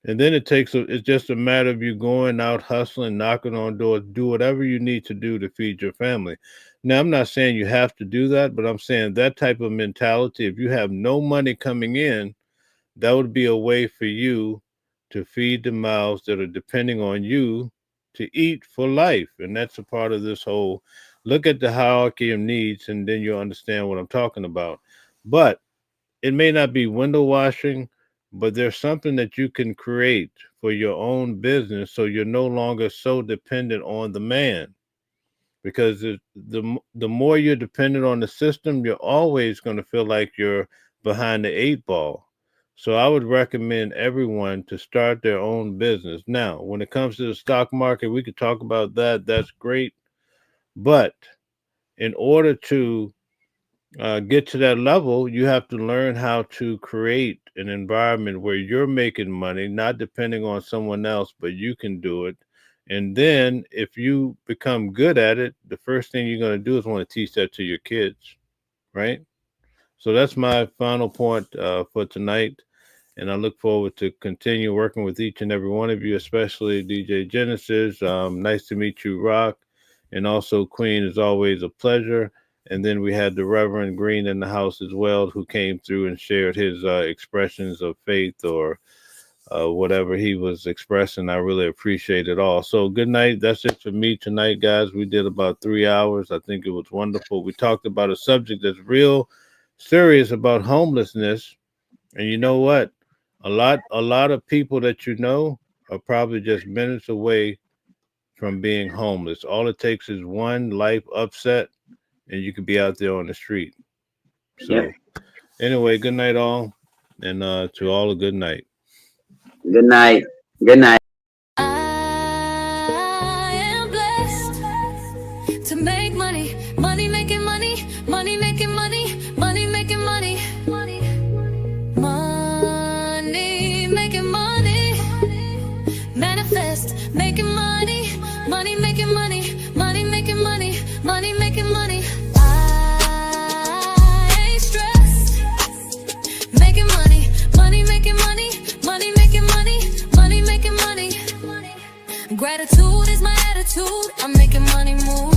And then it's just a matter of you going out, hustling, knocking on doors, do whatever you need to do to feed your family. Now, I'm not saying you have to do that, but I'm saying that type of mentality, if you have no money coming in, that would be a way for you to feed the mouths that are depending on you to eat for life. And that's a part of this whole look at the hierarchy of needs, and then you'll understand what I'm talking about. But it may not be window washing, but there's something that you can create for your own business so you're no longer so dependent on the man. Because the more you're dependent on the system, you're always going to feel like you're behind the 8 ball. So I would recommend everyone to start their own business. Now, when it comes to the stock market, we could talk about that. That's great. But in order to get to that level, you have to learn how to create an environment where you're making money, not depending on someone else, but you can do it. And then if you become good at it, the first thing you're going to do is want to teach that to your kids, right? So that's my final point for tonight. And I look forward to continue working with each and every one of you, especially DJ Genesis. Nice to meet you, Rock. And also Queen, is always a pleasure. And then we had the Reverend Green in the house as well, who came through and shared his expressions of faith or whatever he was expressing. I really appreciate it all. So good night. That's it for me tonight, guys. We did about 3 hours. I think it was wonderful. We talked about a subject that's real serious about homelessness. And you know what? A lot of people that you know are probably just minutes away from being homeless. All it takes is one life upset, and you could be out there on the street. So anyway, good night all, and to all a good night. Good night. Good night. I am blessed to make money, money making money, money making money, money making money, money making money, manifest making money, money making money, money making money, money making money. I ain't stressed, making money, money making money, money making money, money making money. Gratitude is my attitude. I'm making money move.